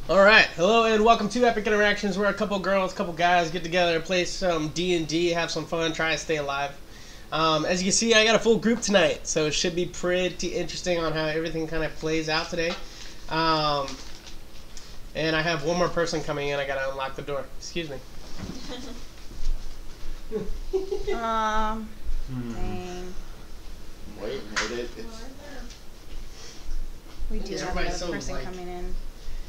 Alright, hello and welcome to Epic Interactions, where a couple girls, couple guys get together, play some D&D, have some fun, try to stay alive. As you can see, I got a full group tonight, so it should be pretty interesting on how everything kind of plays out today. And I have one more person coming in, I gotta unlock the door. Excuse me. Dang. Wait, made it. We do have another so person coming in.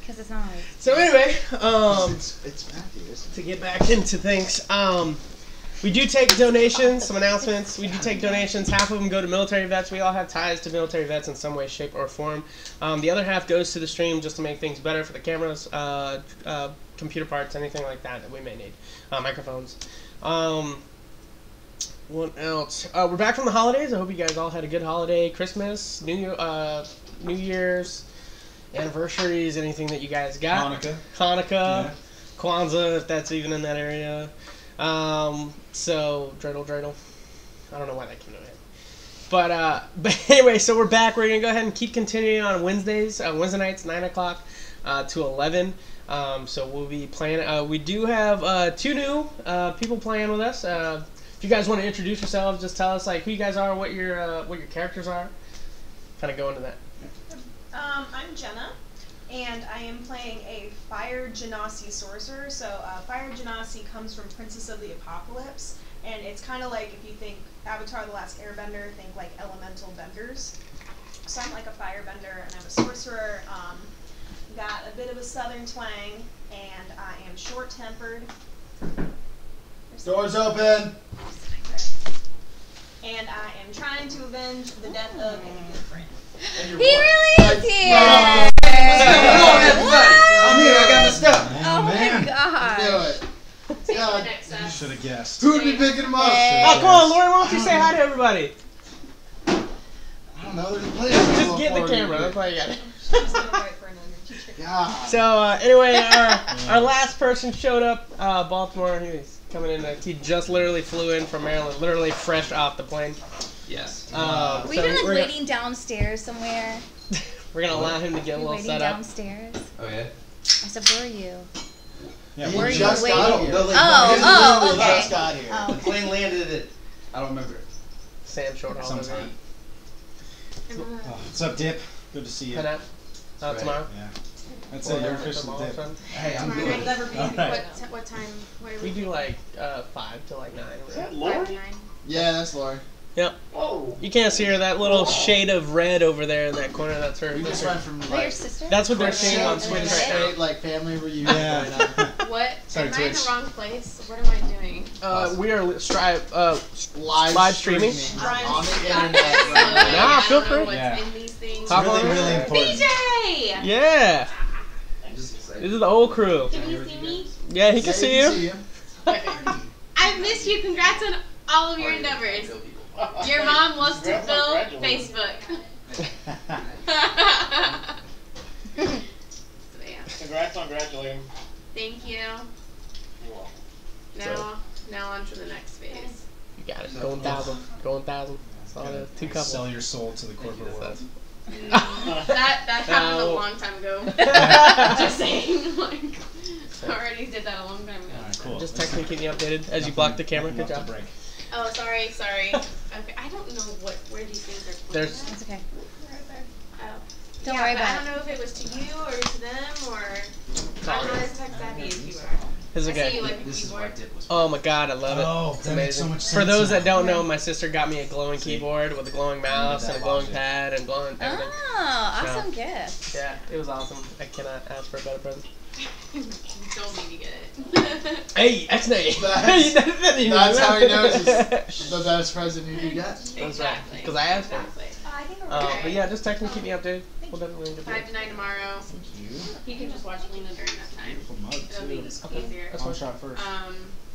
Because it's not always... So anyway, it's Matthew, isn't it? to get back into things, we do take donations, some announcements. We do take donations. Half of them go to military vets. We all have ties to military vets in some way, shape, or form. The other half goes to the stream just to make things better for the cameras, computer parts, anything like that that we may need. Microphones. What else? We're back from the holidays. I hope you guys all had a good holiday. Christmas, New Year's, anniversaries, anything that you guys got. Hanukkah, yeah. Kwanzaa, if that's even in that area. So, dreidel. I don't know why that came to my head. But anyway, so we're back. We're going to go ahead and keep continuing on Wednesdays. Wednesday nights, 9 o'clock to 11. So we'll be playing. We do have 2 new people playing with us. If you guys want to introduce yourselves, just tell us like who you guys are, what your characters are. Kind of go into that. I'm Jenna, and I am playing a Fire Genasi sorcerer. So Fire Genasi comes from Princess of the Apocalypse, and it's kind of like if you think Avatar: The Last Airbender, think like elemental benders. So I'm like a firebender, and I'm a sorcerer. Got a bit of a southern twang, and I am short-tempered. Doors open! And I am trying to avenge the death of a good friend. He really is here! I'm here, I got my stuff. Oh my god. Do it. God, You should have guessed. who'd be picking them up? Oh, come on, Lauren, why don't you say hi to everybody? I don't know, there's a place. Just get in the camera, that's all you got. She's gonna write for an under teacher. God. So anyway, our last person showed up, Baltimore. He's coming in. He just literally flew in from Maryland, literally fresh off the plane. Yes. We've been like waiting downstairs somewhere. We're gonna allow him to get a little Waiting set up. downstairs. Oh yeah. I said, where are you? Yeah, He Where are you just waiting? got here. Oh, He okay. just got here. Oh. The plane landed at, I don't remember. Sam short haul. sometime. What's up, Dip? Good to see you. Head out. Right. Tomorrow. Yeah. That's it, you're official Dip. Hey, I'm Tomorrow good. night, never be. Alright. What time? What are We do like 5 to like 9. Lord? Yeah, that's Lori. Yep. Whoa. You can't see her. That little shade of red over there in that corner. That's her. We just went from Is that your like sister? That's what they're seeing on Twitch right straight like family reunion. Yeah. What? Sorry, Am I in Twitch. the wrong place? What am I doing? now. We are Live streaming on the Got internet this. right now. Nah, feel I don't know free. what's Yeah. in these things. Hop Really, on. really important. BJ! Yeah. I'm just excited. This is the whole crew. Can you see me? Yeah, he can see you. I miss you. Congrats on all of your endeavors. Your mom loves to fill Facebook. So, yeah. Congrats on graduating. Thank you. Now on to the next phase. You got it. Going 1,000. Going 1,000. That's all it is. 2 couples. Sell your soul to the corporate world. That happened a No. long time ago. Just saying, like, already did that a long time ago. Alright, cool. Just text me, keep me updated as you block the camera. Good job. Break. Oh, sorry. Okay, I don't know where these things are pointing. There's- at. It's okay. Oh. Don't Yeah, worry but about I don't know if it was to you or to them or. I'm not as tech savvy as you are. It's I see you okay. like the This is why keyboard. Dip was. Oh my god, I love it. Oh, It's that makes so amazing. much sense. For those that now. don't know, my sister got me a glowing keyboard with a glowing mouse and a glowing pad and glowing everything. Oh, awesome gift. Yeah, it was awesome. I cannot ask for a better present. You told me to get it. Hey, X-Nay! That's how he knows it's the best present you can get. That's right, Exactly. because I asked for it. Exactly. But yeah, just text me, keep me updated. We'll definitely get 5 to 9 tomorrow. Thank you. You can just watch Lena during that time. Beautiful mug, It'll be too. easier. That's One fine. shot first.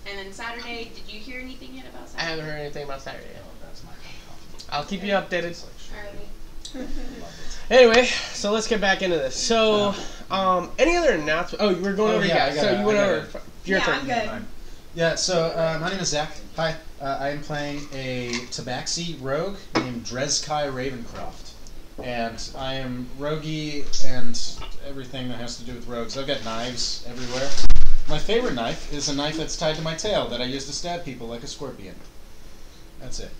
And then Saturday, did you hear anything yet about I Saturday? haven't heard anything about Saturday yet. That's my coffee. I'll keep you updated. Alrighty. Anyway, so let's get back into this. So, any other announcements? Oh, you were going over, yeah, guys. So you went over. Your Yeah, turn. I'm good. Yeah, so my name is Zach. Hi. I am playing a Tabaxi rogue named Drezkai Ravencroft. And I am roguey and everything that has to do with rogues. I've got knives everywhere. My favorite knife is a knife that's tied to my tail that I use to stab people like a scorpion. That's it.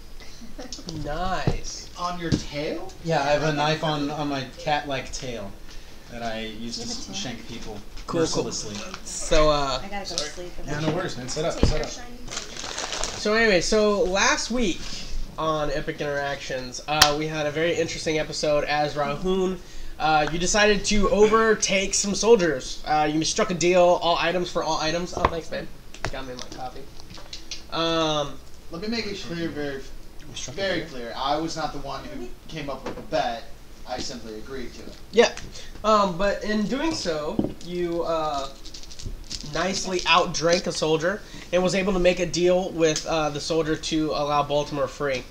Nice. On your tail? Yeah, I have a knife on my cat-like tail that I use to shank people mercilessly. So, I gotta go to sleep. Yeah, no worries, man. Set up, Take set your up. shiny thing. So anyway, so last week on Epic Interactions, we had a very interesting episode as Rahun, you decided to overtake some soldiers. You struck a deal, all items for all items. Oh, thanks, man. Got me my copy. Let me make it clear, very clear. I was not the one who came up with the bet. I simply agreed to it. Yeah. But in doing so, you nicely outdrank a soldier and was able to make a deal with the soldier to allow Baltimore free.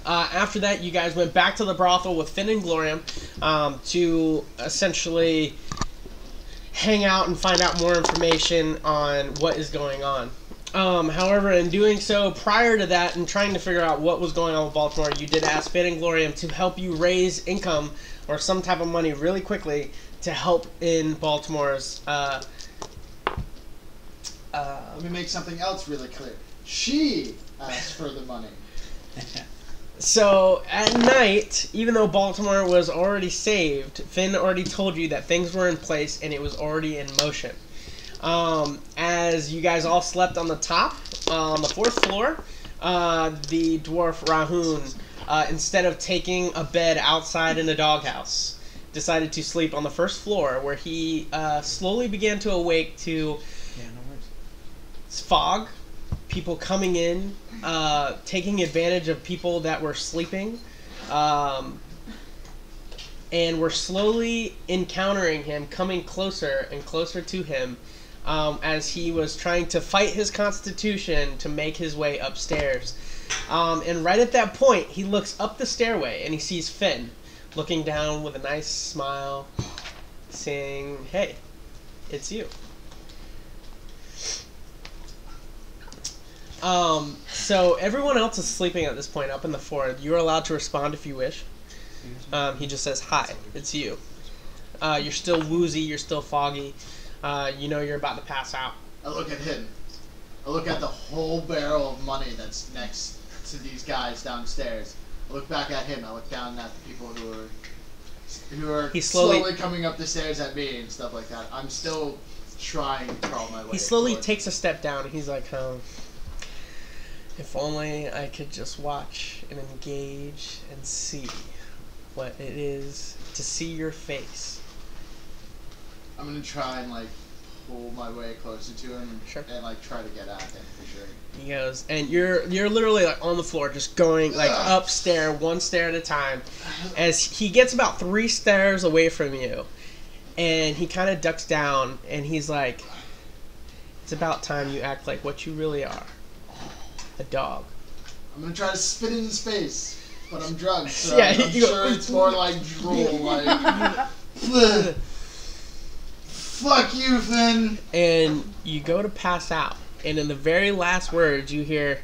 After that, you guys went back to the brothel with Finn and Glorium to essentially hang out and find out more information on what is going on. However, in doing so, prior to that, and trying to figure out what was going on with Baltimore, you did ask Finn and Glorium to help you raise income or some type of money really quickly to help in Baltimore's. Let me make something else really clear. She asked for the money. So, at night, even though Baltimore was already saved, Finn already told you that things were in place and it was already in motion. As you guys all slept on the top, on the 4th floor, the dwarf Rahun, instead of taking a bed outside in a doghouse, decided to sleep on the 1st floor, where he slowly began to awake to fog, people coming in, taking advantage of people that were sleeping, and were slowly encountering him, coming closer and closer to him, as he was trying to fight his constitution to make his way upstairs. And right at that point, he looks up the stairway and he sees Finn looking down with a nice smile, saying, "Hey, it's you." So everyone else is sleeping at this point up in the 4th. You're allowed to respond if you wish. He just says, "Hi, it's you." You're still woozy, you're still foggy. You know you're about to pass out. I look at him. I look at the whole barrel of money that's next to these guys downstairs. I look back at him. I look down at the people who are slowly coming up the stairs at me and stuff like that. I'm still trying to crawl my way. He slowly takes a step down and he's like, if only I could just watch and engage and see what it is to see your face. I'm gonna try and pull my way closer to him and try to get at him for sure. He goes, and you're literally on the floor, just going upstairs, one stair at a time, as he gets about 3 stairs away from you, and he kind of ducks down, and he's like, "It's about time you act like what you really are, a dog." I'm gonna try to spit in his face, but I'm drugged, so yeah, I'm sure it's more like drool, Fuck you, Finn! And you go to pass out, and in the very last words, you hear,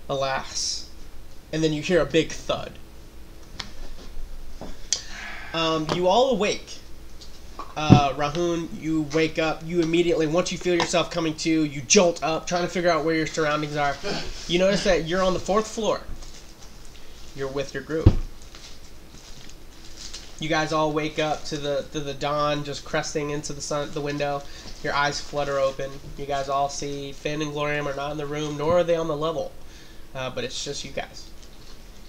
"Alas." And then you hear a big thud. You all awake. Rahun, you wake up. You immediately, once you feel yourself coming to, you jolt up, trying to figure out where your surroundings are. You notice that you're on the 4th floor. You're with your group. You guys all wake up to the dawn just cresting into the window. Your eyes flutter open. You guys all see Finn and Glorium are not in the room, nor are they on the level. But it's just you guys.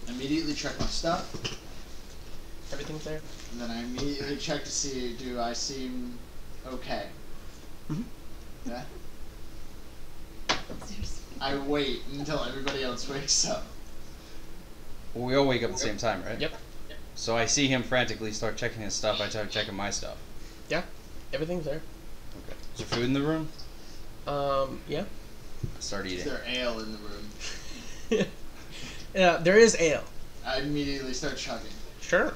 I immediately check my stuff. Everything's there? And then I immediately check to see, do I seem okay? Mm-hmm. Yeah? I wait until everybody else wakes up. Well, we all wake up at the same time, right? Yep. So I see him frantically start checking his stuff. I start checking my stuff. Yeah, everything's there. Okay. Is there food in the room? Yeah. I start eating. Is there ale in the room? Yeah, there is ale. I immediately start chugging. Sure.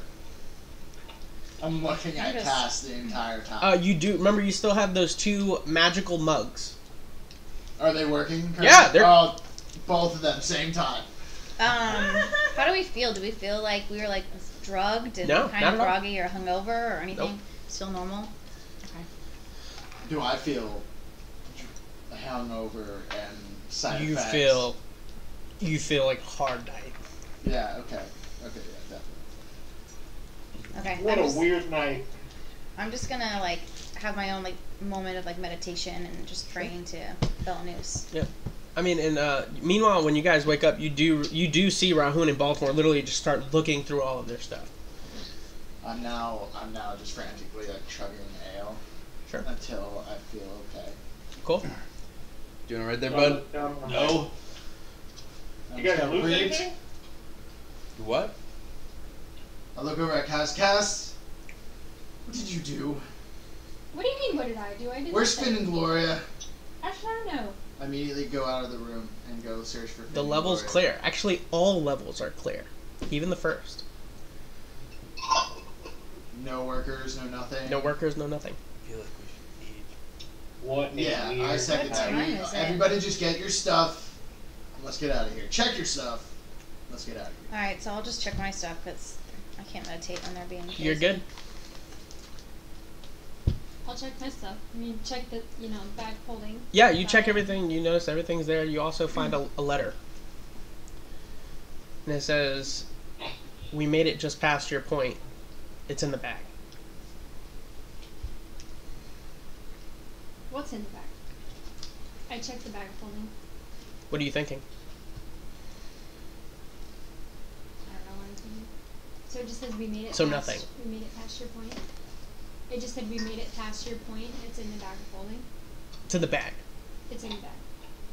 I'm looking at Cass the entire time. You do remember you still have those 2 magical mugs. Are they working? Yeah, they're both of them same time. How How do we feel? Do we feel like we were like drugged and No, kind not of at all. groggy or hungover or anything? Nope. Still normal? Okay. Do I feel hungover and side You effects? feel like hard night. Yeah. Okay. Okay. Yeah. Definitely. Okay. What a weird night. I'm just gonna like have my own like moment of like meditation and just praying to Belnus. Yeah. I mean, and meanwhile, when you guys wake up, you do see Rahun and Baltimore literally just start looking through all of their stuff. I'm now just frantically like chugging ale. Sure. Until I feel okay. Cool. Doing it right there, bud? No. You guys lose anything? What? I look over at Cass. What did you do? What do you mean, what did I do? I did Where's nothing. Finn and Gloria? Actually, I don't know. I immediately go out of the room and go search for Finn The and level's Gloria. clear. Actually, all levels are clear. Even the first. No workers, no nothing. No workers, no nothing. I feel like we should eat. What? Yeah, weird I second What that. time is it? Everybody just get your stuff. Let's get out of here. Check your stuff. Let's get out of here. Alright, so I'll just check my stuff because I can't meditate when they're being crazy. You're good. I'll check my stuff. I mean, check the, bag holding. Yeah, you check everything. You notice everything's there. You also find a letter. And it says, "We made it just past your point. It's in the bag." What's in the bag? I checked the bag holding. What are you thinking? I don't know what I'm thinking. So it just says we made it So past, nothing. We made it past your point. It just said we made it past your point. It's in the bag of holding. It's in the bag. It's in the bag.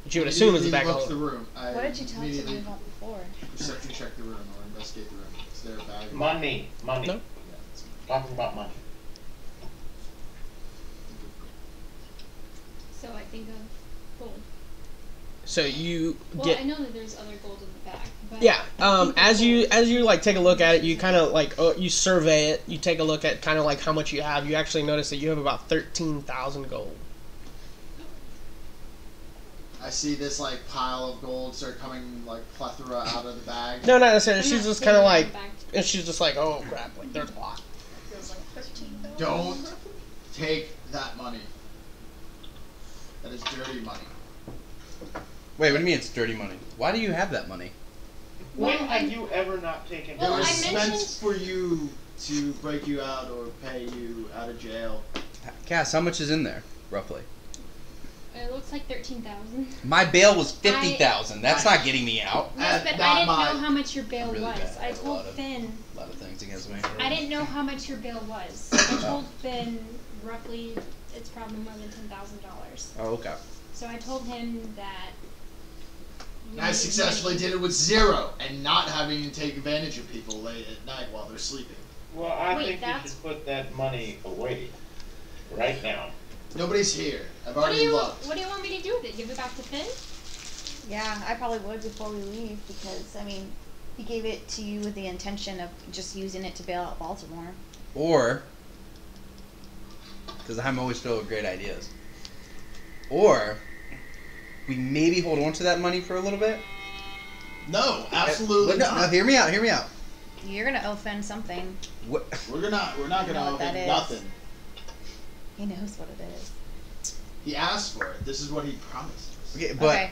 Which you would assume is the bag. Look of the room. I What did you tell us to immediately do about before? perception check the room or investigate the room. Is there a bag? Money. No. Yeah, it's Talking about money. So I think of gold. So you Well, get. I know that there's other gold in the bag. But Yeah. I think As of you gold. like take a look at it, you kind of like you survey it. You take a look at kind of like how much you have. You actually notice that you have about 13,000 gold. I see this like pile of gold start coming like plethora out of the bag. No, not necessarily. I'm She's not just taking kind of it like, back. and she's just like, oh crap, like there's a lot. Don't take that money. That is dirty money. Wait, what do you mean it's dirty money? Why do you have that money? When have you ever not taken Well, it was I meant mentioned- for you to break you out or pay you out of jail. Cass, how much is in there, roughly? It looks like 13,000. My bail was 50,000. That's not getting me out. Yes, but not I didn't mine. know how much your bail Really was. bad. I A told lot of- Finn. A lot of things against me. I didn't know how much your bail was. I told Finn roughly it's probably more than $10,000. Oh, okay. So I told him that. we I needed successfully money. did it with zero and not having to take advantage of people late at night while they're sleeping. Well, I Wait, think you that's- should put that money away. Right now. Nobody's here. I've What do already you looked. What do you want me to do with it? Give it back to Finn? Yeah, I probably would before we leave because, I mean, he gave it to you with the intention of just using it to bail out Baltimore. Or, because I'm always filled with great ideas. Or, we maybe hold on to that money for a little bit. No, absolutely No, not. hear me out. Hear me out. You're gonna owe Finn something. What? We're not know gonna what owe that him is. nothing. He knows what it is. He asked for it. This is what he promised us. Okay, but Okay.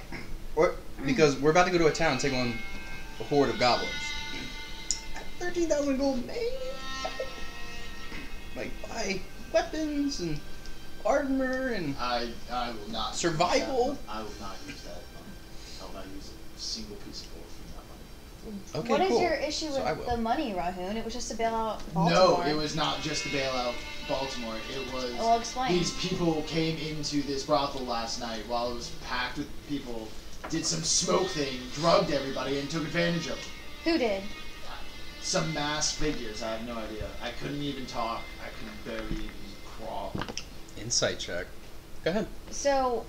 or, because we're about to go to a town and take on a horde of goblins. 13,000 gold, man. Like buy weapons and armor and I will not use Survival? that. I will not use that money. I will not use a single piece of gold from that money. okay, What is cool. your issue So I with will. the money, Rahun? It was just to bail out Baltimore. No, it was not just to bail out Baltimore. It was Well, explain. these people came into this brothel last night while it was packed with people, did some smoke thing, drugged everybody, and took advantage of them. Who did? Some masked figures. I have no idea. I couldn't even talk. I could barely even crawl. Insight check. Go ahead. So,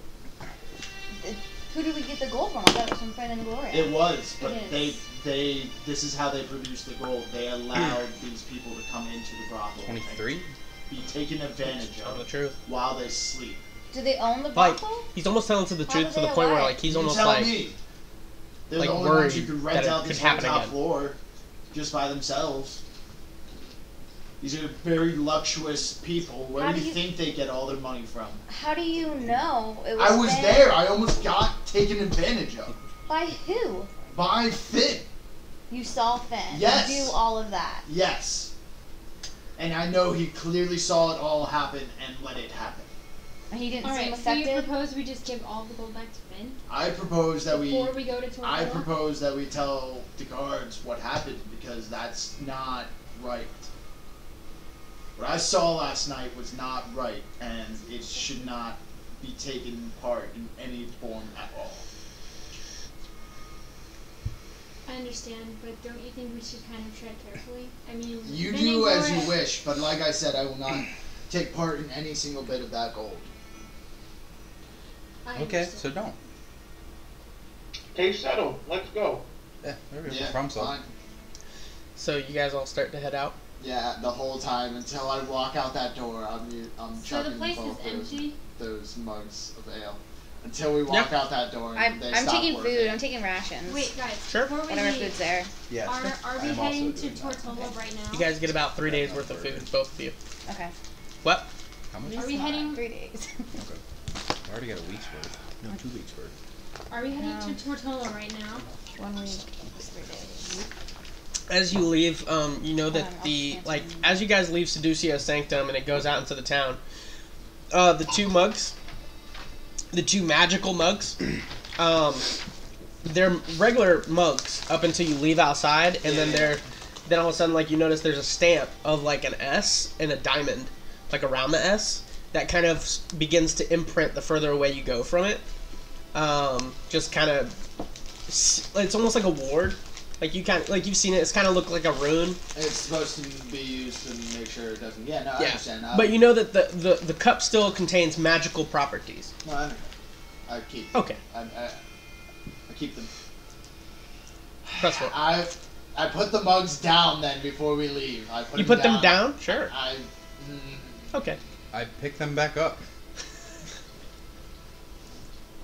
who did we get the gold from? I thought it was from Finn and Gloria. It was, but It they this is how they produced the gold. They allowed these people to come into the brothel 23? and be taken advantage Tell the of truth. while they sleep. Do they own the Like brothel? he's almost telling to the How truth did to the they point where lie? like he's You almost tell like me. They're like the only worried ones who could that rent it out could this whole happen top again. floor just by themselves. These are very luxurious people. Where do you think they get all their money from? How do you know it was I was there. I almost got taken advantage of. By who? By Finn. You saw Finn. Yes. Do all of that. Yes. And I know he clearly saw it all happen and let it happen. And he didn't seem Alright, so affected? you propose we just give all the gold back to Finn? I propose that Before we go to Tortola? I propose that we tell the guards what happened, because that's not right. What I saw last night was not right, and it should not be taken part in any form at all. I understand, but don't you think we should kind of tread carefully? I mean, You Finn do and as you Cora- wish, but like I said, I will not take part in any single bit of that gold. I Okay, understand. so don't. Case settled. Let's go. Yeah, there we go. Yeah, Problem solved. fine. So you guys all start to head out. Yeah, the whole time until I walk out that door, I'm So the chugging place both is empty? those mugs of ale. Until we walk out that door and they I'm stop taking working. food. I'm taking rations. Wait, guys. Sure. Before we Whatever leave, food's there. Yeah. Are we I am heading also to doing that. Tortola right now? You guys get about 3 days worth of food, both of you. Okay. What? How much? Are we heading? 3 days. Okay. I already got a week's worth. No, 2 weeks worth. Are we heading to Tortola right now? 1 week. It's 3 days. As you leave, you know that as you guys leave Seducio's Sanctum and it goes out into the town, the two magical mugs, they're regular mugs up until you leave outside, and then all of a sudden, like, you notice there's a stamp of like an S and a diamond, like around the S, that kind of begins to imprint the further away you go from it. Just kind of, it's almost like a ward. Like you've seen it. It's kind of look like a rune. It's supposed to be used to make sure it doesn't. Yeah, no, I understand. But you know that the cup still contains magical properties. No, I understand. I keep them. Okay. I keep them. Press for it. I put the mugs down then before we leave. You put them down? Sure. Okay. I pick them back up.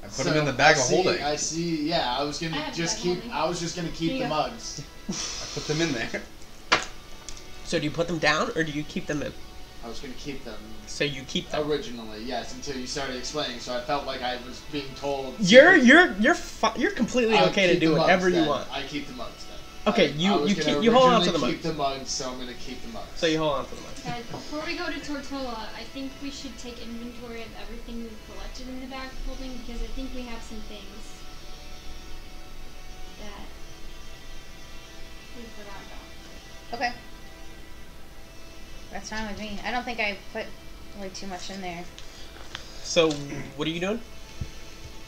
I put them in the bag of holding. I see. Yeah, I was just gonna keep the mugs. I put them in there. So do you put them down or do you keep them in? I was gonna keep them. So you keep them originally, yes, until you started explaining. So I felt like I was being told. You're completely okay to do whatever you want. I keep the mugs then. Okay, you hold on to the mugs. Keep the mugs, so I'm gonna keep the mugs. So you hold on to the mugs. Guys, before we go to Tortola, I think we should take inventory of everything we've collected in the bag of holding, because I think we have some things that we forgot about. Okay. That's fine with me. I don't think I put really too much in there. So what are you doing?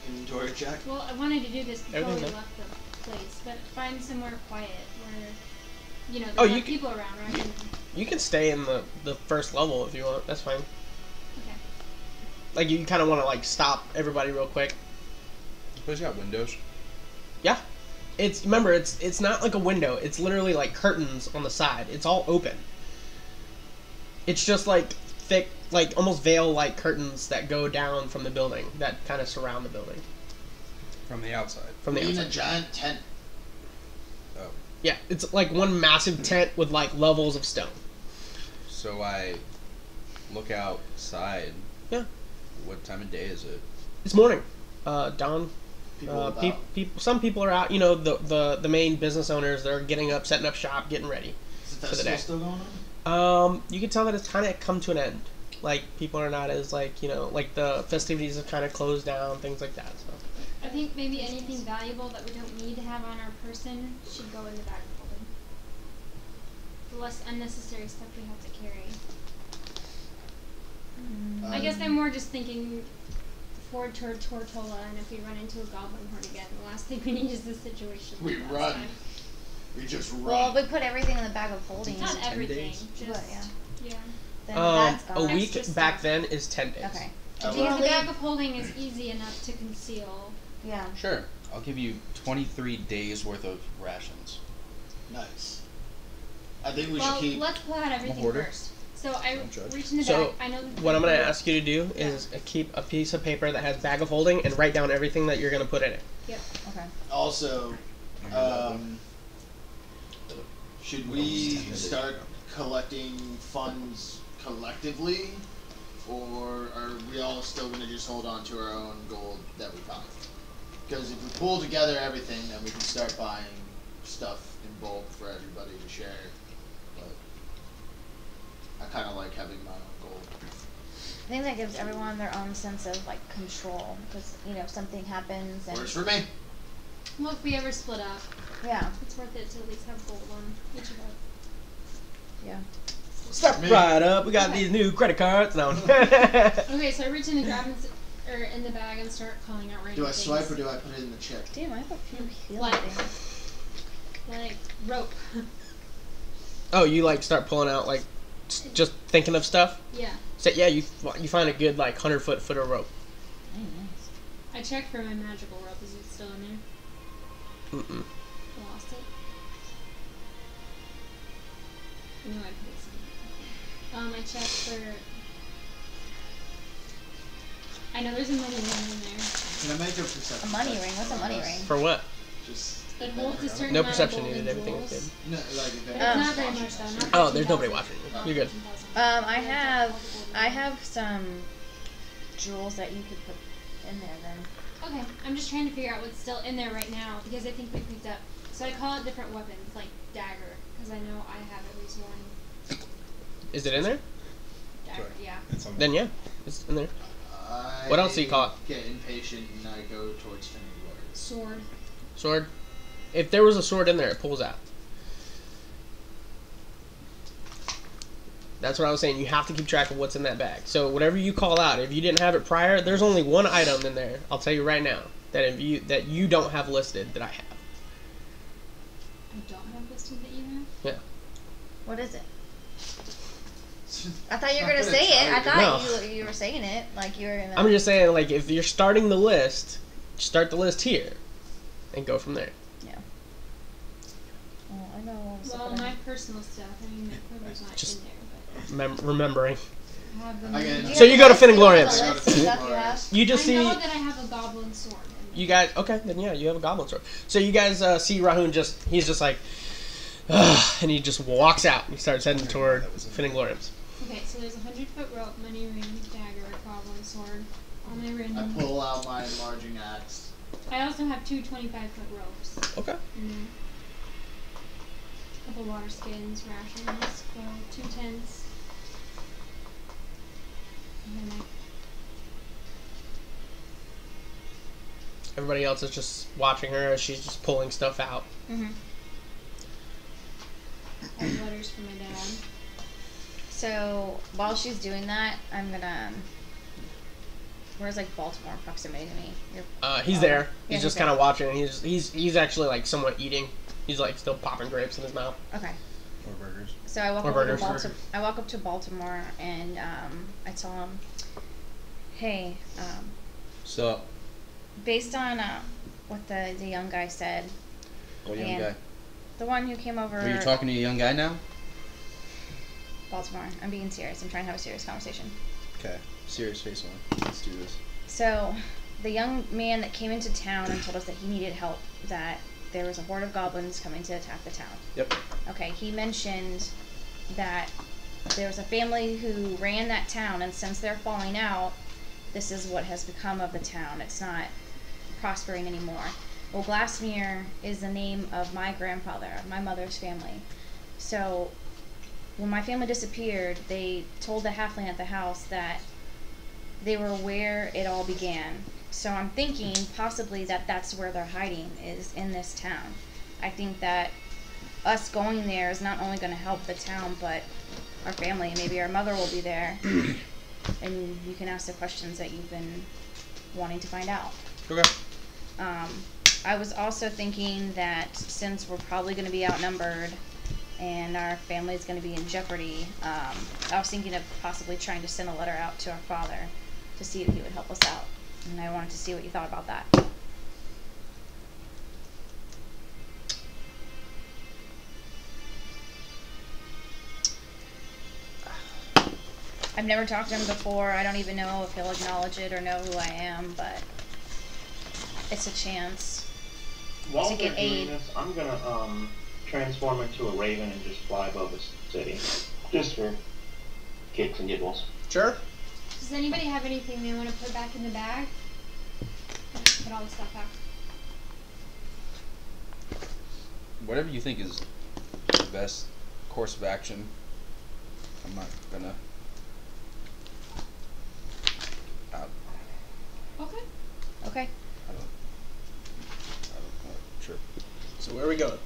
Inventory check. Well, I wanted to do this before we Everything's left the place, but find somewhere quiet where, you know, Oh, there's you not people around, right? You can stay in the first level if you want. That's fine. Okay. Like you kind of want to like stop everybody real quick. This place got windows. Yeah. Remember it's not like a window. It's literally like curtains on the side. It's all open. It's just like thick, like almost veil-like curtains that go down from the building that kind of surround the building. From the outside. From the outside. In a giant tent. Oh. Yeah, it's like one massive tent with like levels of stone. So I look outside. Yeah. What time of day is it? It's morning. Dawn. People some people are out. You know, the main business owners, they're getting up, setting up shop, getting ready Is the for the day. still going on? You can tell that it's kind of come to an end. Like people are not as like, you know, like the festivities have kind of closed down, things like that. So I think maybe anything valuable that we don't need to have on our person should go in the bag of holding. The less unnecessary stuff we have to carry. I guess I'm more just thinking forward toward Tortola, and if we run into a goblin horde again, the last thing we need is this situation. We like run. last time. We just run. Well, we put everything in the bag of holding. Not 10 everything, days? just But, yeah. yeah. Then that's gone. a week Extra back stuff. then is 10 days. Okay. Because the bag of holding is easy enough to conceal. Yeah. Sure. I'll give you 23 days worth of rations. Nice. I think we Well, should keep. let's pull out everything hoarder. first. So I Don't judge. reach in the So bag. I know the what I'm going to paper- ask you to do is keep a piece of paper that has bag of holding and write down everything that you're going to put in it. Yep. Okay. Also, should we start collecting funds collectively, or are we all still going to just hold on to our own gold that we buy? Because if we pool together everything, then we can start buying stuff in bulk for everybody to share. But I kind of like having my own gold. I think that gives everyone their own sense of like control, because if something happens and Works for me. Well, if we ever split up, yeah, it's worth it to at least have gold on each of us. Yeah. Step right up. We got these new credit cards. No. Okay, so I reach in the in the bag and start calling out random Do I things. swipe or do I put it in the chip? Damn, I have a few healing Like- things. Like rope. Oh, you like start pulling out like just thinking of stuff. Yeah. So yeah, you find a good like 100-foot of rope. Oh, nice. I checked for my magical rope. Is it still in there? Mm-mm. I lost it. No, I put it somewhere. I checked for. I know there's a money ring in there. Can I make a perception? A money ring? What's a money ring? For what? Just It holds a certain No amount perception of gold needed. and Everything is jewels. good. no, like if But it it's has not very watching much though. us. Not Oh, there's nobody 13,000. watching. You're good. I have some jewels that you could put in there then. Okay, I'm just trying to figure out what's still in there right now because I think we picked up. So I call it different weapons, like dagger, because I know I have at least one Is it in there? dagger. Yeah. Then yeah, it's in there. I What else do you call it? Get impatient and I go towards Finny Warriors. Sword. Sword. If there was a sword in there, it pulls out. That's what I was saying. You have to keep track of what's in that bag. So whatever you call out, if you didn't have it prior, there's only one item in there. I'll tell you right now that you don't have listed that I have. I don't have listed that you have. Yeah. What is it? I thought you were gonna say it. I thought you were saying it like you were gonna. I'm just saying, like, if you're starting the list, start the list here, and go from there. Yeah. Well, I know. Well, my personal stuff. I mean, my quiver's not Just- in there, Remembering. but I have them. Again. So you go to Finn and Glorious. You just I see. know that I have a goblin sword. You guys, okay, then yeah, you have a goblin sword. So you guys see Rahun he's just like, ugh, and he just walks out. He starts heading toward Finn and Glorious. Okay, so there's a 100-foot rope, money ring, dagger, goblin sword. All my I random. pull out my enlarging axe. I also have two 25-foot ropes. Okay. In there. Couple water skins, rations, 2 tents. And then Everybody else is just watching her as she's just pulling stuff out. Mm-hmm. I have letters from my dad. So while she's doing that, I'm gonna. Where's like Baltimore proximity to me? He's there. Yeah, He's just there. kind of watching. And he's actually like somewhat eating. He's like still popping grapes in his mouth. Okay. Or burgers. So I walk Or up to burgers. I walk up to Baltimore and I tell him, "Hey, So, based on what the young guy said, what young And- guy? the one who came over." Are you talking to a young guy now? Baltimore. I'm being serious. I'm trying to have a serious conversation. Okay. Serious face on. Let's do this. So, the young man that came into town and told us that he needed help, that there was a horde of goblins coming to attack the town. Yep. Okay, he mentioned that there was a family who ran that town, and since they're falling out, this is what has become of the town. It's not prospering anymore. Well, Glassmere is the name of my grandfather, of my mother's family. So, when my family disappeared, they told the halfling at the house that they were where it all began. So I'm thinking possibly that that's where they're hiding, is in this town. I think that us going there is not only going to help the town, but our family. Maybe our mother will be there, and you can ask the questions that you've been wanting to find out. Okay. I was also thinking that since we're probably going to be outnumbered and our family is going to be in jeopardy, I was thinking of possibly trying to send a letter out to our father to see if he would help us out. And I wanted to see what you thought about that. I've never talked to him before. I don't even know if he'll acknowledge it or know who I am, but it's a chance. While to they're get doing aid. this, I'm gonna transform into a raven and just fly above the city, just for kicks and giggles. Sure. Does anybody have anything they want to put back in the bag? Put all the stuff out. Whatever you think is the best course of action. I'm not gonna. Okay. Okay. I don't sure. So where are we going?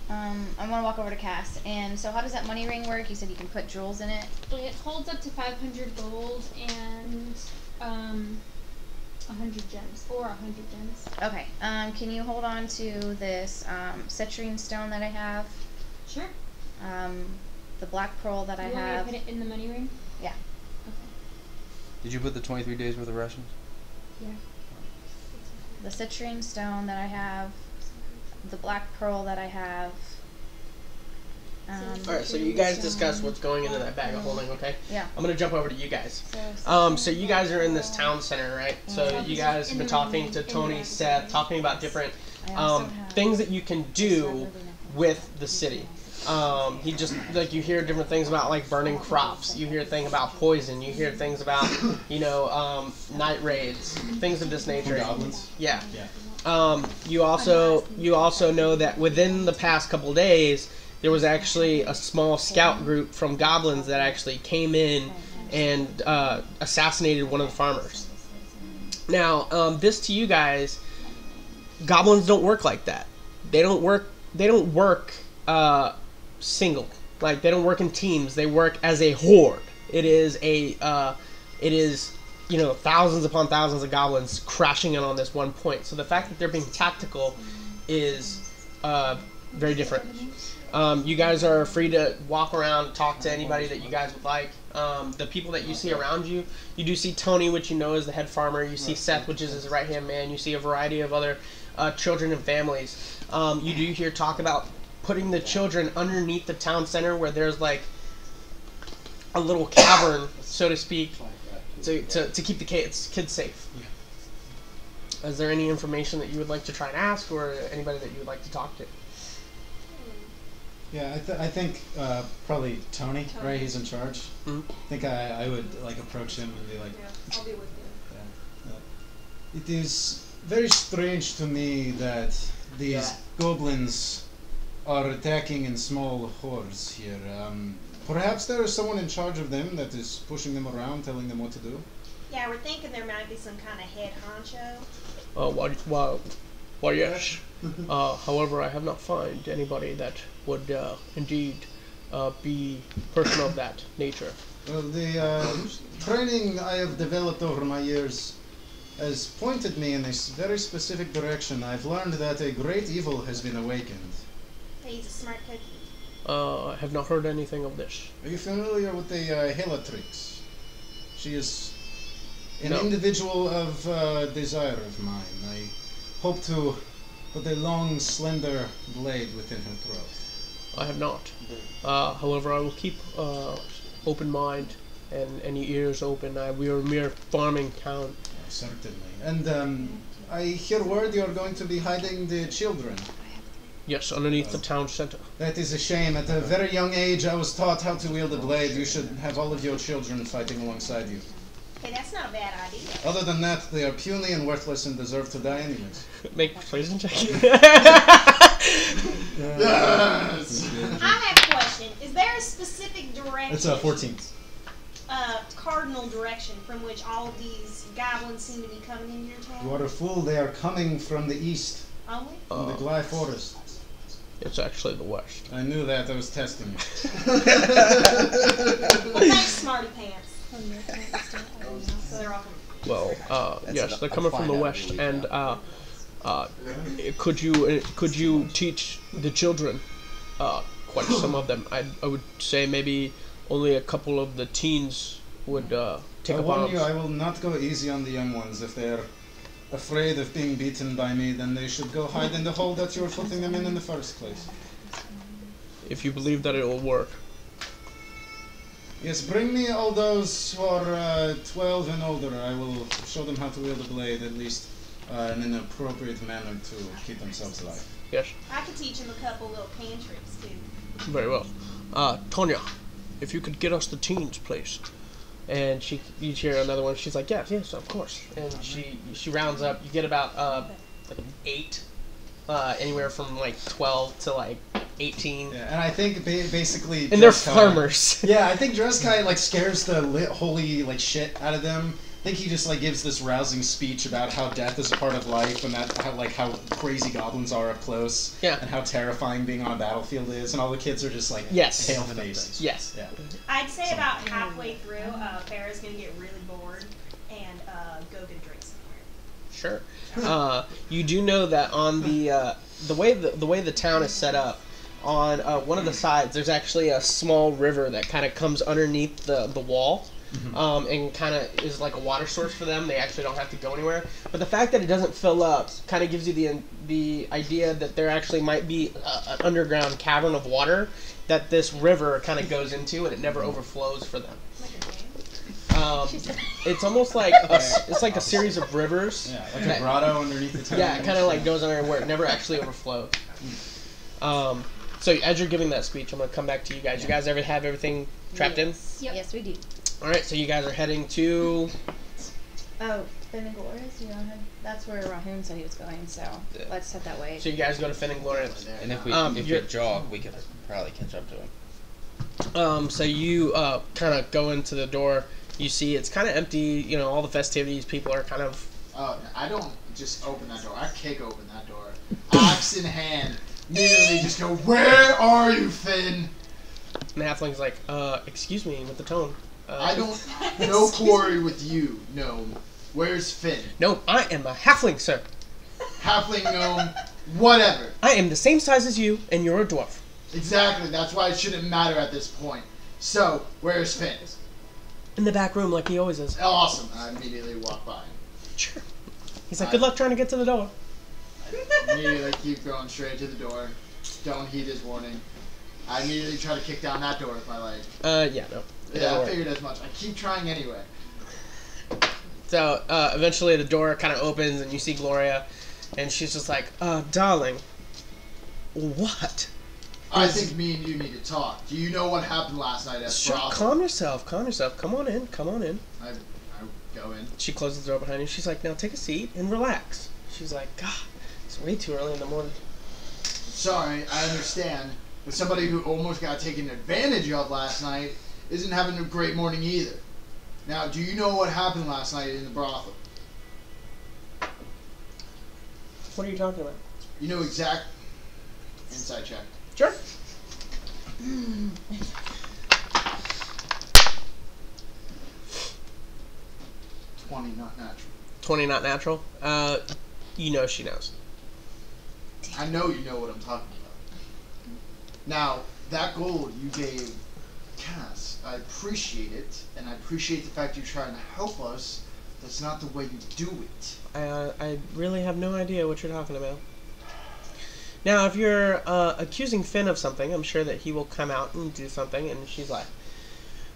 I'm gonna walk over to Cass. And so, how does that money ring work? You said you can put jewels in it. It holds up to 500 gold and 100 gems, or 100 gems. Okay. Can you hold on to this citrine stone that I have? Sure. The black pearl that I You want me to have. put it in the money ring? Yeah. Okay. Did you put the 23 days worth of rations? Yeah. The citrine stone that I have. The black pearl that I have. Alright, so you guys discuss what's going into that bag of holding, okay? Yeah. I'm gonna jump over to you guys. So So you guys are in this town center, right? So you guys have been talking to Tony, Seth, talking about different things that you can do with the city. He just, like, you hear different things about, like, burning crops. You hear things about poison. You hear things about, night raids, things of this nature. Goblins. Yeah. You also know that within the past couple days, there was actually a small scout group from goblins that actually came in and assassinated one of the farmers. Now, this to you guys, goblins don't work like that. They don't work single. Like, they don't work in teams. They work as a horde. It is thousands upon thousands of goblins crashing in on this one point. So the fact that they're being tactical is very different. You guys are free to walk around, talk to anybody that you guys would like. The people that you see around you, you do see Tony, which you know is the head farmer. You see Seth, which is his right-hand man. You see a variety of other children and families. You do hear talk about putting the children underneath the town center where there's like a little cavern, so to speak, to keep the kids safe. Is there any information that you would like to try and ask, or anybody that you would like to talk to? Yeah, I think probably Tony, right? He's in charge. Mm-hmm. I think I would like approach him and be like, Yeah, I'll be with you. It is very strange to me that these goblins are attacking in small hordes here. Perhaps there is someone in charge of them that is pushing them around, telling them what to do. Yeah, we're thinking there might be some kind of head honcho. Well, yes. However, I have not found anybody that would indeed be person of that nature. Well, the training I have developed over my years has pointed me in a very specific direction. I've learned that a great evil has been awakened. He's a smart cookie. I have not heard anything of this. Are you familiar with the Helatrix? She is an No. individual of desire of mine. I hope to put a long, slender blade within her throat. I have not. However, I will keep open mind and any ears open. We are a mere farming town. Certainly. And I hear word you are going to be hiding the children. Yes, underneath the town center. That is a shame. At a very young age, I was taught how to wield a blade. You should have all of your children fighting alongside you. Hey, that's not a bad idea. Other than that, they are puny and worthless and deserve to die anyways. Make persuasion check. Yes! I have a question. Is there a specific direction? It's 14. Cardinal direction from which all of these goblins seem to be coming into your town? You are a fool. They are coming from the east, Only? from the Gly Forest. It's actually the west. I knew that. I was testing you. Thanks, smarty pants. So they're all coming. Well, yes, they're coming from the west, and could you teach the children? Quite some of them. I would say maybe only a couple of the teens would take I up warn arms. you, I will not go easy on the young ones. If they're afraid of being beaten by me, then they should go hide in the hole that you were putting them in the first place. If you believe that it will work. Yes, bring me all those who are 12 and older. I will show them how to wield a blade, at least. in an appropriate manner to keep themselves alive. Yes. I could teach him a couple little cantrips too. Very well. Tonya, if you could get us the teens, please. And you hear another one. She's like, yes, of course. And she rounds up. You get about like 8, anywhere from like 12 to like 18. Yeah, and I think basically. And they're farmers. Yeah, I think Dreskai like scares the holy like shit out of them. I think he just like gives this rousing speech about how death is a part of life and that how crazy goblins are up close. Yeah. And how terrifying being on a battlefield is, and all the kids are just like pale faced. Yes. Yeah. I'd say about halfway through, Farrah's gonna get really bored and go get a drink somewhere. Sure. You do know that on the way the town is set up, on one of the sides, there's actually a small river that kind of comes underneath the wall. Mm-hmm. And kind of is like a water source for them. They actually don't have to go anywhere. But the fact that it doesn't fill up kind of gives you the idea that there actually might be an underground cavern of water that this river kind of goes into, and it never overflows for them. It's almost like it's like a series of rivers. Yeah, like a grotto underneath the town. Yeah, it kind of like goes under where it never actually overflows. So as you're giving that speech, I'm gonna come back to you guys. You guys ever have everything trapped in? Yep. Yes, we do. All right, so you guys are heading to. Oh, Finn and Gloria's. That's where Rahun said he was going. So let's head that way. So you guys go to Finn and Gloria. And if we jog, we could probably catch up to him. So you kind of go into the door. You see it's kind of empty. You know, all the festivities. People are kind of. Oh, I don't just open that door. I kick open that door, axe in hand. Immediately just go, "Where are you, Finn?" And the halfling's like, excuse me, with the tone. I don't no quarry with you, gnome. Where's Finn? No, I am a halfling, sir. Halfling, gnome, whatever. I am the same size as you, and you're a dwarf. Exactly, that's why it shouldn't matter at this point. So, where's Finn? In the back room, like he always is. Awesome. I immediately walk by. Sure. He's like, good luck trying to get to the door. I immediately keep going straight to the door. Don't heed his warning. I immediately try to kick down that door with my leg. Yeah, no. Yeah, I figured as much. I keep trying anyway. So, eventually the door kind of opens and you see Gloria, and she's just like, darling, what? I think me and you need to talk. Do you know what happened last night at Brothel? Calm yourself. Come on in. I go in. She closes the door behind you. She's like, now take a seat and relax. She's like, God, it's way too early in the morning. Sorry, I understand. But somebody who almost got taken advantage of last night isn't having a great morning either. Now, do you know what happened last night in the brothel? What are you talking about? You know exact... Insight check. Sure. 20, not natural. 20, not natural? You know she knows. I know you know what I'm talking about. Now, that gold you gave Cass, I appreciate it, and I appreciate the fact you're trying to help us. That's not the way you do it. I really have no idea what you're talking about. Now, if you're accusing Finn of something, I'm sure that he will come out and do something, and she's like,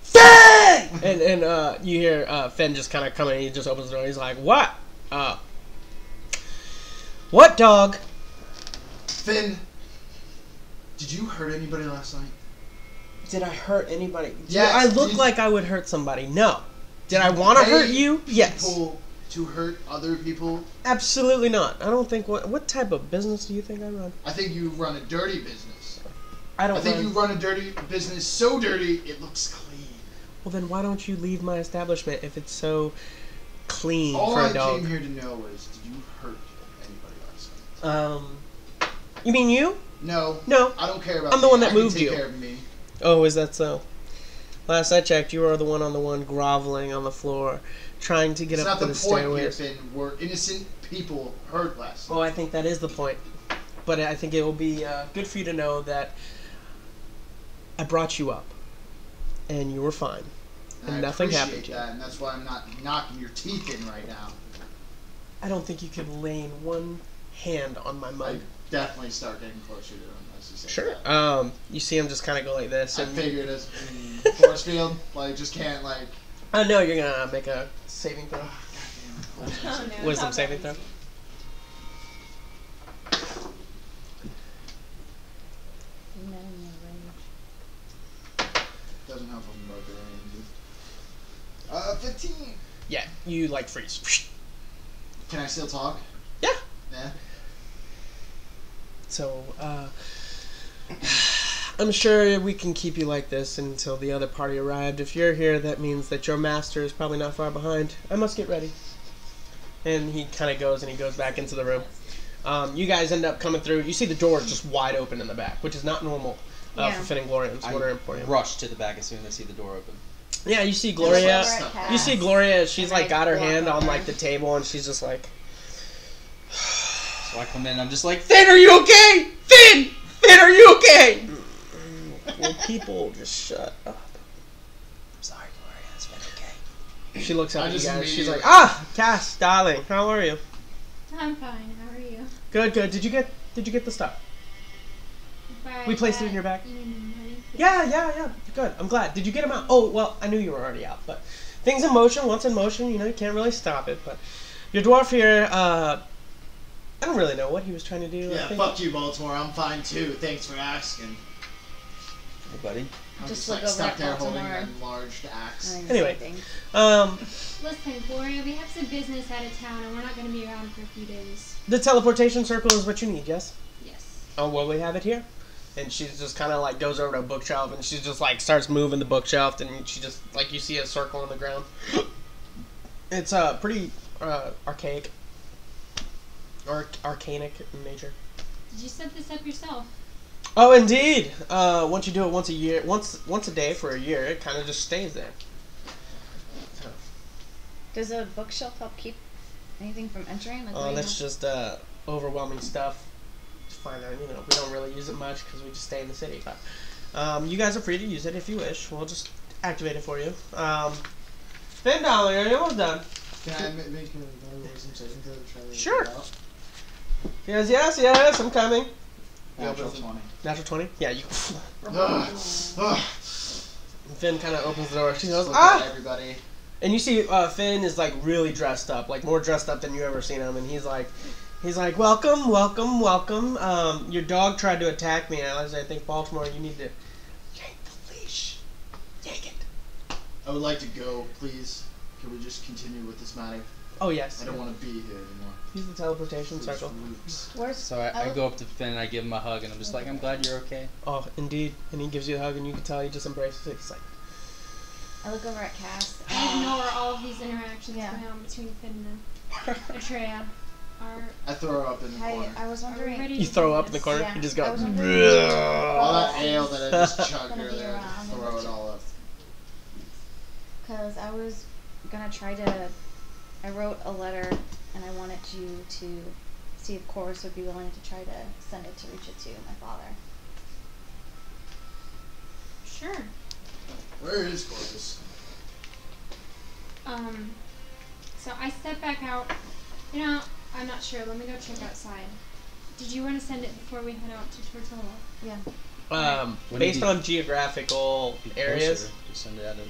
Finn! and you hear Finn just kind of come in, he just opens the door, he's like, what? What, dog? Finn, did you hurt anybody last night? Did I hurt anybody? Yes. Did I look like I would hurt somebody? No. Did I want to hurt you? Yes. People to hurt other people? Absolutely not. I don't think... What type of business do you think I run? I think you run a dirty business. I think you run a dirty business so dirty it looks clean. Well, then why don't you leave my establishment if it's so clean All for a I dog? came here to know is, did you hurt anybody last night? You mean you? No. No. I don't care about I'm the one that moved you. Take care of me. Oh, is that so? Last I checked, you are the one groveling on the floor, trying to get up to the stairways. It's not the point here, Finn. Were innocent people hurt last night. Oh, I think that is the point. But I think it will be good for you to know that I brought you up, and you were fine, and nothing happened to you. And that's why I'm not knocking your teeth in right now. I don't think you could lay one hand on my mug. I definitely start getting closer to him as you say Sure. that. You see him just kind of go like this. I And figured as in force field, like just can't like. I know you're gonna make a saving throw. Oh, no, Wisdom not saving that throw. you like freeze. Can I still talk? Yeah. Yeah. So, I'm sure we can keep you like this until the other party arrived. If you're here, that means that your master is probably not far behind. I must get ready. And he kind of goes and he goes back into the room. You guys end up coming through. You see the door is just wide open in the back, which is not normal for Finn and Gloria's Water Emporium. Rush to the back as soon as I see the door open. Yeah, you see Gloria. You see Gloria. She's like got her hand on like the table, and she's just like. So I come in. I'm just like, Finn, are you okay? Finn, are you okay? Well, people, just shut up. I'm sorry, Gloria. It's Finn okay? She looks up at you guys. She's like, Cass, darling, how are you? I'm fine. How are you? Good. Did you get the stuff? We placed it in your bag. You mean money? Yeah. Good. I'm glad. Did you get them out? Oh, well, I knew you were already out, but things in motion. Once in motion, you can't really stop it. But your dwarf here, I don't really know what he was trying to do. Yeah, fuck you, Baltimore. I'm fine too. Thanks for asking. Hey, buddy. I'm Just just look like over stuck at there holding Baltimore. an enlarged axe. Anyway, Listen, Gloria, we have some business out of town, and we're not going to be around for a few days. the teleportation circle is what you need, yes? Yes. Oh, well, we have it here. And she just kind of like goes over to a bookshelf and she just like starts moving the bookshelf and she just like you see a circle on the ground. It's pretty archaic or arcanic in nature. Did you set this up yourself? Oh, indeed. Once you do it once a year, once a day for a year, it kind of just stays there. So. Does a bookshelf help keep anything from entering? Like, That's just overwhelming stuff. Fine, we don't really use it much because we just stay in the city. But you guys are free to use it if you wish. We'll just activate it for you. Finn, darling, are you almost done? Can I make a wisdom saving throw to try to Sure. figure it out? Yes, I'm coming. Natural 20. Natural 20? Yeah, you. Ugh. Finn kind of opens the door. She goes, Look at everybody. And you see Finn is like really dressed up, like more dressed up than you ever seen him, and he's like, welcome. Your dog tried to attack me, and I think, Baltimore, you need to yank the leash. Yank it. I would like to go, please. Can we just continue with this matter? Oh, yes. I don't want to be here anymore. Use the teleportation circle. So I go up to Finn and I give him a hug and I'm just like, I'm glad you're okay. Oh, indeed. And he gives you a hug and you can tell he just embraces it. He's like... I look over at Cass. I ignore all of these interactions going on between Finn and Atreya. I throw up in the corner. I was wondering... You throw up in the corner? Yeah. You just go... All that ale that I just chugged earlier, throw it all up. Because I was going to try to... I wrote a letter and I wanted you to see if Corvus would be willing to try to send it to reach it to my father. Sure. Where is Corvus? So I step back out. I'm not sure. Let me go check outside. Did you want to send it before we head out to Tortola? Yeah. Based on geographical areas. Just send it out of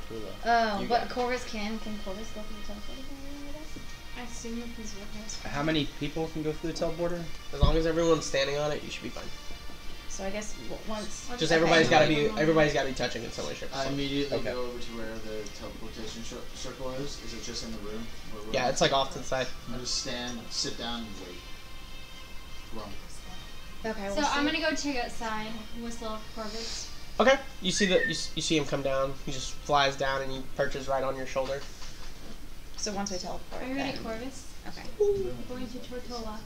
Tortola. Oh, but Corvus can Corvus go through the teleporter? I assume if he's with us. How many people can go through the teleporter? As long as everyone's standing on it, you should be fine. So I guess once... Just everybody's got to be touching it somewhere. I immediately go over to where the teleportation circle is. Is it just in the room? Yeah, it's like off to the side. I just sit down and wait. Run. Okay. So I'm gonna go check outside. Whistle Corvus. Okay. You see him come down. He just flies down and he perches right on your shoulder. So once we teleport. Are you ready, Corvus? Okay. We're going to Tortola.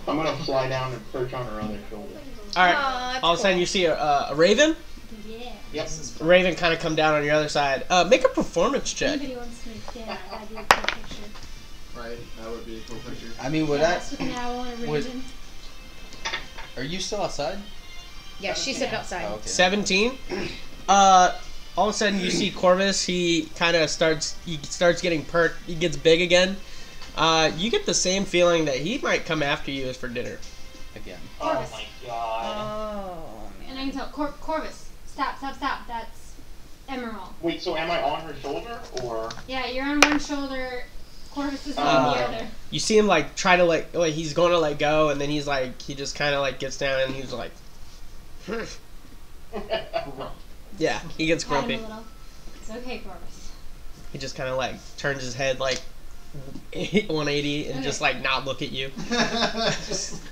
I'm gonna fly down and perch on her other shoulder. Alright. All of a sudden you see a raven. Yeah. Yep. A raven kind of come down on your other side. Make a performance check. Anybody wants to make that, that'd be a cool picture. Right, that would be a cool picture. I mean, would That's with an owl and a raven. Are you still outside? Yeah, she stepped outside. Oh, okay. 17. All of a sudden you see Corvus. He kind of starts getting perked. He gets big again. You get the same feeling that he might come after you as for dinner. Again. Corvus. Oh my god. Oh, man. And I can tell, Corvus, stop. That's Emerald. Wait, so am I on her shoulder, or? Yeah, you're on one shoulder, Corvus is on the other. You see him like try to like he's going to let go, and then he just kind of like gets down and he's like, yeah, he gets Pat him grumpy. a little. It's okay, Corvus. He just kind of like turns his head like 180 and just like not look at you.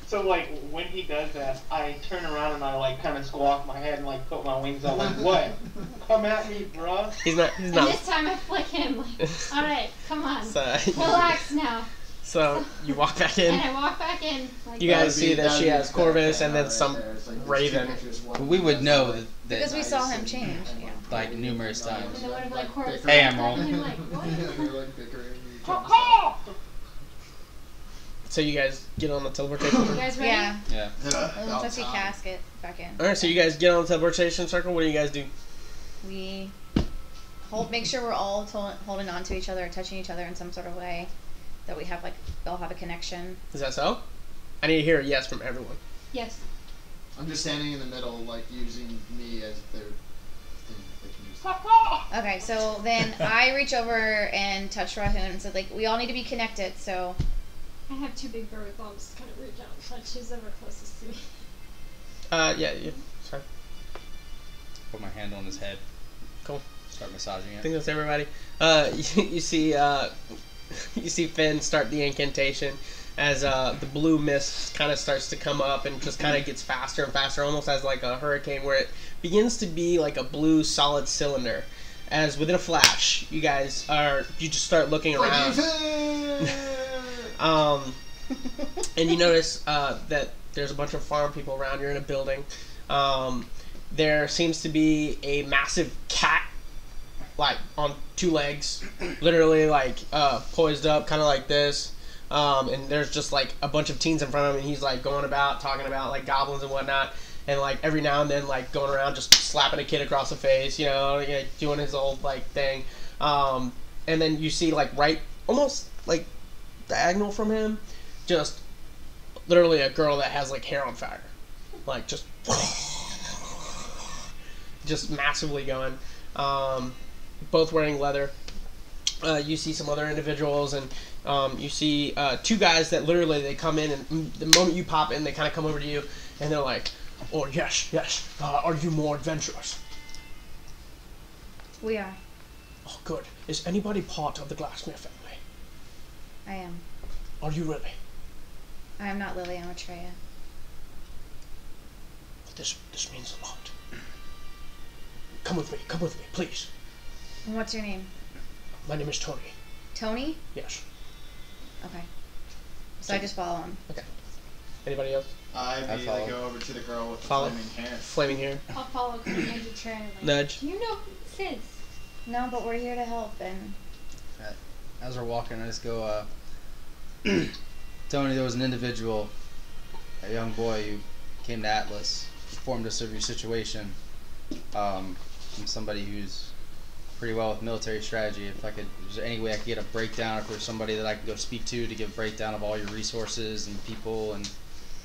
So like when he does that, I turn around and I like kind of squawk my head and like put my wings out like, what? Come at me, bruh. He's not. And this time I flick him like, all right, come on, relax now. So you walk back in. And I walk back in. Like, you guys see that she has Corvus and then some raven. We would know that Because we saw him change. Yeah. like numerous times. And then what if like Corvus? Hey, Emerald. And him like, what? So you guys get on the teleportation. You guys ready? Yeah. Yeah. Let's see casket back in. Alright, so you guys get on the teleportation circle. What do you guys do? We make sure we're all holding on to each other, touching each other in some sort of way, that we have all have a connection. Is that so? I need to hear a yes from everyone. Yes. I'm just standing in the middle, like using me as their thing they can use. Okay, so then I reach over and touch Rahun and said, like, we all need to be connected, so... I have two big furry thumbs to kind of reach out and touch whoever closest to me. Yeah, sorry. Put my hand on his head. Cool. Start massaging it. I think that's everybody. You see Finn start the incantation as the blue mist kind of starts to come up and just kind of gets faster and faster, almost as like a hurricane, where it begins to be like a blue solid cylinder. As within a flash, you just start looking around. And you notice that there's a bunch of farm people around. You're in a building. There seems to be a massive cat, like on two legs, literally like poised up, kind of like this. And there's just like a bunch of teens in front of him, and he's like going about talking about like goblins and whatnot, and like every now and then like going around just slapping a kid across the face, doing his old like thing. And then you see like right, almost like diagonal from him, just literally a girl that has like hair on fire, like just massively going. Both wearing leather. You see some other individuals, and you see two guys that literally they come in, and the moment you pop in, they kind of come over to you, and they're like, "Oh yes, are you more adventurous?" We are. Oh good. Is anybody part of the Glassmere family? I am. Are you really? I am not Lily, I'm Atreya. This means a lot. Come with me, please. And what's your name? My name is Tony. Tony? Yes. Okay. So I just follow him. Okay. Anybody else? I immediately go over to the girl with the flaming hair. I'll follow, kind of nudge Atreya. Like, Nudge. Do you know who this is? No, but we're here to help, and... As we're walking, I just go, Tony, there was an individual, a young boy who came to Atlas, informed us of your situation. I'm somebody who's pretty well with military strategy. Is there any way I could get a breakdown, if there's somebody that I can go speak to give a breakdown of all your resources and people and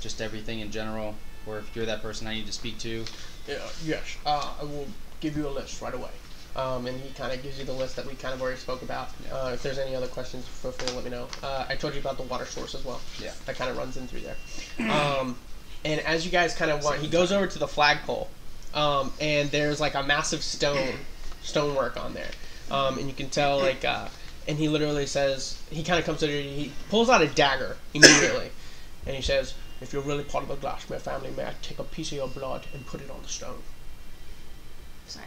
just everything in general, or if you're that person I need to speak to? Yes, I will give you a list right away. And he kind of gives you the list that we kind of already spoke about. Yeah. If there's any other questions, feel free to let me know. I told you about the water source as well. Yeah. That kind of runs in through there. And as you guys kind of he goes over to the flagpole, and there's like a massive stonework on there. And you can tell like, and he literally says, he kind of comes over, he pulls out a dagger immediately, and he says, "If you're really part of the Glassmere family, may I take a piece of your blood and put it on the stone?" Sorry.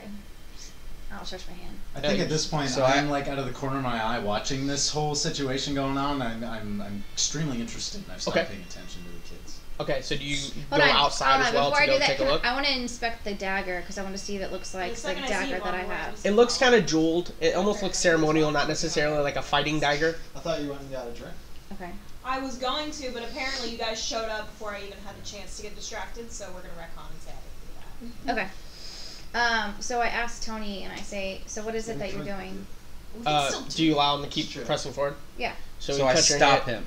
I'll stretch my hand. I think at this point, I'm like out of the corner of my eye watching this whole situation going on. I'm extremely interested, and I've started paying attention to the kids. Okay, so do you go outside as well to go take a look? I want to inspect the dagger because I want to see if it looks like the dagger that I have. It looks kind of jeweled. It almost looks ceremonial, not necessarily like a fighting dagger. I thought you went and got a drink. Okay. I was going to, but apparently you guys showed up before I even had the chance to get distracted, so we're going to retcon and say I didn't do that. Okay. So I asked Tony, and I say, "So what is it that you're doing?" Do you allow him to keep pressing forward? Yeah. So I stop him.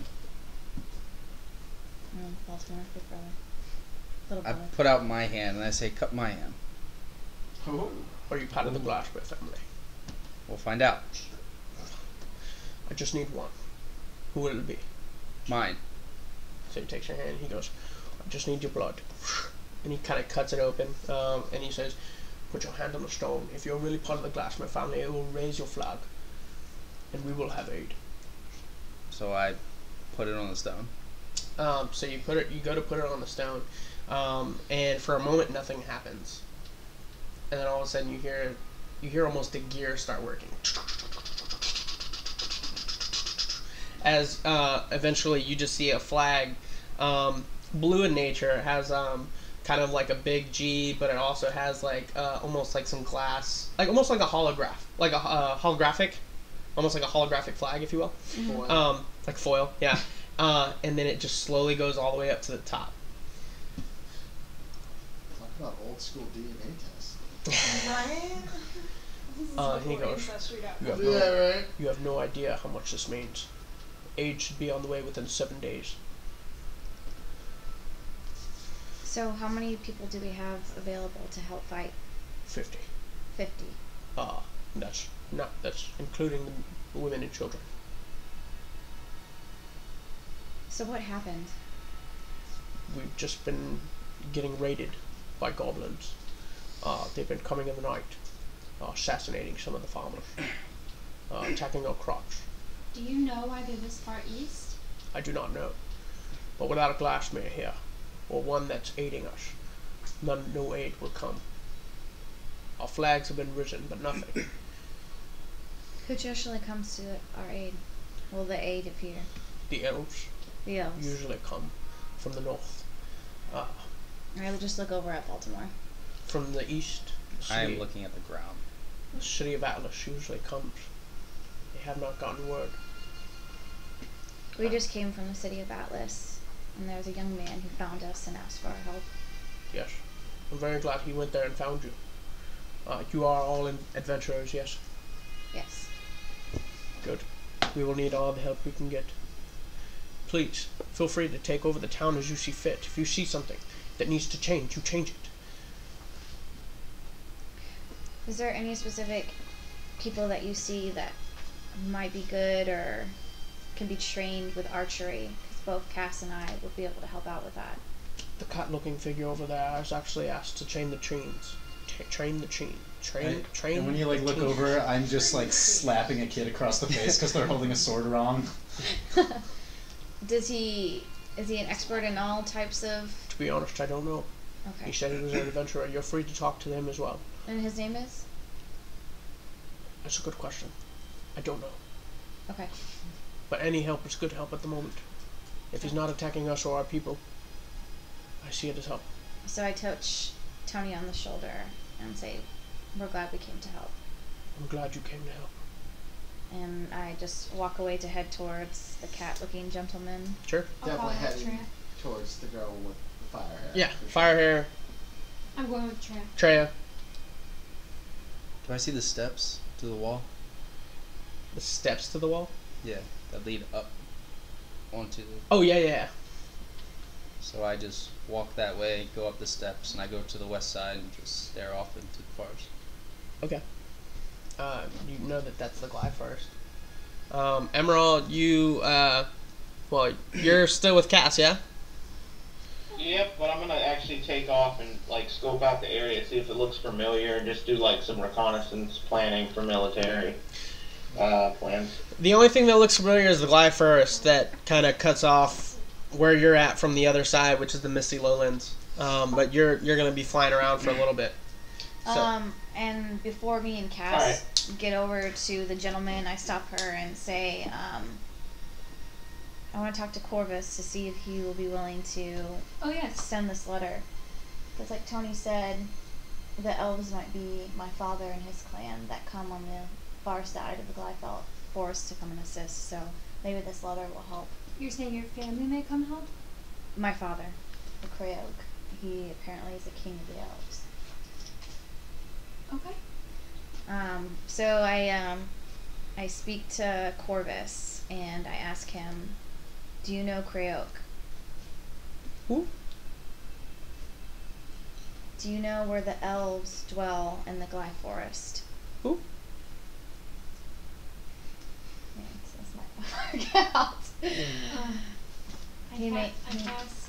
I put out my hand and I say, "Cut my hand." Oh. Are you part of the Glassmere family? We'll find out. I just need one. Who will it be? Mine. So he takes your hand. He goes, "I just need your blood," and he kind of cuts it open, and he says, put your hand on the stone. If you're really part of the Glassmith family, it will raise your flag, and we will have aid. So I put it on the stone. So you go to put it on the stone, and for a moment nothing happens, and then all of a sudden you hear almost the gear start working. As eventually you just see a flag, blue in nature. It has kind of like a big G, but it also has like almost like some glass, like almost like a holograph, like a holographic, almost like a holographic flag, if you will. Foil. Like foil, yeah. And then it just slowly goes all the way up to the top. Talk about old school DNA test. Right? He goes, you have no idea how much this means. Aid should be on the way within 7 days. So how many people do we have available to help fight? 50. 50. That's including the women and children. So what happened? We've just been getting raided by goblins. They've been coming in the night, assassinating some of the farmers, attacking our crops. Do you know why they're this far east? I do not know. But without a Glassmere here, or one that's aiding us, no aid will come. Our flags have been risen, but nothing. Who traditionally comes to our aid? Will the aid appear? The elves The elves. usually come from the north. I would just look over at Baltimore. From the east, the I city, am looking at the ground. the city of Atlas usually comes. They have not gotten word. We just came from the city of Atlas, and there was a young man who found us and asked for our help. Yes. I'm very glad he went there and found you. You are all adventurers, yes? Yes. Good. We will need all the help we can get. Please, feel free to take over the town as you see fit. If you see something that needs to change, you change it. Is there any specific people that you see that might be good or can be trained with archery? Because both Cass and I would be able to help out with that. The cat-looking figure over there is actually asked to train the teens. Train the teen. Train. And when you like look over, I'm just like slapping a kid across the face because they're holding a sword wrong. Is he an expert in all types of? To be honest, I don't know. Okay. He said he was an adventurer. You're free to talk to him as well. And his name is? That's a good question. I don't know. Okay. But any help is good help at the moment. If he's not attacking us or our people, I see it as help. So I touch Tony on the shoulder and say, "We're glad we came to help." I'm glad you came to help. And I just walk away to head towards the cat-looking gentleman. Sure. Definitely heading towards the girl with the fire hair. Yeah, fire hair. I'm going with Treya. Treya. Do I see the steps to the wall? The steps to the wall? Yeah, that lead up onto the... Oh, yeah. So I just walk that way, go up the steps, and I go to the west side and just stare off into the forest. Okay. You know that's the glide first. Emerald, you, you're still with Cass, yeah? Yep, but I'm gonna actually take off and like scope out the area, see if it looks familiar, and just do like some reconnaissance planning for military plans. The only thing that looks familiar is the glide first that kind of cuts off where you're at from the other side, which is the Misty Lowlands. But you're gonna be flying around for a little bit. So. And before me and Cass get over to the gentleman, I stop her and say, I want to talk to Corvus to see if he will be willing to send this letter. Because like Tony said, the elves might be my father and his clan that come on the far side of the Glyfelt forest to come and assist. So maybe this letter will help. You're saying your family may come help? My father, the Creog. He apparently is the king of the elves. Okay. So I speak to Corvus and I ask him, "Do you know Creog?" Who? Do you know where the elves dwell in the Gly Forest? Who? This might work out. I guess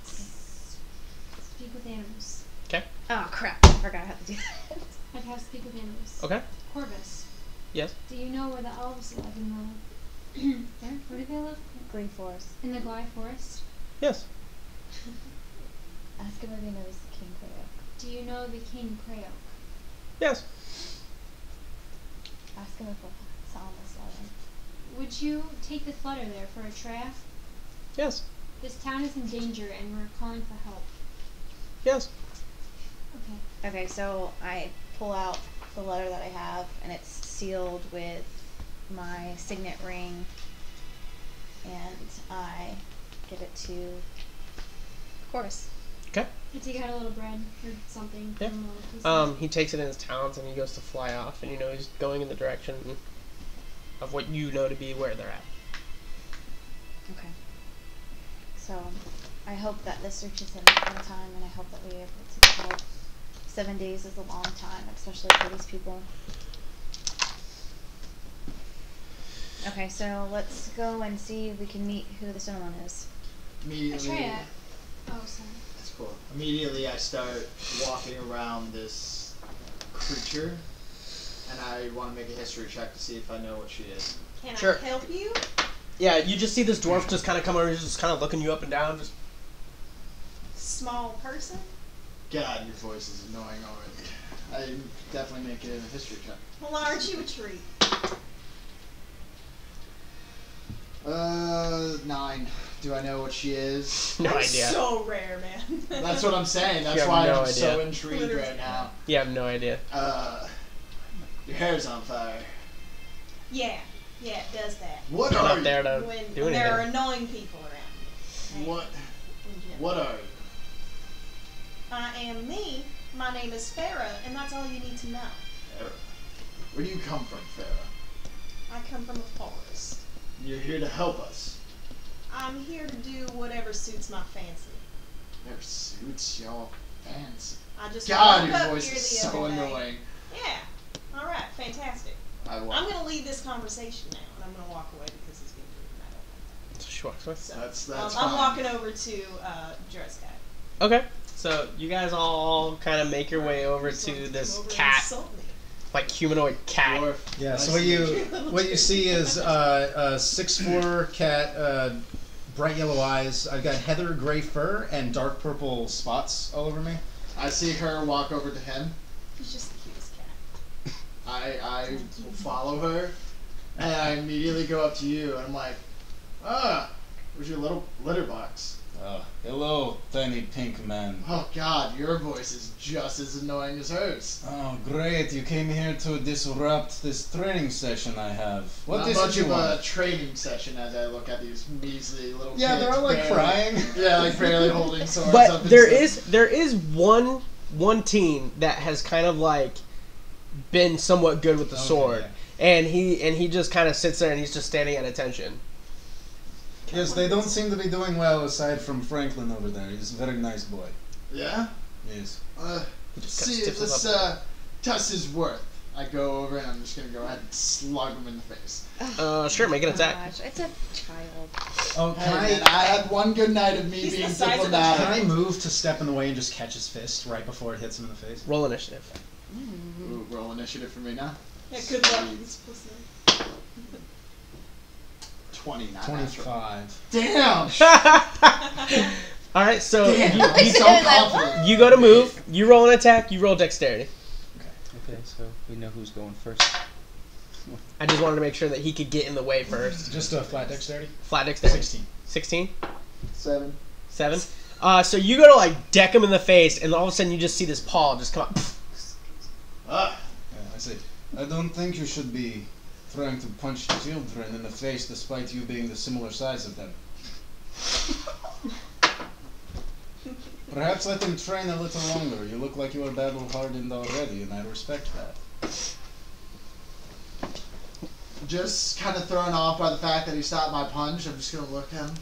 speak with animals. Okay. Oh crap! I forgot how to do that. I cast Speak with Animals. Okay. Corvus. Yes. Do you know where the elves live in the... Where do they live? Glee Forest. In the Gly Forest? Yes. Ask him if he knows the King Creoke. Do you know the King Creoke? Yes. Ask him if we'll sell him this letter. Would you take this letter there for a trap? Yes. This town is in danger and we're calling for help. Yes. Okay. Okay, so I pull out the letter that I have, and it's sealed with my signet ring, and I give it to Corvus. Okay. You take out a little bread or something. Yeah. From a little piece. He takes it in his talons and he goes to fly off, and you know he's going in the direction of what you know to be where they're at. Okay. So I hope that this reaches him in time, and I hope that we're able to get help. 7 days is a long time, especially for these people. Okay, so let's go and see if we can meet who this gentleman is. Immediately. Atreya. Oh, sorry. That's cool. Immediately, I start walking around this creature, and I want to make a history check to see if I know what she is. Can Sure. I help you? Yeah, you just see this dwarf just kind of come over, he's just kind of looking you up and down, just... Small person? God, your voice is annoying already. I definitely make a history check. Well, aren't you a treat? 9. Do I know what she is? No That's idea. so rare, man. That's what I'm saying. That's You have why no I'm idea. so intrigued Literally. right now. You have no idea. Your hair's on fire. Yeah, it does that. What You're are not you? there to When, do when there are anything. annoying people around me. What? Yeah. What are you? I am me. My name is Farah, and that's all you need to know. Farah. Where do you come from, Farah? I come from the forest. You're here to help us. I'm here to do whatever suits my fancy. Whatever suits your fancy. I just God, woke your up voice here is the so other day. annoying. Yeah. All right. Fantastic. I'm gonna leave this conversation now, and I'm gonna walk away because he's getting rude, and I don't like that. Sure. So That's I'm fine. walking over to Dress Guy. Okay. So you guys all kind of make your way over Just wanted to come this over and cat, insult me. like humanoid cat. Dwarf. Yeah, Nice so to meet what you see is a 6'4" cat, bright yellow eyes. I've got heather gray fur and dark purple spots all over me. I see her walk over to him. He's just the cutest cat. I follow her, and I immediately go up to you, and I'm like, where's your little litter box? Hello, tiny pink man. Oh God, your voice is just as annoying as hers. Oh, great. You came here to disrupt this training session I have. What Not is much it you of want? a training session as I look at these measly little Yeah, kids. they're all like barely- crying. Yeah, like barely holding swords up But and there stuff. is one teen that has kind of like been somewhat good with the Okay, sword, and he just kind of sits there and he's just standing at attention. Yes, they don't seem to be doing well aside from Franklin over there. He's a very nice boy. Yeah? Yes. See if this test is worth. I go over and I'm just gonna go ahead and slug him in the face. Sure, make an attack. Gosh, it's a child. Oh, Hey, man, I had one good night of me He's being the size of a diplomatic. Can I move to step in the way and just catch his fist right before it hits him in the face? Roll initiative. Ooh, roll initiative for me now. Yeah, good luck. He's supposed to- 29. 25. Damn! All right, so Damn, you, I'm so confident. you go to move. You roll an attack. You roll dexterity. Okay, so we know who's going first. I just wanted to make sure that he could get in the way first. Just a flat dexterity? Flat dexterity. 16. 16? 7. 7? So you go to like deck him in the face, and all of a sudden you just see this paw just come up. Ah. Yeah, I see. I don't think you should be trying to punch children in the face despite you being the similar size of them. Perhaps let them train a little longer. You look like you are battle hardened already, and I respect that. Just kind of thrown off by the fact that he stopped my punch, I'm just gonna look at him.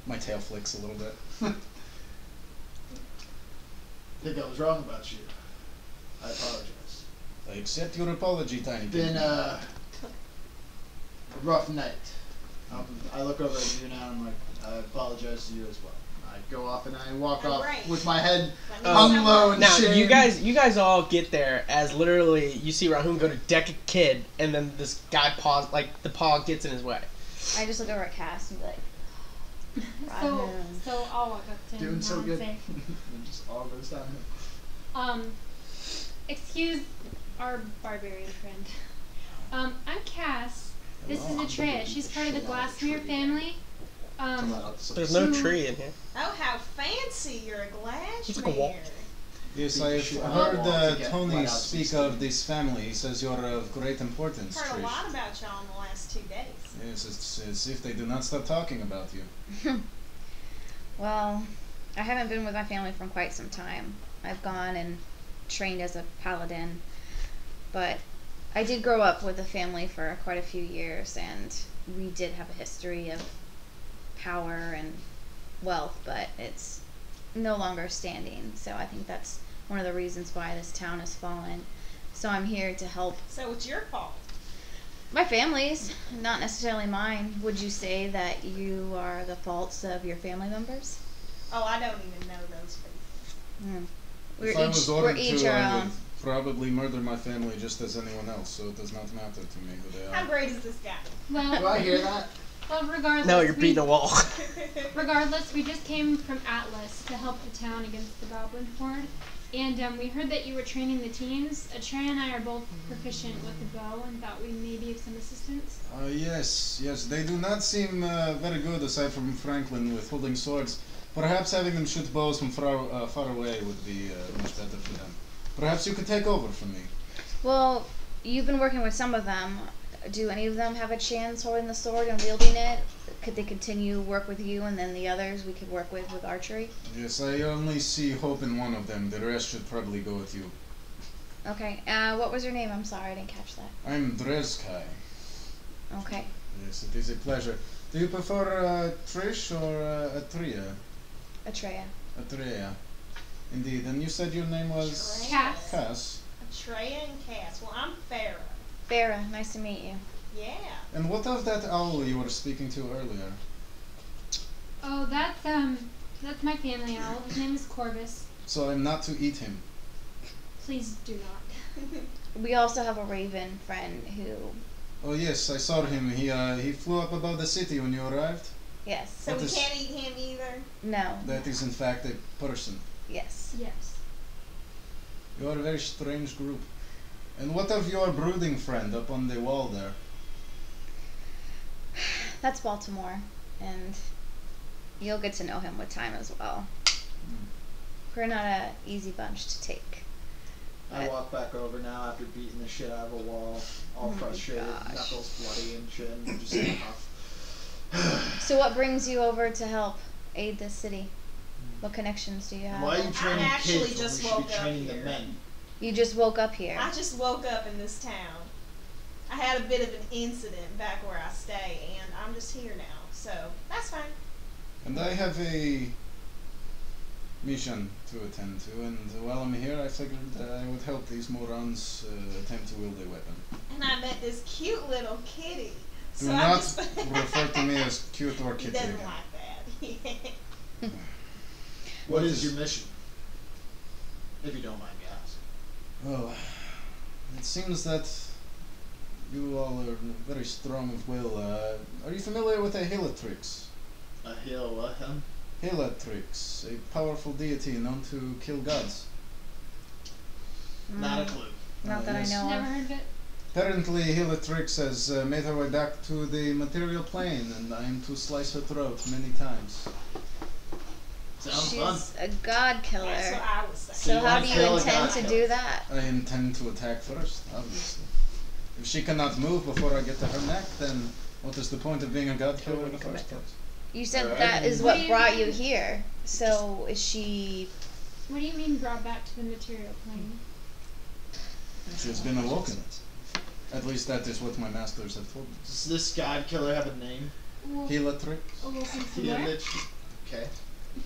My tail flicks a little bit. I think I was wrong about you. I apologize. I accept your apology, Tiny. Been Pig. a rough night. I look over at you now and I'm like, I apologize to you as well. I go off and I walk Oh, off right. with my head That hung means low and Now shame. you guys all get there as literally you see Rahun go to deck a kid, and then this guy paws like the paw gets in his way. I just look over at Cass and be like, So I'll walk up to him Doing now so and good. say, It just all goes downhill. excuse our barbarian friend. I'm Cass. This is Atreya. She's part of the Glassmere family. There's no tree in here. Oh, how fancy! You're a glass It's like a wall. Yes, I've heard Tony speak of this family. He says you're of great importance, Heard a Trish. lot about y'all in the last 2 days. Yes, it's as if they do not stop talking about you. well, I haven't been with my family for quite some time. I've gone and trained as a paladin, but I did grow up with a family for quite a few years, and we did have a history of power and wealth, but it's no longer standing. So I think that's one of the reasons why this town has fallen. So I'm here to help. So it's your fault. My family's, not necessarily mine. Would you say that you are the faults of your family members? Oh, I don't even know those people. If I was ordered to, our I own. would probably murder my family just as anyone else, so it does not matter to me who they How are. great is this guy? Well, Do I hear that? well, regardless. No, you're beating a wall. Regardless, we just came from Atlas to help the town against the Goblin Horde, and we heard that you were training the teams. Atreya and I are both proficient with the bow, and thought we may be of some assistance. Yes, they do not seem very good aside from Franklin with holding swords. Perhaps having them shoot bows from far away would be much better for them. Perhaps you could take over from me. Well, you've been working with some of them. Do any of them have a chance holding the sword and wielding it? Could they continue work with you, and then the others we could work with archery? Yes, I only see hope in one of them. The rest should probably go with you. Okay. What was your name? I'm sorry, I didn't catch that. I'm Drezkai. Okay. Yes, it is a pleasure. Do you prefer Trish or Atreya? Atreya. Atreya. Indeed. And you said your name was Cass. Cass. Atreya and Cass. Well, I'm Farah. Farah, nice to meet you. Yeah. And what of that owl you were speaking to earlier? Oh, that's my family owl. His name is Corvus. So I'm not to eat him. Please do not. We also have a raven friend who. Oh yes, I saw him. He flew up above the city when you arrived. Yes. So What we is- can't eat him either? No. That is in fact a person. Yes. Yes. You are a very strange group. And what of your brooding friend up on the wall there? That's Baltimore, and you'll get to know him with time as well. We're not a easy bunch to take. I walk back over now after beating the shit out of a wall, all frustrated, gosh. knuckles bloody and shit, and just off. So what brings you over to help aid this city? What connections do you have? Why are you training actually kids just when we should woke be up training here. the men? You just woke up here. I just woke up in this town. I had a bit of an incident back where I stay, and I'm just here now, so that's fine. And I have a mission to attend to, and while I'm here I figured I would help these morons attempt to wield a weapon. And I met this cute little kitty. Do So I not just refer to me as cute or He kitty doesn't again. like that. What is your mission? If you don't mind me asking. Well, it seems that you all are very strong of will. Are you familiar with a Hilatrix? A hill, what? Huh? Hilatrix, a powerful deity known to kill gods. Not a clue. Not that yes. I know Never of. heard of it. Apparently, Hilatrix has made her way back to the material plane, and I am to slice her throat many times. Sounds fun. She's a god killer. That's what I was So saying. you how wanna do you kill a intend god to killer? do that? I intend to attack first, obviously. If she cannot move before I get to her neck, then what is the point of being a god killer in the first place? You said Alright. that is What what do you brought you mean? here. So is she? What do you mean brought back to the material plane? She has been awoken. At least that is what my masters have told me. Does this god killer have a name? Well, Hilatrix. awoken from Yeah, where? Lich. Okay.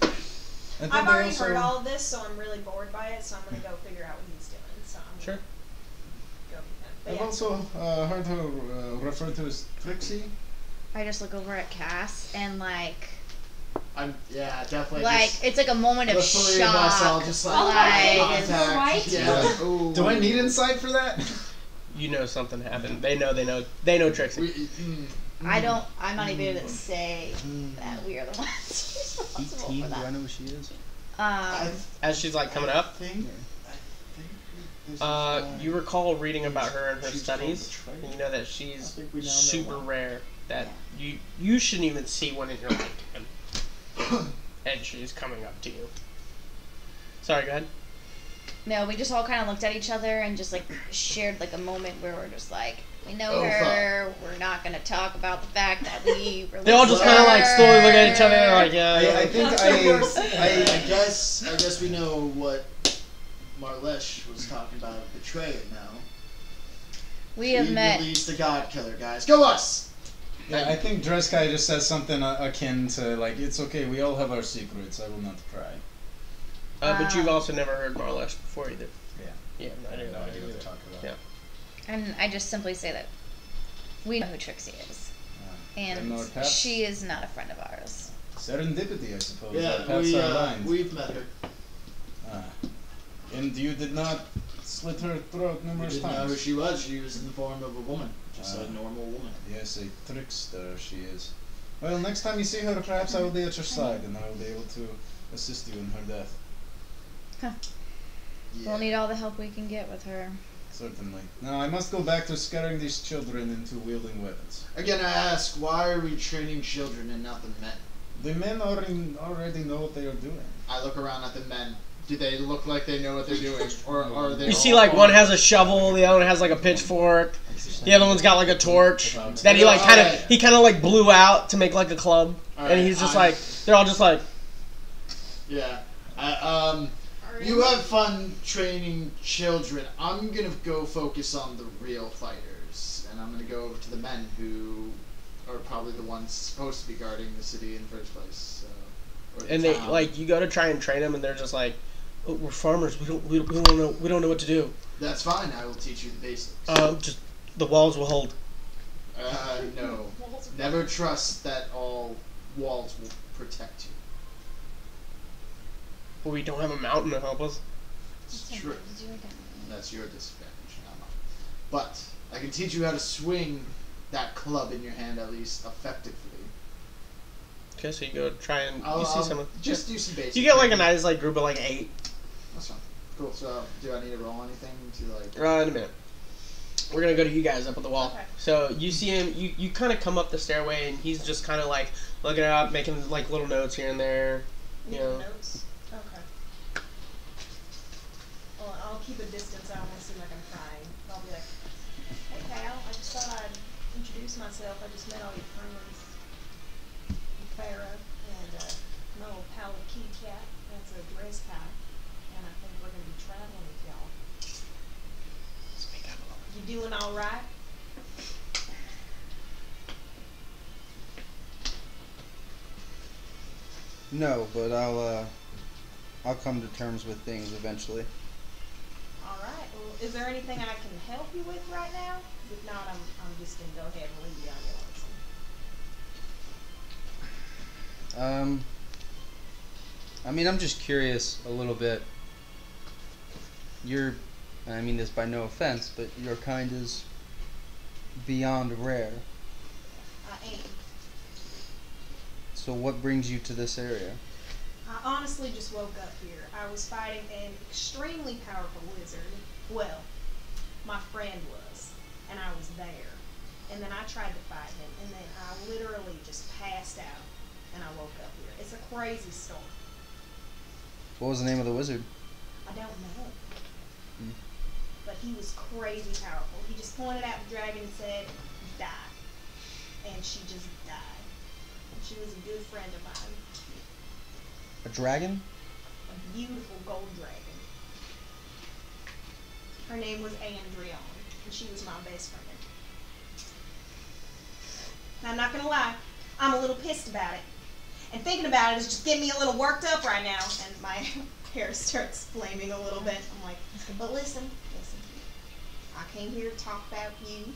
And then I've they already also- heard all of this, so I'm really bored by it, so I'm going to go figure out what he's doing. So I'm Sure. gonna go with him. But I've yeah. also heard her referred to as Trixie. I just look over at Cass and like definitely. Like it's like a moment of the shock. three of us all just Right? Yeah. Ooh. Do I need insight for that? You know something happened. They know Trixie. I'm not even able to say that we are the ones responsible for that. Do I know who she is? As she's like coming up, you recall reading about her and her studies. And you know that she's super rare. That you shouldn't even see one in your lifetime. And she's coming up to you. Sorry, go ahead. No, we just all kind of looked at each other and just like shared like a moment where we're just like, we know her. We're not gonna talk about the fact that we. They all just kind of like slowly look at each other and like, yeah. I guess we know what Marlesh was talking about. Betrayal now. We have met. Release the God Killer, guys. Go us! Yeah, I think Dreskai just says something akin to like, "It's okay. We all have our secrets. I will not pry." But you've also never heard Marlesh before either. Yeah. Yeah, I didn't know what to talk about. Yeah. And I just simply say that we know who Trixie is. And she is not a friend of ours. Serendipity, I suppose. Yeah, our paths are aligned. We've met her. And you did not slit her throat numerous times? We didn't know who she was. She was in the form of a woman. Just a normal woman. Yes, a trickster she is. Well, next time you see her, perhaps I will be at your side, and I will be able to assist you in her death. Huh. Yeah. We'll need all the help we can get with her. Certainly. Now, I must go back to scaring these children into wielding weapons. Again, I ask, why are we training children and not the men? The men already know what they are doing. I look around at the men. Do they look like they know what they're doing, or are they? You see, like one has a shovel, the other one has like a pitchfork, the other one's got like a torch that he like kind of like blew out to make like a club, and he's just like they're all just like. Yeah, you have fun training children. I'm gonna go focus on the real fighters, and I'm gonna go over to the men who are probably the ones supposed to be guarding the city in the first place. And they like you go to try and train them, and they're just like, oh, "We're farmers. We don't know what to do." That's fine. I will teach you the basics. Just the walls will hold. No. Never trust that all walls will protect you. But we don't have a mountain to help us. It's true. That's your disadvantage, not mine. But I can teach you how to swing that club in your hand at least effectively. Okay, so you go try and just do some basics. You get like a nice like group of like 8. That's fine. Cool. So do I need to roll anything to like? In a minute. We're gonna go to you guys up on the wall. Okay. So you see him. You kind of come up the stairway, and he's just kind of like looking up, making like little notes here and there. You know. Notes. Okay. Well, I'll keep a distance. I don't want to seem like I'm crying. I'll be like, "Hey, pal. I just thought I'd introduce myself. I just met all your friends, Farah, and my old pal, the Cat. That's a dress guy, and I think we're gonna be traveling with y'all. Speak up a little. You doing all right?" No, but I'll come to terms with things eventually. All right. Well, is there anything I can help you with right now? If not, I'm just gonna go ahead and leave you on your lonesome. I mean, I'm just curious a little bit. I mean this by no offense, but your kind is beyond rare. I am. So what brings you to this area? I honestly just woke up here. I was fighting an extremely powerful wizard. Well, my friend was, and I was there. And then I tried to fight him, and then I literally just passed out, and I woke up here. It's a crazy story. What was the name of the wizard? I don't know. But he was crazy powerful. He just pointed out the dragon and said, "Die." And she just died. She was a good friend of mine. A dragon? A beautiful gold dragon. Her name was Andrion, and she was my best friend. Now, I'm not gonna lie, I'm a little pissed about it. And thinking about it is just getting me a little worked up right now. And my hair starts flaming a little bit. I'm like, but listen. I came here to talk about you.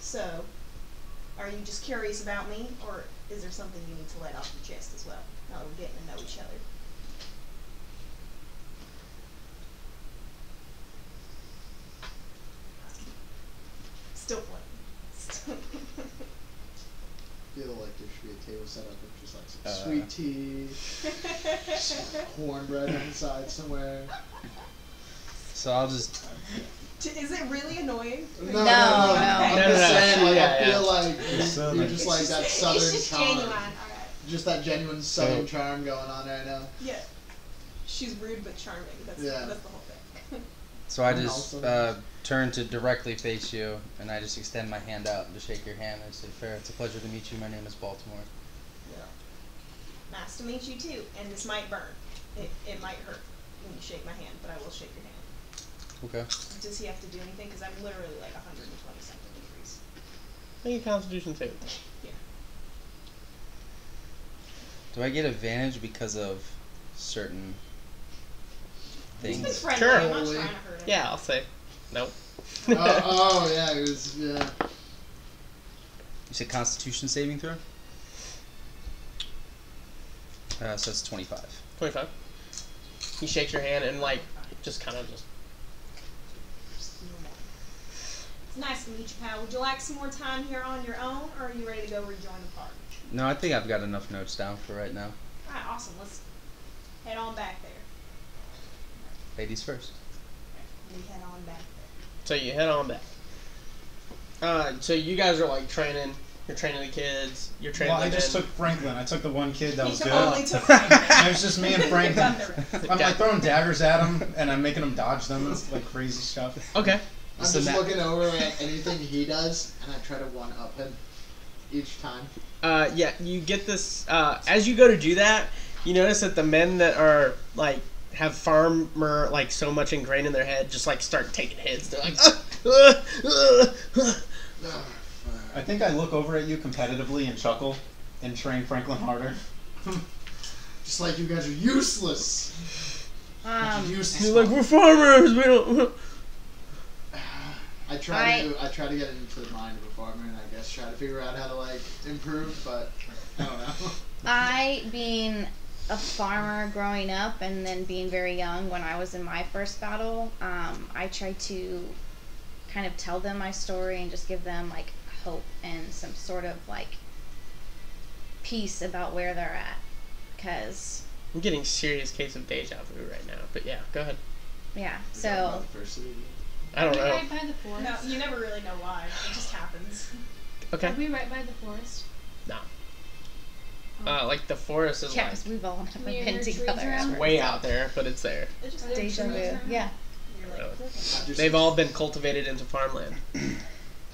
So, are you just curious about me, or is there something you need to let off your chest as well? Now that we're getting to know each other. Still playing. I feel like there should be a table set up with just like some sweet tea, some cornbread inside somewhere. So I'll just. Is it really annoying? No. I'm just saying, like, I feel like you're just like that southern It's just charm. genuine, alright. Just that genuine southern charm going on right now. Yeah. She's rude but charming. That's the whole thing. So I just turn to directly face you, and I just extend my hand out to shake your hand and say, "Fair, it's a pleasure to meet you. My name is Baltimore." Yeah. Nice to meet you too. And this might burn. It might hurt when you shake my hand, but I will shake your hand. Okay. Does he have to do anything? Because I'm literally like 120 something degrees. Make a Constitution save. Yeah. Do I get advantage because of certain things? He's been friendly. Sure. I'm not trying to hurt him. Yeah, I'll say. Nope. Yeah, it was, yeah. You said Constitution saving throw? So it's 25. 25. He shakes your hand and, like, just kind of just. It's nice to meet you, pal. Would you like some more time here on your own, or are you ready to go rejoin the party? No, I think I've got enough notes down for right now. Alright, awesome. Let's head on back there. Ladies first. We head on back there. So you head on back. So you guys are, like, training. You're training the kids. You're training Well, I the just men. took Franklin. I took the one kid that was good. Only took Franklin. It was just me and Franklin. I'm like throwing daggers at him, and I'm making him dodge them. It's like crazy stuff. Okay. I'm just looking over at anything he does, and I try to one-up him each time. Yeah, you get this, as you go to do that, you notice that the men that are, like, have farmer, like, so much ingrained in their head, just, like, start taking hits. They're like, I think I look over at you competitively and chuckle and train Franklin harder. Just like you guys are useless. Useless. You're like, we're farmers, we don't... I try to get into the mind of a farmer, and I guess try to figure out how to, like, improve, but I don't know. I, being a farmer growing up and then being very young when I was in my first battle, I tried to kind of tell them my story and just give them, like, hope and some sort of, like, peace about where they're at. Because I'm getting a serious case of deja vu right now, but yeah, go ahead. yeah, so I don't Are we know. right by the forest? No, you never really know why. It just happens. Okay. Are we right by the forest? No. Oh. like the forest is yeah, like because we've all never Near been trees together around? ever. way out there, but it's there. It just Are there Deja trees vu. around? Yeah. You're like, Really. They've all been cultivated into farmland.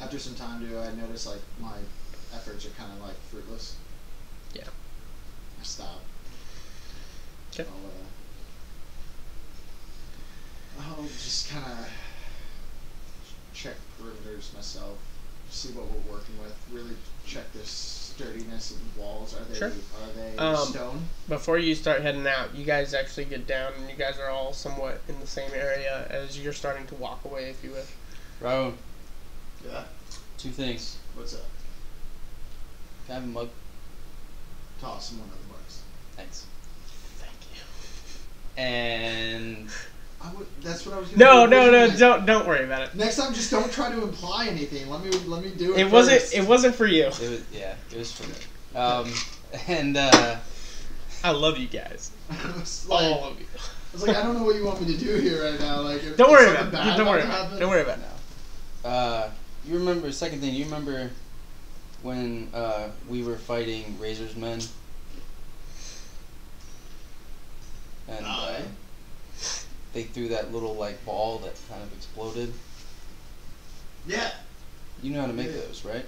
After some time, do I notice, like, my efforts are kind of, like, fruitless? Yeah. I stop. Okay. I'll just kind of check perimeters myself, see what we're working with, really check the sturdiness of the walls. Are they, Sure. are they stone? Before you start heading out, you guys actually get down, and you guys are all somewhat in the same area as you're starting to walk away, if you wish. Raul, Yeah. 2 things. What's up? Can I have a mug? Toss him one of the bugs. Thanks. Thank you. And That's what I was gonna do. No, don't worry about it. Next time, just don't try to imply anything. Let me do it. It first. wasn't for you. it was for me. And I love you guys. Like, All of you. I was like, I don't know what you want me to do here right now. Like, if Don't worry something about it. bad Don't worry about to about it. happen. Don't worry about it. You remember, second thing, you remember when we were fighting Razor's men? And they threw that little, like, ball that kind of exploded. Yeah. You know how to make those, right?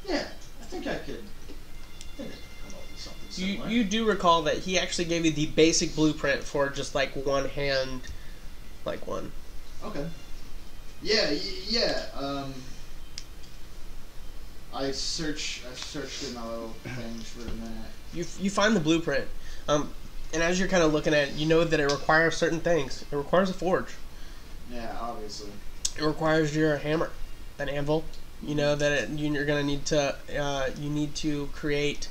Yeah. I think I could come up with something similar. You do recall that he actually gave you the basic blueprint for just like one hand, like one. Okay. Yeah. I searched through my little things for a minute. You find the blueprint, and as you're kind of looking at it, you know that it requires certain things. It requires a forge. Yeah, obviously. It requires your hammer, an anvil, You know that you're gonna need to you need to create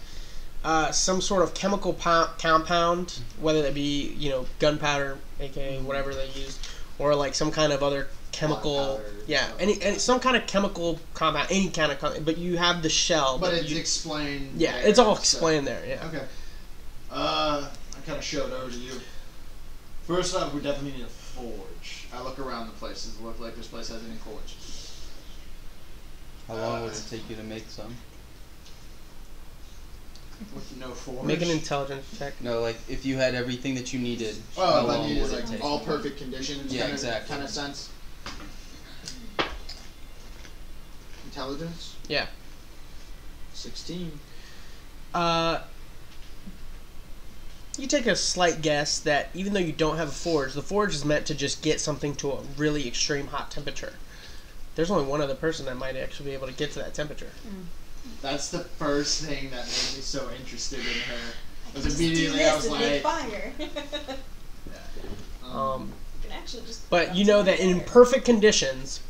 some sort of chemical compound, whether that be gunpowder, aka whatever they use, or like some kind of other chemical, any some kind of chemical compound, any kind of but you have the shell. But it's explained. Yeah, it's all explained there. Yeah. Okay. I kind of showed over to you. First off, we definitely need a forge. I look around the place. Does it look like this place has any forge? How long would it take you to make some? With no forge? Make an intelligence check. No, like if you had everything that you needed. Oh, if I needed like all perfect conditions. Yeah, exactly. Kind of sense. Intelligence? Yeah. 16. You take a slight guess that even though you don't have a forge, the forge is meant to just get something to a really extreme hot temperature. There's only one other person that might actually be able to get to that temperature. That's the first thing that made me so interested in her. Was immediately I was like, fire. But you know that in perfect conditions,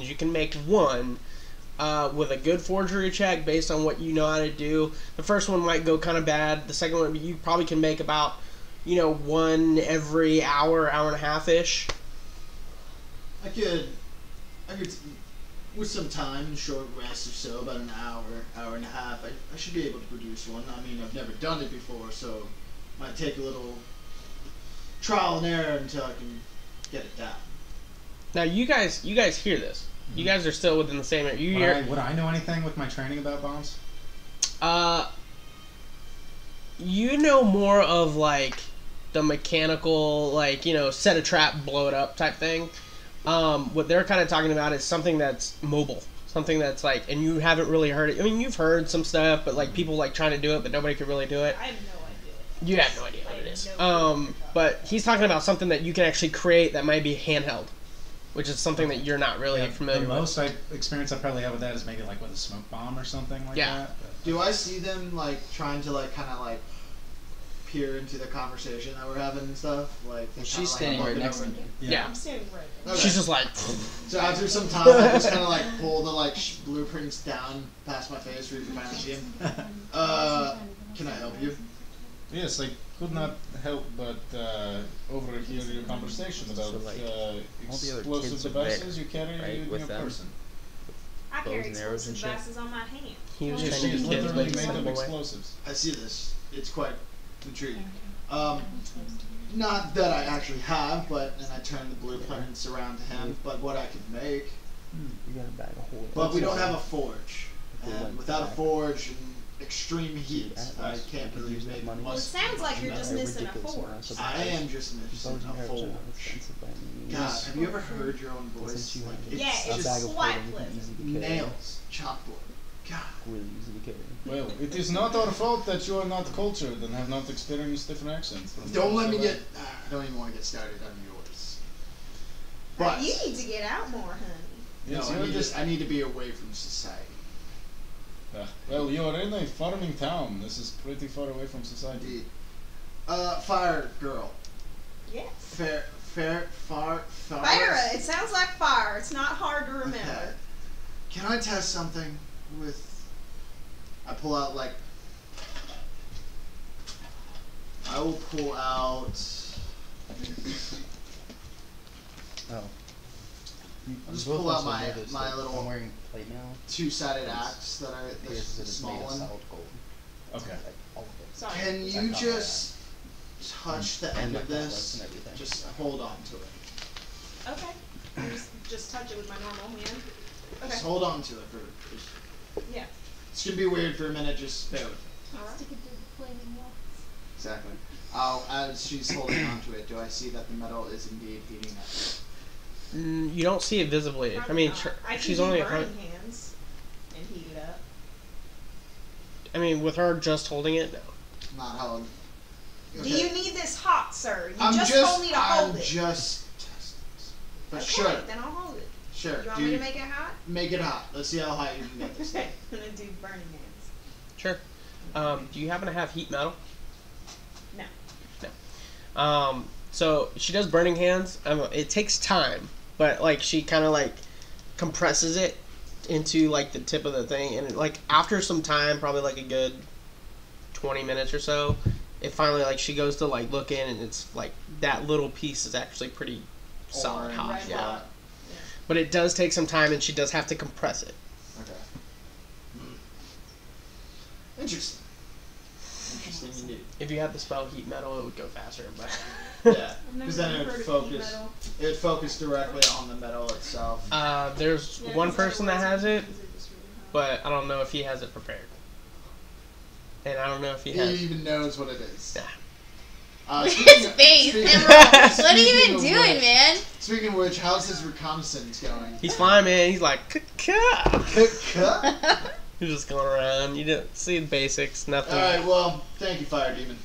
you can make one with a good forgery check based on what you know how to do. The first one might go kind of bad. The second one, you probably can make about, one every hour, hour and a half ish. I could, with some time and short rest or so, about an hour, hour and a half, I should be able to produce one. I mean, I've never done it before, so it might take a little trial and error until I can get it down. Now, you guys hear this. You guys are still within the same area. Would I know anything with my training about bombs? You know more of like the mechanical, set a trap, blow it up type thing. What they're kind of talking about is something that's mobile, something that's like, and you haven't really heard it. I mean, you've heard some stuff, but like people like trying to do it, but nobody could really do it. I have no idea. You have no idea what it is. But he's talking about something that you can actually create that might be handheld, which is something that you're not really familiar with. The most experience I probably have with that is maybe like with a smoke bomb or something like that. Do I see them like trying to like kind of like peer into the conversation that we're having and stuff? Like she's standing right next to me. Yeah. I'm standing right there. Okay. She's just like. So after some time, I just kind of like pull the like blueprints down past my face for you to finally see them. Can I help you? Yes, I could not help but overhear your conversation about explosive devices you carry in your person. I carry explosive devices on my hand. He was She is literally made of explosives. I see this. It's quite intriguing. Not that I actually have, but and I turn the blueprints around to him. But what I could make. You got a bag of holes. But we don't have a forge, and without a forge and extreme heat, I can't really make much. Well, it sounds like you're just missing a forge. I am just missing a forge. God, have you ever heard your own voice? Like, it's just quite pleasant. Nails, chalkboard. God. Really easy to carry. Well, it is not our fault that you are not cultured and have not experienced different accents. Don't let me get. I don't even want to get started on yours. But you need to get out more, honey. No, I need to be away from society. Well, you are in a farming town. This is pretty far away from society. Indeed. Fire girl. Yes. Fire. Farah. It sounds like fire. It's not hard to remember. Okay. Can I test something with? I pull out like. I will pull out. Oh. I'll just pull out my little I'm wearing plate now. two-sided axe that the small one. Okay. Sorry. Can you just touch the end of this? Just hold on to it. Okay. Just touch it with my normal hand. Okay. Just hold on to it for. Yeah. It's gonna be weird for a minute. Just bear with me. All right. Stick it through the flaming wax. Exactly. As she's holding on to it, do I see that the metal is indeed heating up? You don't see it visibly. I mean, she's only burning hands and heat it up. I mean, with her just holding it, no. Not held. Okay. Do you need this hot, sir? You just told me to hold it. I'm just testing this. But okay, sure. Then I'll hold it. Sure. You want me to make it hot? Make it hot. Let's see how hot you can make this thing. I'm gonna do burning hands. Sure. Do you happen to have heat metal? No. No. So she does burning hands. It takes time, but like she kind of like compresses it into like the tip of the thing, and like after some time, probably like a good 20 minutes or so, it finally like she goes to like look in, and it's like that little piece is actually pretty solid hot. Right, Yeah. But it does take some time, and she does have to compress it. Okay. Interesting. Interesting indeed. If you had the spell heat metal, it would go faster, but yeah, because then it would focus directly on the metal itself. There's one person that has it, but I don't know if he has it prepared, and I don't know if he even knows what it is. Yeah. His face, Emerald. What are you even doing, man? Speaking of which, how's his reconnaissance going? He's fine, man. He's like, He's just going around. You didn't see the basics, nothing. Alright, well, thank you, Fire Demon.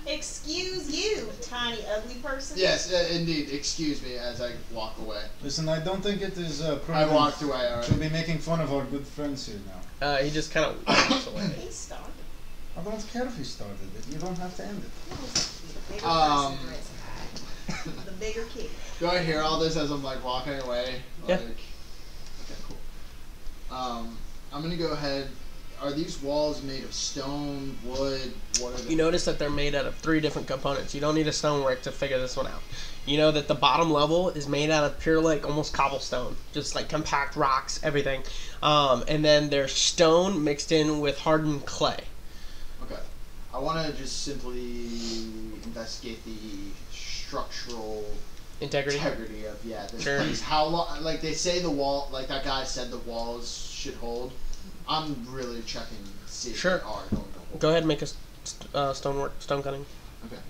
Excuse you, tiny ugly person. Yes, indeed. Excuse me as I walk away. Listen, I don't think it is I prudent walked away already. to be making fun of our good friends here now. He just kind of walks away. He started. I don't care if he started it. You don't have to end it. The bigger kid. Do I hear all this as I'm like walking away? Yeah. Okay, cool. I'm gonna go ahead. Are these walls made of stone, wood? What are they? You notice that they're made out of 3 different components. You don't need a stonework to figure this one out. You know that the bottom level is made out of pure, like, almost cobblestone. Just, like, compact rocks, everything. And then there's stone mixed in with hardened clay. Okay. I want to just simply investigate the structural integrity of this place. How long? Like they say the wall. Like that guy said the walls should hold. I'm really checking to see if they are going to hold. Go ahead and make a stone cutting. Okay.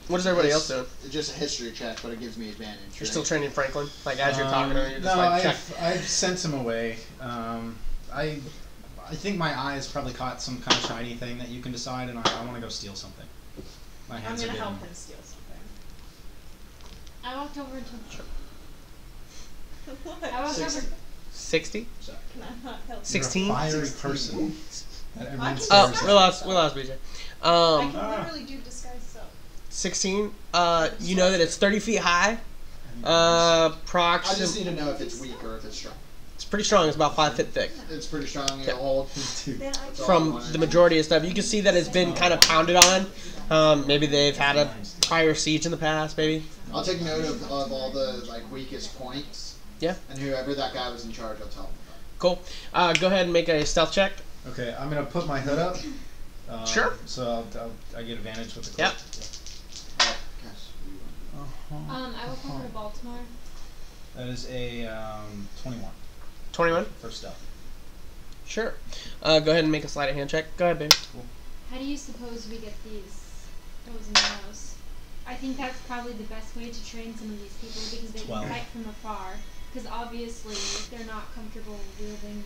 What is everybody else doing? Just a history check, but it gives me advantage. You're still training Franklin? Like, as you're talking to him, you're just I've sent him away. I think my eyes probably caught some kind of shiny thing that you can decide, and I want to go steal something. My hands I'm going to help him steal something. I walked over to... What? I walked over... 60? Sorry. Can I not help 16? You're a fiery person. We lost BJ. I can literally do disguise self. 16. You know that it's 30 feet high. I just need to know if it's weak or if it's strong. It's pretty strong. It's about 5 feet thick. It's pretty strong. It'll hold. From the majority of stuff, you can see that it's been kind of pounded on. Maybe they've had a prior siege in the past. Maybe. I'll take note of all the weakest points. Yeah. And whoever that guy was in charge, I'll tell him about. Cool. Go ahead and make a stealth check. Okay, I'm gonna put my hood up. Sure. So I get advantage with the cloak. Yep. I will come over to Baltimore. That is a 21. 21? For stealth. Sure. Go ahead and make a sleight of hand check. Go ahead, babe. Cool. How do you suppose we get these bows and arrows? I think that's probably the best way to train some of these people because they can fight from afar. Because obviously they're not comfortable wielding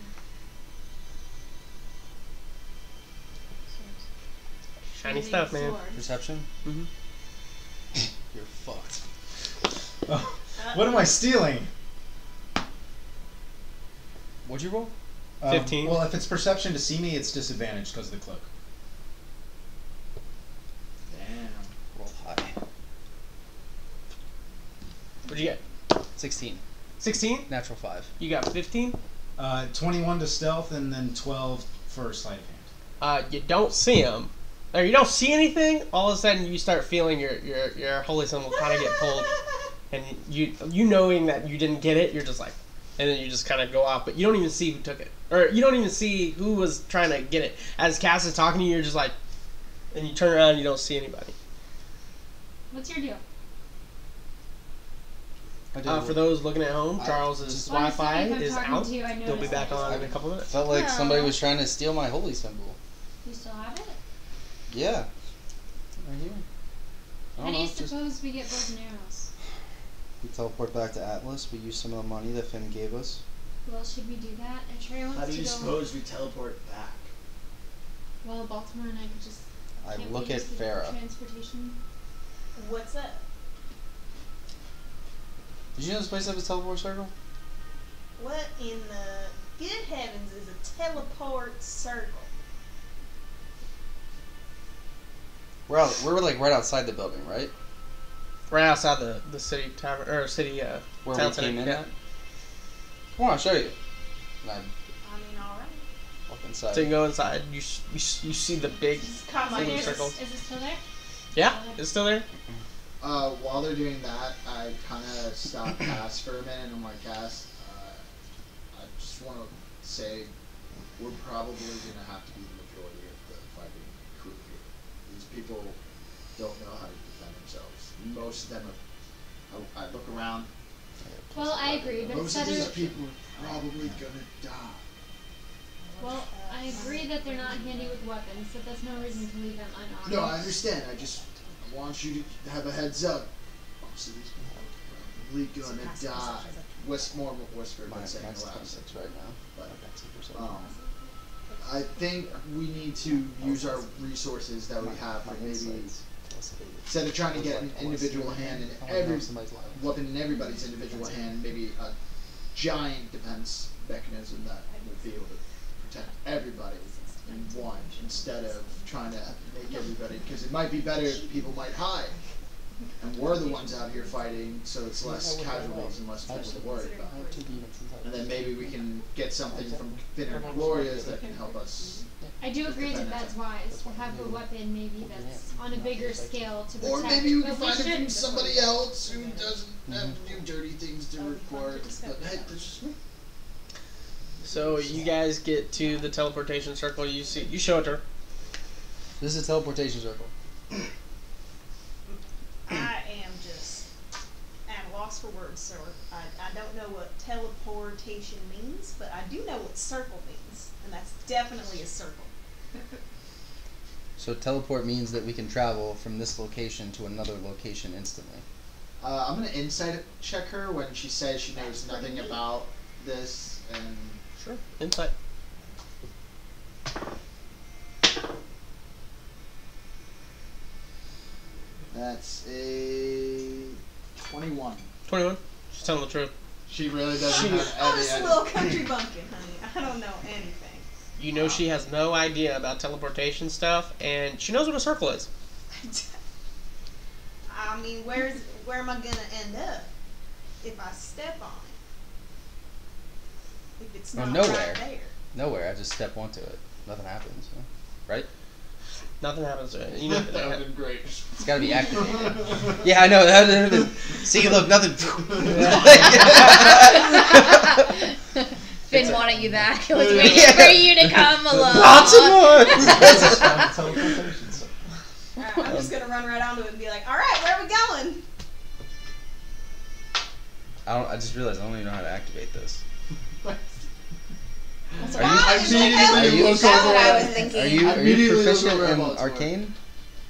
shiny stuff, man. Perception? Mm-hmm. You're fucked. Oh, what am I stealing? What'd you roll? 15. Well, if it's perception to see me, it's disadvantage because of the cloak. Damn. Roll high. What'd you get? 16. 16? Natural 5. You got 15? 21 to stealth and then 12 for sleight of hand. You don't see him. Or you don't see anything, all of a sudden you start feeling your holy symbol kind of get pulled. And you knowing that you didn't get it, you're just like... And then you just kind of go off, but you don't even see who took it. Or you don't even see who was trying to get it. As Cass is talking to you, you're just like... And you turn around and you don't see anybody. What's your deal? For those looking at home, Charles's Wi-Fi is out. He'll be back on in a couple minutes. Felt like somebody was trying to steal my holy symbol. You still have it? Yeah. Right here. How do you suppose we get bows and arrows? We teleport back to Atlas. We use some of the money that Finn gave us. Well, should we do that? Trey wants How do to you go... suppose we teleport back? Well, Baltimore and I could just... I can't look we at use the Farah. Transportation. What's that? Did you know this place has a teleport circle? What in the good heavens is a teleport circle? We're like right outside the building, right? Right outside the city tavern or city where town we came in center. at. Come on, I'll show you. And I I mean, all right. walk inside. So you go inside. You see the big floating circle. Is it still there? Yeah, it's still there. While they're doing that, I kind of stop Cass for a minute, and I'm like, Cass, I just want to say we're probably going to have to be the majority of the fighting crew here. These people don't know how to defend themselves. Most of them I look around. Well, I agree, but Most of these people are probably going to die. Well, I agree that they're not handy with weapons, but that's no reason to leave them unarmed. No, I understand. I want you to have a heads up. Most of these people are probably going to die. More whispered than saying aloud. Right now. But, I think we need to use our resources that we have, like maybe instead of trying to get an individual hand in every weapon in everybody's individual hand, maybe a giant defense mechanism that will be able to protect everybody in one, instead of trying to make everybody, because it might be better if people might hide and we're the ones out here fighting, so it's less casualties and less people to worry about. And then maybe we can get something from Thinner and Gloria's that can help us. I do agree that that's wise, to have a weapon maybe that's on a bigger scale to protect. Or maybe we can but find it from should- somebody else who doesn't have do dirty things to report. But hey, So you guys get to the teleportation circle. You show it to her. This is a teleportation circle. I am just at a loss for words, sir. I don't know what teleportation means, but I do know what circle means, and that's definitely a circle. So teleport means that we can travel from this location to another location instantly. I'm gonna insight check her when she says she knows nothing about this, and Sure. Insight. that's a 21. 21. She's telling the truth. She really doesn't have I'm any just a idea. little country bumpkin, honey. I don't know anything. You know she has no idea about teleportation stuff, and she knows what a circle is. I mean, where am I gonna end up if I step on it? If it's not nowhere. right there. Nowhere. I just step onto it. Nothing happens. Right? Nothing happens to it. You know, That would have been great. It's got to be activated. Yeah, I know. That would have been. See, look, nothing. Finn wanted you back. He was waiting for you to come along. Lots of more. Alright, I'm just gonna run right onto it and be like, alright, where are we going? I just realized I don't even know how to activate this. That's Are what you- I was That's what I was thinking. Are you Immediately proficient look in around what's arcane?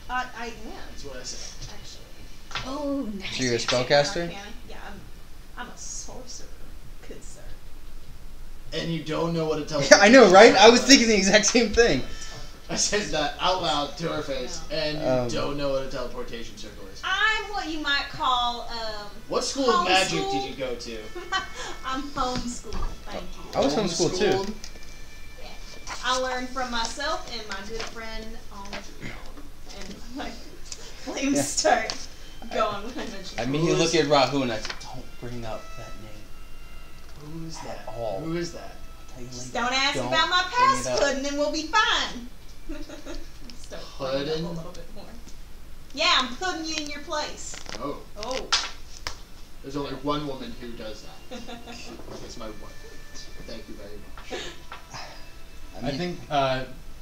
I am. That's what I said. Actually. Oh, nice. So you're a spellcaster? Yeah, I'm a sorcerer. Good sir. And you don't know what a Yeah, teleportation I know, right? I was circle thinking is. the exact same thing. I said that out loud to her face, and you don't know what a teleportation circle is. I'm what you might call, What school of magic homeschooled. did you go to? I'm homeschooled, thank you. I was homeschooled too. I learned from myself and my good friend on and my flames start going when I mention I it. mean, you look at Rahu and I said, don't bring up that name. Who is that? At all. Who is that? I'll tell you Just later. don't ask Don't about my bring past it up. pudding and we'll be fine. Start playing up Pudding? a little bit more. Yeah, I'm putting you in your place. Oh, Oh. there's only one woman who does that. It's my wife. Thank you very much. I think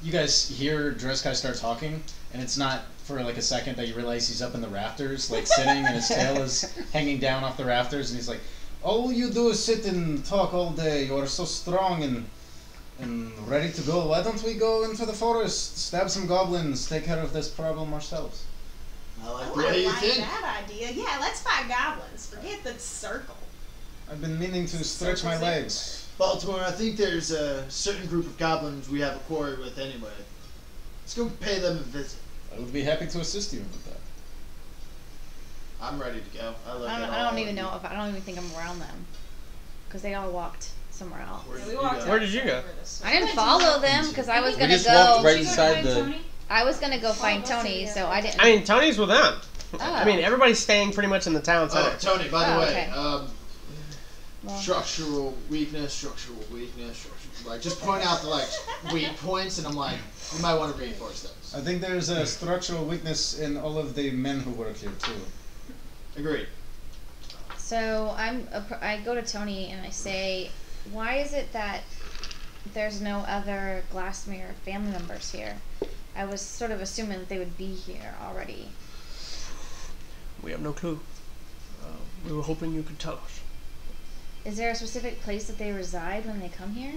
you guys hear Dreskai start talking, and it's not for like a second that you realize he's up in the rafters, like sitting, and his tail is hanging down off the rafters, and he's like, "All you do is sit and talk all day. You are so strong and ready to go. Why don't we go into the forest, stab some goblins, take care of this problem ourselves?" I like Oh, the way I you like think. that idea. Yeah, let's fight goblins. Forget the circle. I've been meaning to stretch my legs. Baltimore, I think there's a certain group of goblins we have a quarry with anyway. Let's go pay them a visit. I would be happy to assist you with that. I'm ready to go. I don't even know if I don't even think I'm around them, because they all walked somewhere else. Where Yeah, did we you walked go? Where did you go? over this I didn't follow them because I was We gonna just walked go. right Did you go inside find the. Tony? I was gonna go find Tony, so I didn't. I mean, Tony's with them. Oh. I mean, everybody's staying pretty much in the town center. Oh, Tony, by the Oh, way, okay. Well, structural weakness, like just point out the like weak points, and I'm like, you might want to reinforce those. I think there's a structural weakness in all of the men who work here too. Agreed. so I go to Tony and I say, why is it that there's no other Glassmere family members here? I was sort of assuming that they would be here already. We have no clue. We were hoping you could tell us. Is there a specific place that they reside when they come here?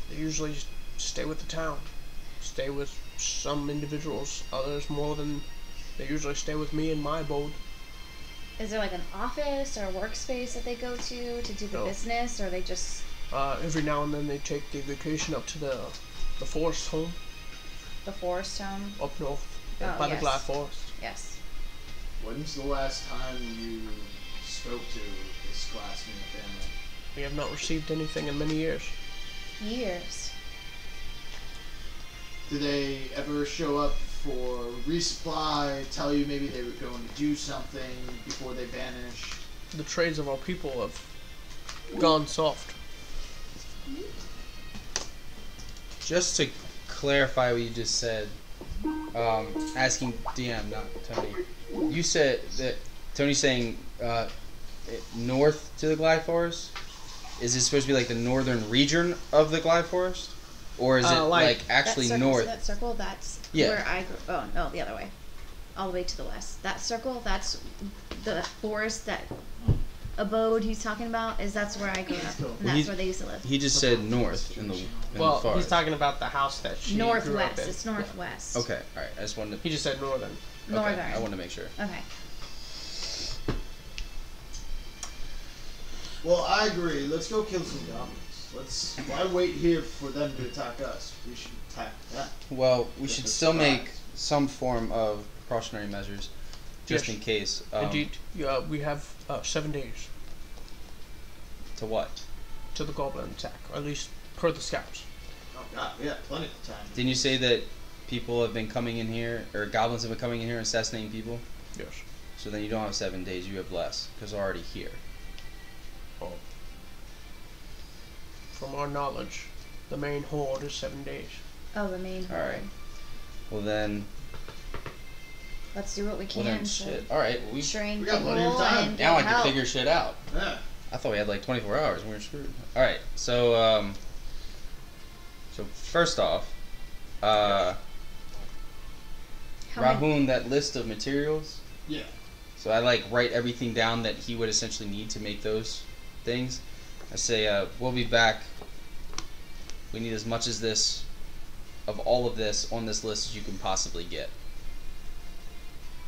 They usually stay with the town. Stay with some individuals, others more than... They usually stay with me in my abode. Is there like an office or a workspace that they go to do the business, or they just... Every now and then they take the vacation up to the forest home. The forest home? Up north, by the Glad Forest. Yes. When's the last time you spoke to this Glassmere family? We have not received anything in many years. Years. Did they ever show up for resupply, tell you maybe they were going to do something before they vanished? The trades of our people have gone soft. Just to clarify what you just said, asking DM, not Tony. You said that Tony's saying north to the Glide Forest. Is it supposed to be like the northern region of the Glide Forest, or is it like actually that circle, north? That circle, that's where I grew. Oh no, the other way, all the way to the west. That circle, that's the forest that abode he's talking about. That's where I grew up, and that's where they used to live. He just said north in the forest. He's talking about the house that she northwest. grew up in. It's northwest. Okay, all right. I just wanted to... He just said northern. Northern. Okay, I wanted to make sure. Okay. Well, I agree. Let's go kill some goblins. Why wait here for them to attack us? We should attack them. Well, we should still make some form of precautionary measures, just in case. Indeed. We have 7 days. To what? To the goblin attack, or at least per the scouts. Oh god, we have plenty of time. Didn't you say that people have been coming in here, or goblins have been coming in here and assassinating people? Yes. So then you don't have 7 days, you have less, because they're already here. Oh. From our knowledge, the main horde is 7 days. Oh, the main horde. Alright. Well then... Let's do what we can. Well then, shit. Alright, well, train got plenty of time. and now I help. can figure shit out. Yeah. I thought we had like 24 hours and we were screwed. Alright, so, so first off, Rahun, that list of materials. Yeah. So I like write everything down that he would essentially need to make those things. I say, we'll be back. We need as much as this, of all of this on this list as you can possibly get.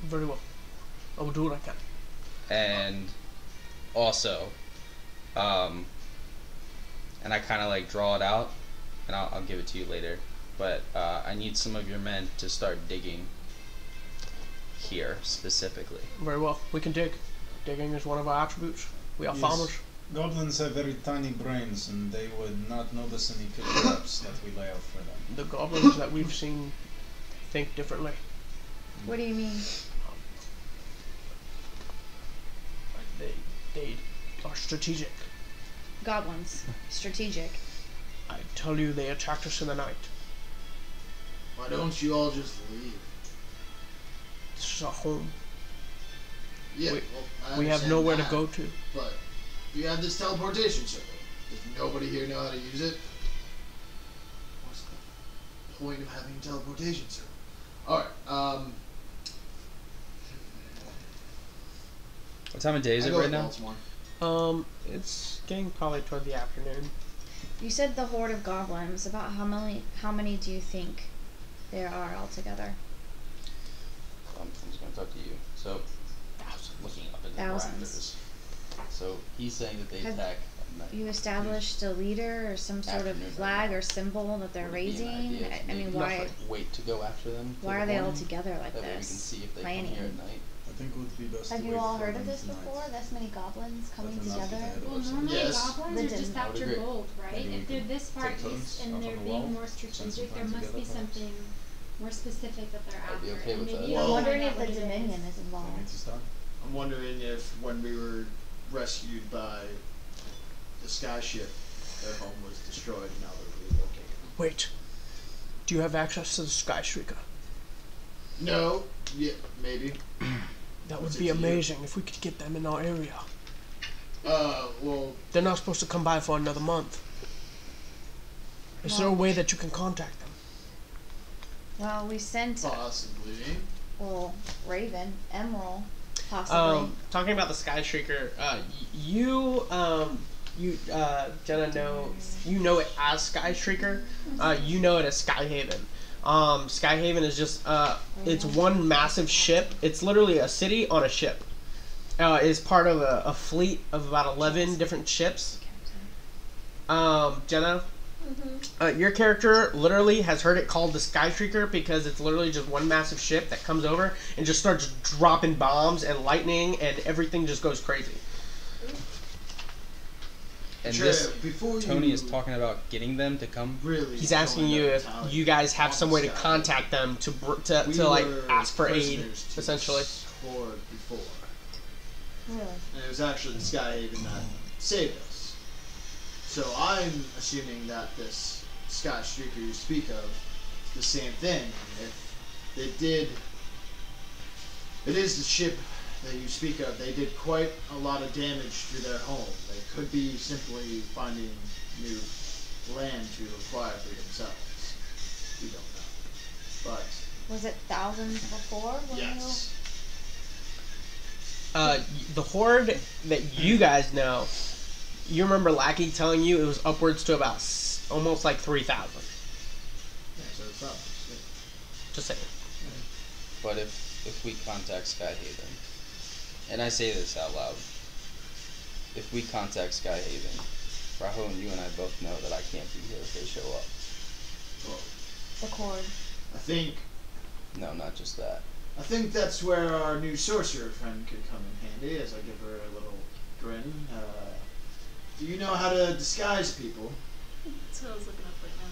Very well. I will do what I can. And also, and I kind of like draw it out, and I'll give it to you later. But I need some of your men to start digging here specifically. Very well. We can dig. Digging is one of our attributes. We are farmers. Goblins have very tiny brains, and they would not notice any pit traps that we lay out for them. The goblins that we've seen think differently. What do you mean? They are strategic. Goblins. Strategic. I tell you, they attacked us in the night. Why don't you all just leave? This is our home. Yeah, we have nowhere to go to. But you have this teleportation circle. Does nobody here know how to use it? What's the point of having a teleportation circle? Alright, What time of day is it right now? Baltimore. It's getting probably toward the afternoon. You said the horde of goblins. About how many do you think there are altogether? I'm just going to talk to you. So, looking up in the Thousands. rafters. So he's saying that they attack at night. You established a leader or some sort of flag or symbol that they're raising? I mean, why? Wait to go after them. Why are they all together like that way we can this? see if they Planning. come here at night. I think it would be best Have to you wait all for heard of them this tonight. before? This many goblins coming Let them not get together? ahead of Well, us. normally Yes. goblins The are just din- after agree. gold, right? Maybe we If they're could this far take turns east up and on they're the being wall, more spend some strategic, there time must be together, perhaps. something more specific that they're I'd be after. okay And with maybe that. you I'm can wondering find if out the what it Dominion is Do you want me involved. to start? I'm wondering if when we were rescued by the sky ship. Their home was destroyed and now they're relocated. Wait. Do you have access to the Sky Shrieker? No. Yeah, maybe. That would be amazing if we could get them in our area. Well... They're not supposed to come by for another month. Is there a way that you can contact them? Well, we sent... Possibly. Well, Raven, Emerald, possibly. Talking about the Sky Shrieker, Jenna, you know it as Sky Shrieker. You know it as Skyhaven. Skyhaven is just, it's one massive ship. It's literally a city on a ship. It's part of a fleet of about 11 different ships. Jenna, your character literally has heard it called the Sky Shrieker because it's literally just one massive ship that comes over and just starts dropping bombs and lightning and everything just goes crazy. And Tony is talking about getting them to come. Really, he's asking you if you guys have some way to contact them to like ask for aid, essentially. Before. Really? And it was actually the Skyhaven that saved us. So I'm assuming that this Sky Shrieker you speak of is the same thing. If it is the ship that you speak of, they did quite a lot of damage to their home. They could be simply finding new land to acquire for themselves. We don't know. But... Was it thousands before? Yes. The horde that you guys know, you remember Lackey telling you it was upwards to about almost like 3,000. Yeah, so it's up. Just saying. But if we contact Skyhaven, and I say this out loud, if we contact Skyhaven, Raho and you and I both know that I can't be here if they show up. Well, The cord. I think... No, not just that. I think that's where our new sorcerer friend could come in handy, as I give her a little grin. Do you know how to disguise people? That's what I was looking up right now.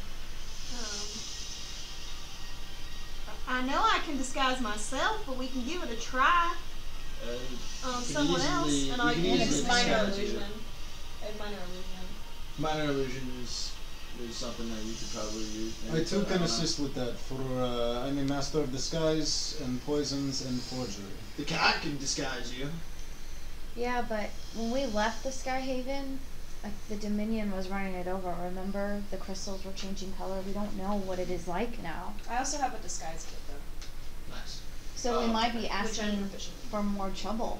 I know I can disguise myself, but we can give it a try. Someone else, and I can use minor illusion. Minor illusion is something that you could probably use. I too can assist with that, for I'm a master of disguise and poisons and forgery. The cat can disguise you. Yeah, but when we left the Skyhaven, like the Dominion was running it over. Remember, the crystals were changing color. We don't know what it is like now. I also have a disguise kit though. Nice. So we might be asking for more trouble.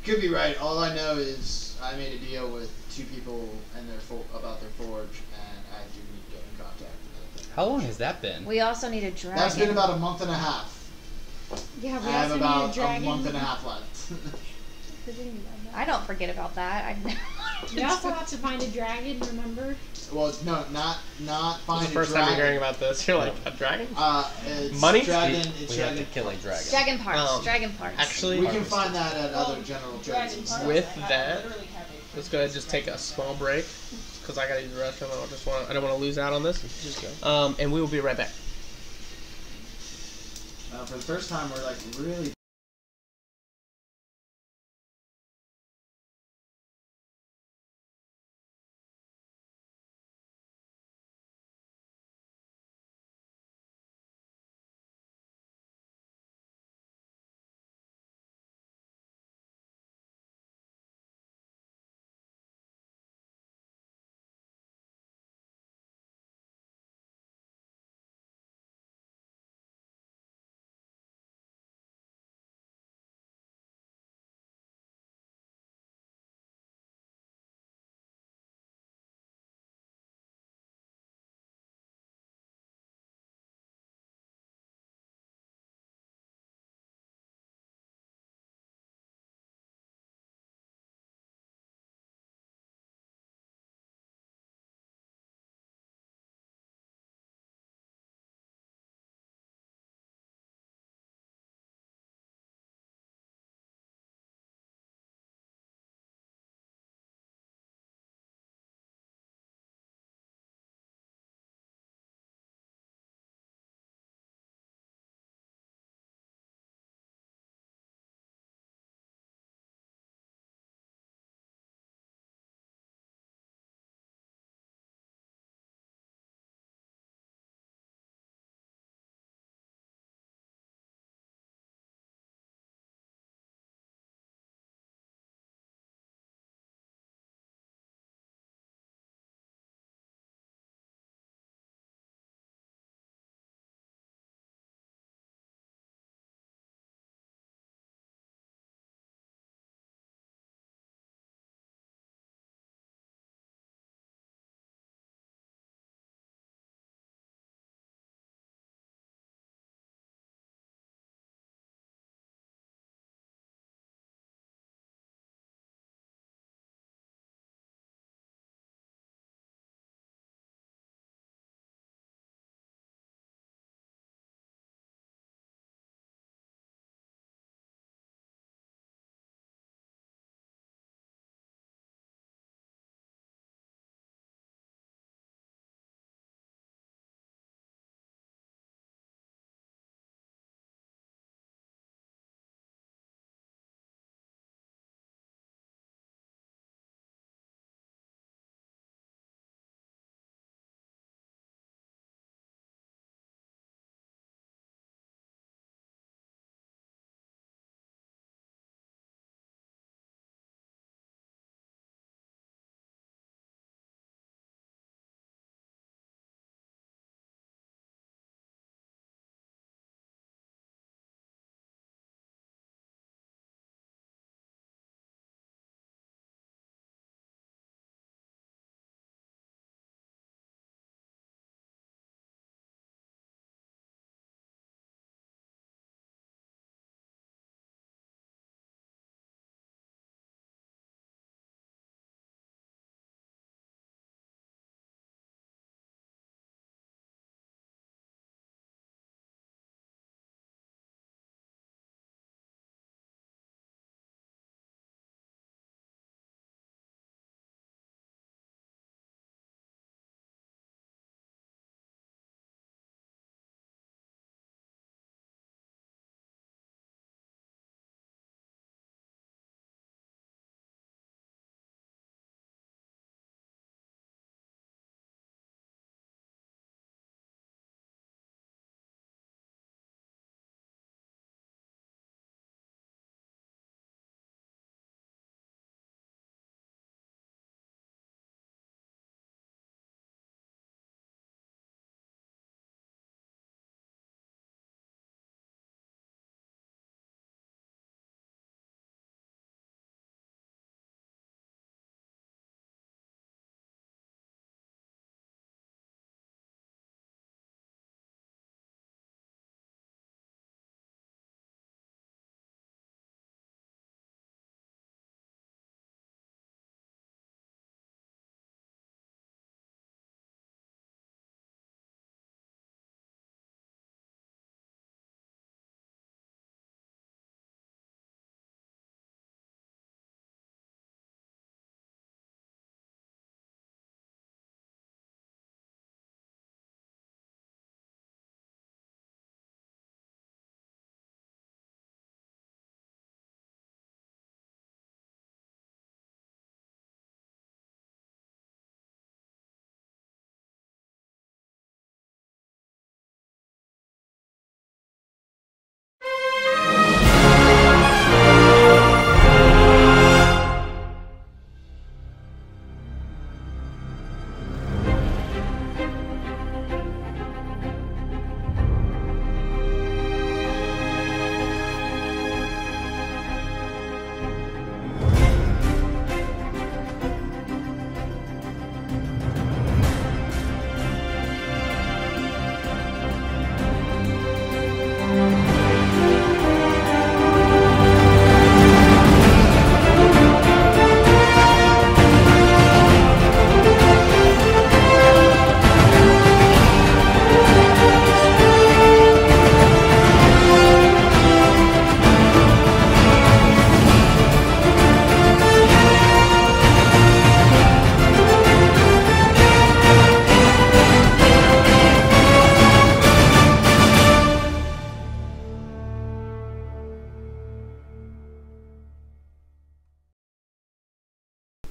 Could be right. All I know is I made a deal with two people and about their forge, and I do need to get in contact with them. How long has that been? We also need a dragon. That's been about a month and a half. Yeah, we I have also about need a dragon. month and a half left. I don't forget about that. We also have to find a dragon, remember? Well, no, not find This is the first time you're hearing about this. You're like, a dragon? It's Money? Dragon, We have to kill a dragon. Dragon parts. Dragon parts. Actually, we can find that at other general trades. with that, let's go ahead and just take a small break because I gotta use the restroom. I don't want to lose out on this. Just go. And we will be right back. For the first time, we're like really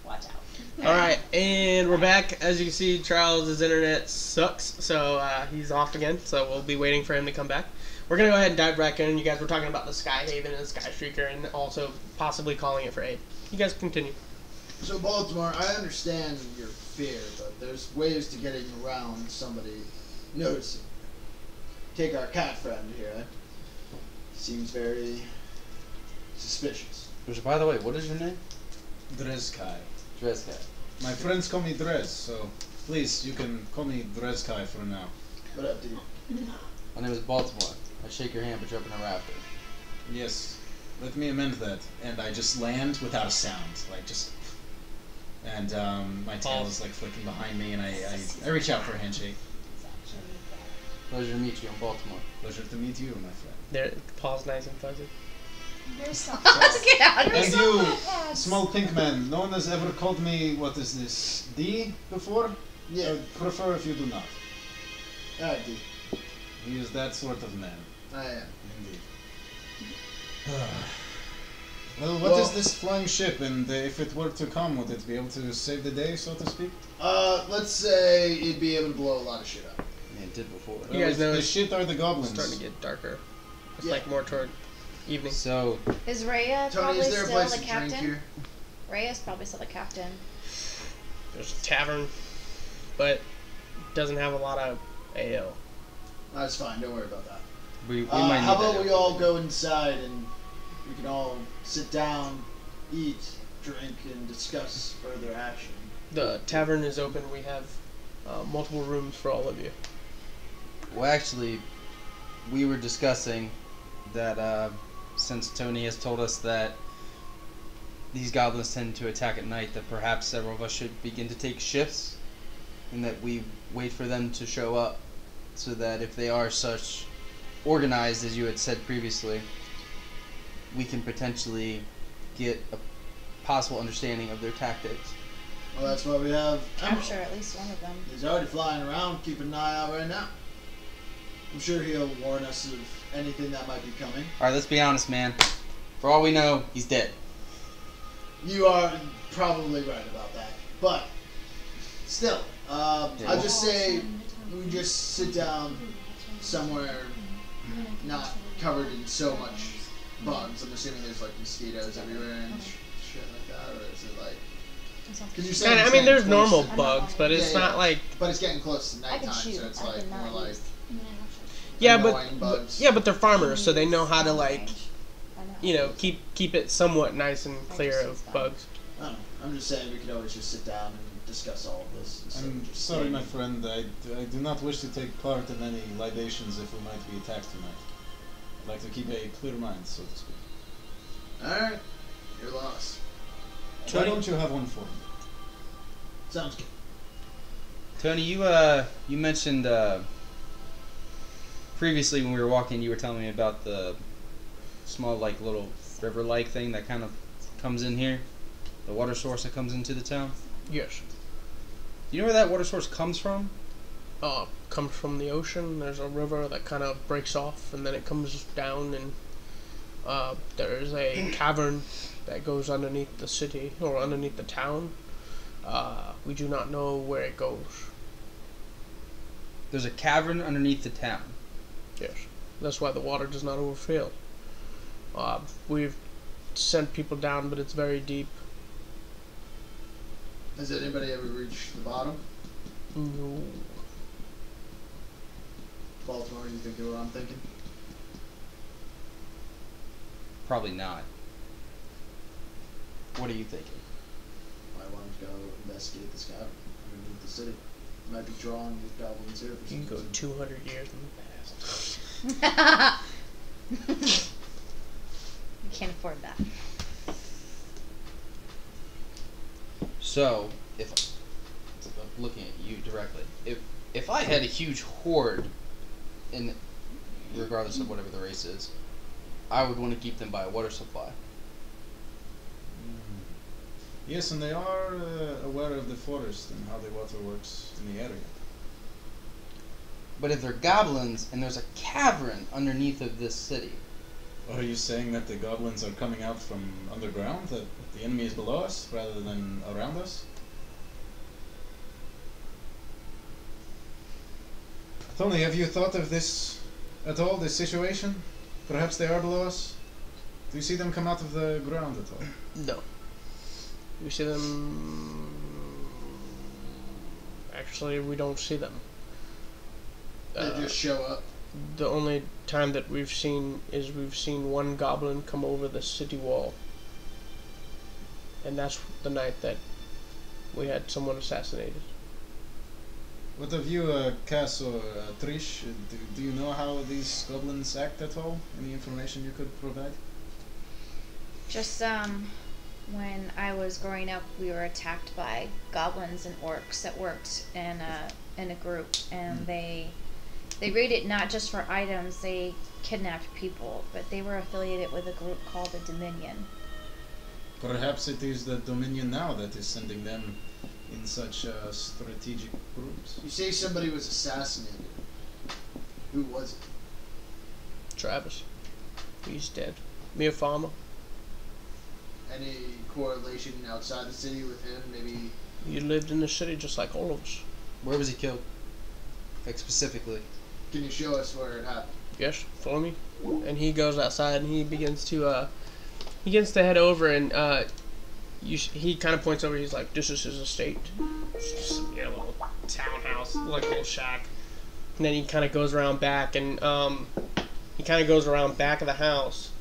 Watch out. Alright, and we're back. As you can see, Charles' internet sucks, so he's off again, so we'll be waiting for him to come back. We're going to go ahead and dive back in. You guys were talking about the Sky Haven and the Sky Streaker, and also possibly calling it for aid. You guys continue. So, Baltimore, I understand your fear, but there's ways to getting around somebody noticing. Take our cat friend here. Seems very suspicious. Which, by the way, what is your name? Drezkai. Drezkai. My friends call me Drez, so please, you can call me Drezkai for now. What up, dude? My name is Baltimore. I shake your hand, but you're up in a raptor. Yes, let me amend that. And I just land without a sound, like just. And my tail is like flicking behind me, and I reach out for a handshake. Pleasure to meet you. I'm Baltimore. Pleasure to meet you, my friend. There, Paul's nice and fuzzy. There's some. Get out of And here. you, small pink man, no one has ever called me, what is this, D before? Yeah. I would prefer if you do not. Alright, D. He is that sort of man. I am. Indeed. Well, what is this flying ship, and if it were to come, would it be able to save the day, so to speak? Let's say it'd be able to blow a lot of shit up. Yeah, it did before. You guys know the it's shit are the goblins. starting to get darker. It's Yeah. like more toward evening. So, Is Rhea Tony, probably is there a still place the to drink captain? here? Rhea's probably still the captain. There's a tavern, but doesn't have a lot of ale. That's fine, don't worry about that. we might need How that about we out. all go inside and we can all sit down, eat, drink, and discuss further action. The tavern is open. We have multiple rooms for all of you. Well, actually, we were discussing that since Tony has told us that these goblins tend to attack at night, that perhaps several of us should begin to take shifts, and that we wait for them to show up, so that if they are such organized as you had said previously, we can potentially get a possible understanding of their tactics. Well, that's why we have Capture at least one of them. He's already flying around, keeping an eye out right now. I'm sure he'll warn us of anything that might be coming. Alright, let's be honest, man. For all we know, he's dead. You are probably right about that. But, still, I'd just say we just sit down somewhere not covered in so much bugs. I'm assuming there's like mosquitoes everywhere and shit like that, or is it like... Cause you're saying I it's mean, there's getting close normal to- bugs, but it's Yeah, yeah. not like... But it's getting close to I can nighttime, shoot. so it's I like cannot more like use- Yeah, annoying bugs. but they're farmers, so they know how to like, I know. you know, keep it somewhat nice and clear of bugs. I don't know. I'm just saying we could always just sit down and discuss all of this. instead I'm of just sorry, my standing. friend. I do not wish to take part in any libations if we might be attacked tonight. I'd like to keep a clear mind, so to speak. Alright, you're lost. Why don't you have one for me? Sounds good. Tony, you mentioned previously when we were walking, you were telling me about the small, like, little river-like thing that kind of comes in here, the water source that comes into the town. Yes. Do you know where that water source comes from? Comes from the ocean. There's a river that kind of breaks off, and then it comes down, and there's a cavern that goes underneath the city, or underneath the town. We do not know where it goes. There's a cavern underneath the town. Yes. That's why the water does not overfill. We've sent people down, but it's very deep. Has anybody ever reached the bottom? No. Baltimore, you think of what I'm thinking? Probably not. What are you thinking? I want to go investigate this cavern underneath the city. Might be drawing these goblins here for You some can go reason. 200 years in the past. You can't afford that. So, if I'm looking at you directly, if I had a huge horde, in regardless of whatever the race is, I would want to keep them by a water supply. Yes, and they are aware of the forest and how the water works in the area. But if they're goblins and there's a cavern underneath of this city, Are you saying that the goblins are coming out from underground? That the enemy is below us rather than around us? Tony, have you thought of this at all, this situation? Perhaps they are below us? Do you see them come out of the ground at all? No. We see them... Actually, we don't see them. They just show up. The only time that we've seen one goblin come over the city wall. And that's the night that we had someone assassinated. What of you, Cass or Trish? Do you know how these goblins act at all? Any information you could provide? Just when I was growing up, we were attacked by goblins and orcs that worked in a group, and they raided not just for items. They kidnapped people, but they were affiliated with a group called the Dominion. Perhaps it is the Dominion now that is sending them in such strategic groups. You say somebody was assassinated. Who was it? Travis. He's dead. Mere farmer. Any correlation outside the city with him? Maybe He lived in the city just like all of us. Where was he killed? Like specifically? Can you show us where it happened? Yes, follow me. And he goes outside and he begins to head over, and he kind of points over. He's like, "This is his estate. It's just a little townhouse, like a little shack." And then he kind of goes around back, and he kind of goes around back of the house,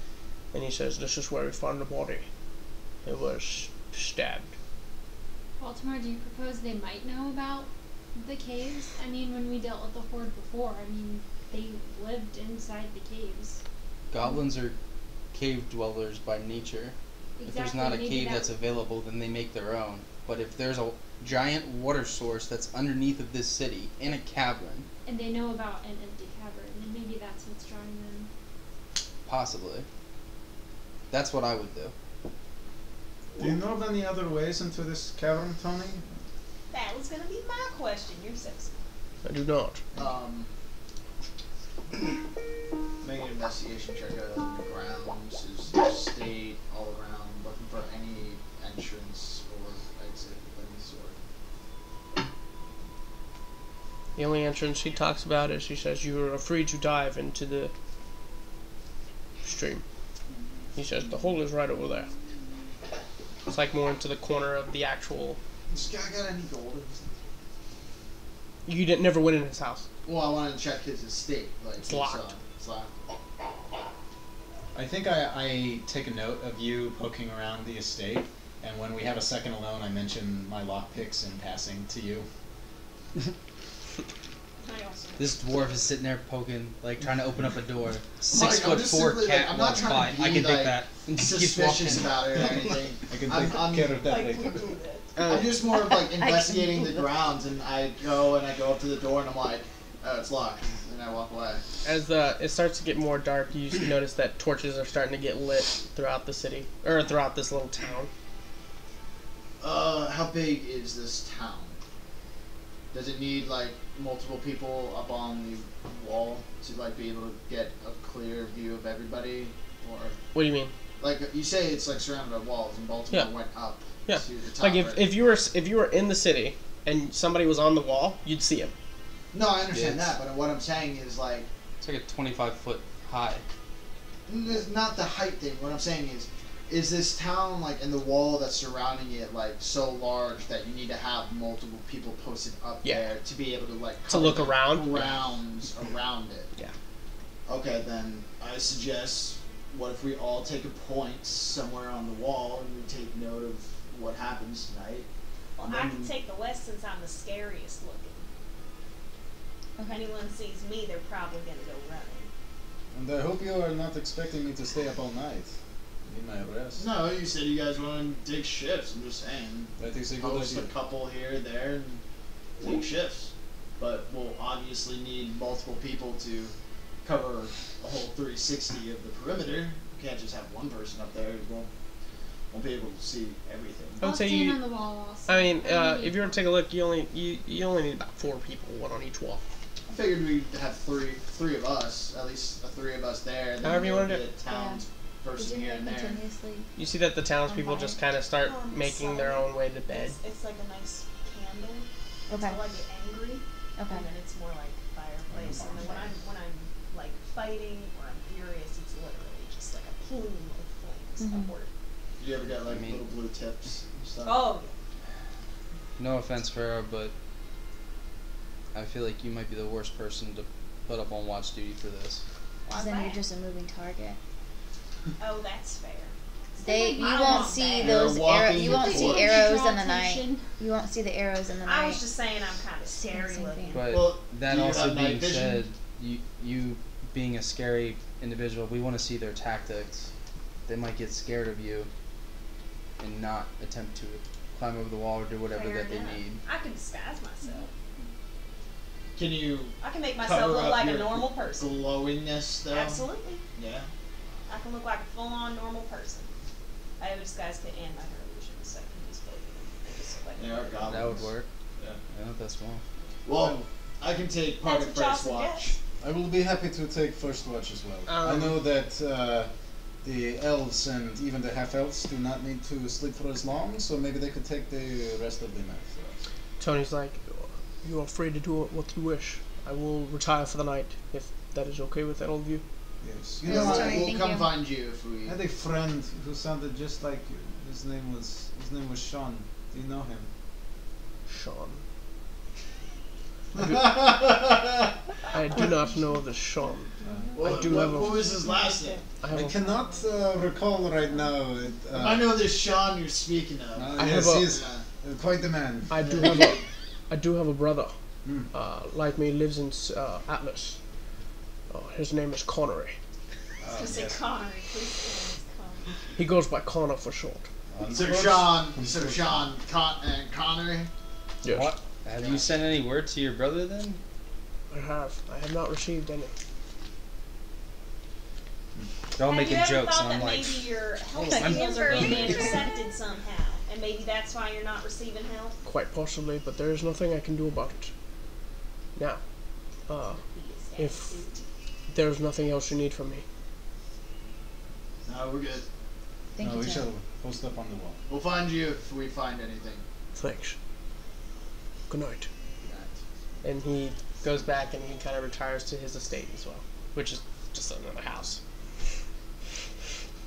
and he says, "This is where we found the body. It was stabbed." Baltimore, do you propose they might know about the caves? I mean, when we dealt with the Horde before, I mean, they lived inside the caves. Goblins are cave dwellers by nature. Exactly. If there's not a maybe cave that's available, then they make their own. But if there's a giant water source that's underneath of this city, in a cavern... And they know about an empty cavern, then maybe that's what's drawing them. Possibly. That's what I would do. Do you know of any other ways into this cavern, Tony? That was gonna be my question. You're so smart. I do not. Make an investigation check out on the grounds, is the state all around, looking for any entrance or exit of any sort. The only entrance he talks about is, he says, "You are free to dive into the stream." He says, "The hole is right over there." It's like more into the corner of the actual... This guy got any gold? You never went in his house. Well, I wanted to check his estate. Like, It's locked. It's locked. I think I take a note of you poking around the estate, and when we have a second alone, I mention my lockpicks in passing to you. This dwarf is sitting there poking, like trying to open up a door. Like, 6'4" cat I'm not walks trying by. to be, I can like, take that. And just keeps suspicious walking. about it or anything. I can I'm take care of that Like, later. I'm just more of like investigating the grounds, and I go up to the door, and I'm like, "Oh, it's locked," and I walk away. As it starts to get more dark, you notice that torches are starting to get lit throughout the city, or throughout this little town. How big is this town? Does it need like multiple people up on the wall to like be able to get a clear view of everybody, or What do you mean? like you say it's like surrounded by walls, and Baltimore Yeah. went up Yeah. to the top? Like right? if you were in the city and somebody was on the wall, you'd see him. No, I understand Yes. that, but what I'm saying is like It's like a 25-foot high. it's not the height thing. What I'm saying is this town like and the wall that's surrounding it like so large that you need to have multiple people posted up there to be able to like To look cover the around? grounds around it. Yeah. Okay, then I suggest what if we all take a point somewhere on the wall and we take note of what happens tonight. Well, I can take the west since I'm the scariest looking. If anyone sees me, they're probably gonna go running. And I hope you are not expecting me to stay up all night. I need my rest. No, you said you guys want to take shifts. I'm just saying. That is a good Post a idea. couple here, there, and take shifts. But we'll obviously need multiple people to cover a whole 360 of the perimeter. You can't just have one person up there who won't be able to see everything. I would I'll say stand you. on the wall also. I mean, if you were to take a look, you only need about 4 people, one on each wall. I figured we'd have three of us, at least 3 of us there. And then However you we'll wanna do get it. towns person here and there. You see that the townspeople just kind of start making their own way to bed. It's like a nice candle. Okay. Until I get angry. Okay. And then it's more like fireplace. And then when I'm like fighting or I'm furious, it's literally just like a plume of flames upward. Do you ever get like little blue tips and stuff? Oh. No offense, Farrah, but I feel like you might be the worst person to put up on watch duty for this. Because then you're just a moving target. Oh, that's fair. You won't see those arrows. You won't see arrows in the night. You won't see the arrows in the night. I was just saying I'm kind of scary looking. But that also being said, you being a scary individual, we want to see their tactics. They might get scared of you and not attempt to climb over the wall or do whatever that they need. I can disguise myself. Can you? I can make myself look like a normal person. Glowingness, though. Absolutely. Yeah. I can look like a full-on normal person. I have a disguise kit and minor illusions, so I can just play. That would work. Yeah. Yeah, that's small. Well, I can take part of first watch. I will be happy to take first watch as well. I know that the elves and even the half-elves do not need to sleep for as long, so maybe they could take the rest of the night for us. Tony's like, "You are free to do what you wish. I will retire for the night, if that is okay with all of you." Yes. You know what? We'll come find you if we. I had a friend who sounded just like you. His name was Sean. Do you know him? Sean. I do not know the Sean. What was his last name? I cannot recall right now. I know this Sean you're speaking of. Yes, he is quite the man. I do have a brother. Like me, lives in Atlas. His name is Connery. Say Connery, please. Connery. He goes by Connor for short. Sir Sean Connery. Yes. What? Have you sent any word to your brother then? I have. I have not received any. They're all making jokes, and I'm like, maybe your help skills are being intercepted somehow, and maybe that's why you're not receiving help? Quite possibly, but there is nothing I can do about it. Now, if there's nothing else you need from me. No, we're good. Thank you, we shall post up on the wall. We'll find you if we find anything. Thanks. Good night. Good night. And he goes back and he kind of retires to his estate as well, which is just another house.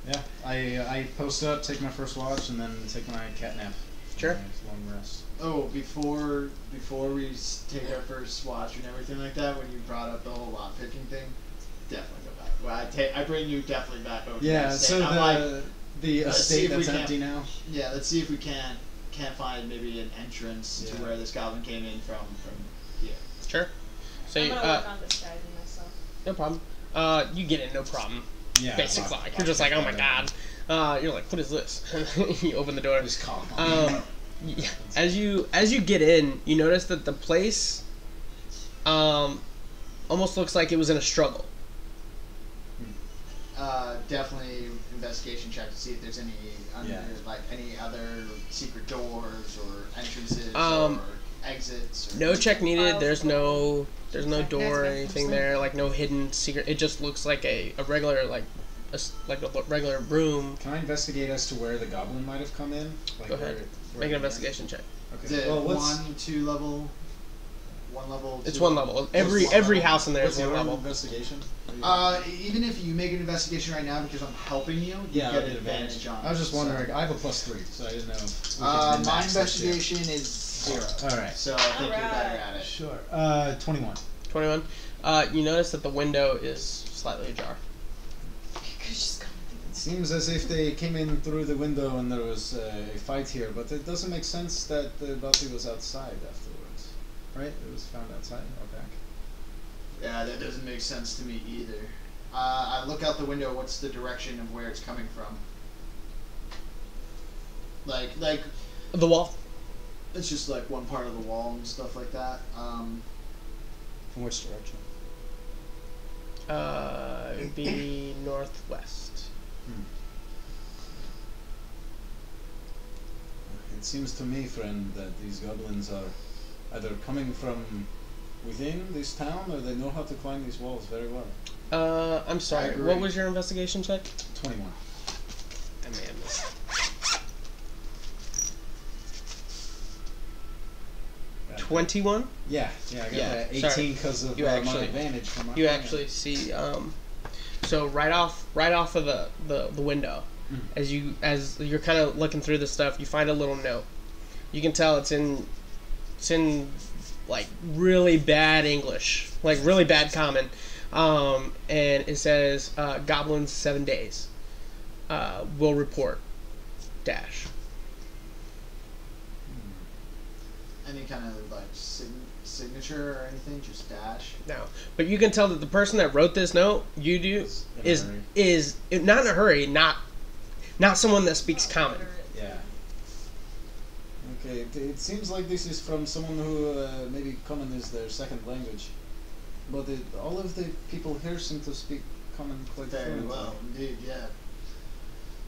Yeah, I post up, take my first watch, and then take my cat nap. Sure. Long rest. Oh, before we take our first watch and everything like that, when you brought up the whole lot picking thing, definitely go back. Well, I bring you definitely back over. Yeah, to so the estate that's empty now. Yeah, let's see if we can't find maybe an entrance to where this goblin came in from here. Sure. So I'm gonna work on disguising myself. No problem. You get it, no problem. Yeah. Basically, you're just like, oh my god. You're like, what is this? You open the door. Just call. As you get in, you notice that the place almost looks like it was in a struggle. Definitely investigation check to see if there's any any other secret doors or entrances or exits. Or no check needed. There's no door or anything there. Like no hidden secret. It just looks like a regular a regular room. Can I investigate as to where the goblin might have come in? Like Go ahead. Make an investigation check. Okay. Is it 1, 2 level? 1 level? It's 1 level. Every house in there is 1 level. Investigation? Even if you make an investigation right now because I'm helping you, you get an advantage on it. I was just wondering. I have a +3, so I didn't know. My investigation is 0. Alright. So I think you're better at it. Sure. 21. 21. You notice that the window is slightly ajar. Seems as if they came in through the window and there was a fight here, but it doesn't make sense that the body was outside afterwards. Right? It was found outside or back. Yeah, that doesn't make sense to me either. I look out the window, what's the direction of where it's coming from? Like The wall. It's just like one part of the wall and stuff like that. From which direction? It would be northwest. It seems to me, friend, that these goblins are either coming from within this town or they know how to climb these walls very well. I'm sorry. What was your investigation check? 21. may have missed. Right. 21? Yeah, I got that 18 because of my advantage from my You opponent. actually see, so right off of the window, as you're kind of looking through the stuff, you find a little note. You can tell it's in like really bad English, like really bad common, and it says goblins 7 days. Will report. Dash. Any kind of like signature or anything? Just dash. No, but you can tell that the person that wrote this note, is not in a hurry. Not someone that speaks common. Yeah. Okay, it seems like this is from someone who maybe common is their second language, but all of the people here seem to speak common quite very well. Indeed, yeah.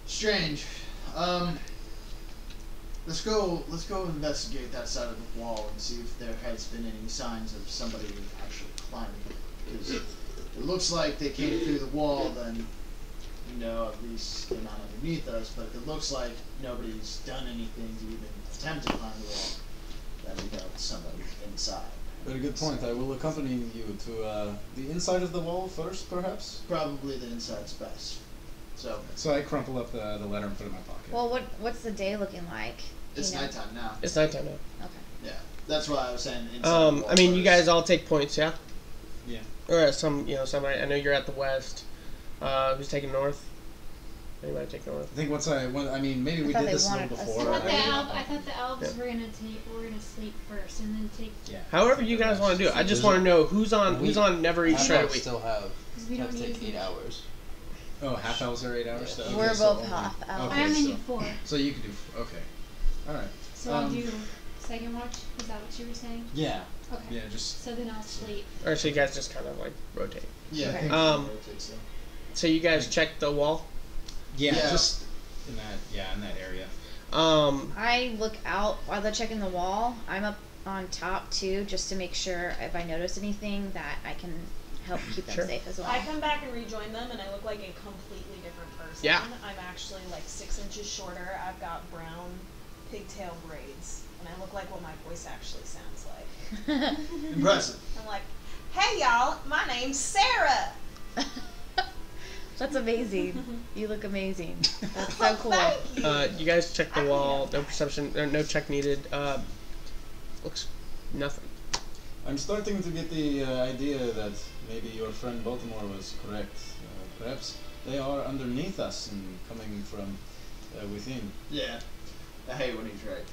Strange. Let's go investigate that side of the wall and see if there has been any signs of somebody actually climbing it. Because it looks like they came through the wall, then at least they're not underneath us. But if it looks like nobody's done anything to even attempt to climb the wall, then we know it's somebody inside. Very good point. I will accompany you to the inside of the wall first, perhaps? Probably the inside's best. So I crumple up the letter and put it in my pocket. Well, what's the day looking like? It's nighttime now. It's nighttime now. Okay. Yeah, that's why I was saying inside. I mean, you guys all take points, yeah? Yeah. Or somebody. I know you're at the west. Who's taking north? Anybody take north? I think maybe we did this one before. I thought the elves were gonna sleep first and then take. Yeah. However you guys want to do it. I just want to know who's on never each shred a week. Still have to take 8 hours. Oh, half elves are 8 hours. Yeah. So, We're both half elves. I only need 4. So you can do. Okay. All right. So I'll do second watch. Is that what you were saying? Yeah. Okay. Yeah, just. So then I'll sleep. Or so you guys just kind of like rotate. Yeah. Okay. Rotate, so you guys check the wall. Yeah. Just in that area. I look out while they're checking the wall. I'm up on top too, just to make sure if I notice anything that I can help keep them safe as well. I come back and rejoin them, and I look like a completely different person. Yeah. I'm actually like 6 inches shorter. I've got brown pigtail braids, and I look like what my voice actually sounds like. Impressive. I'm like, hey y'all, my name's Sarah. That's amazing. You look amazing. That's so cool. Thank you. You guys check the wall. No perception. No check needed. Looks nothing. I'm starting to get the idea that maybe your friend Baltimore was correct. Perhaps they are underneath us and coming from within. Yeah. I hate when he's right.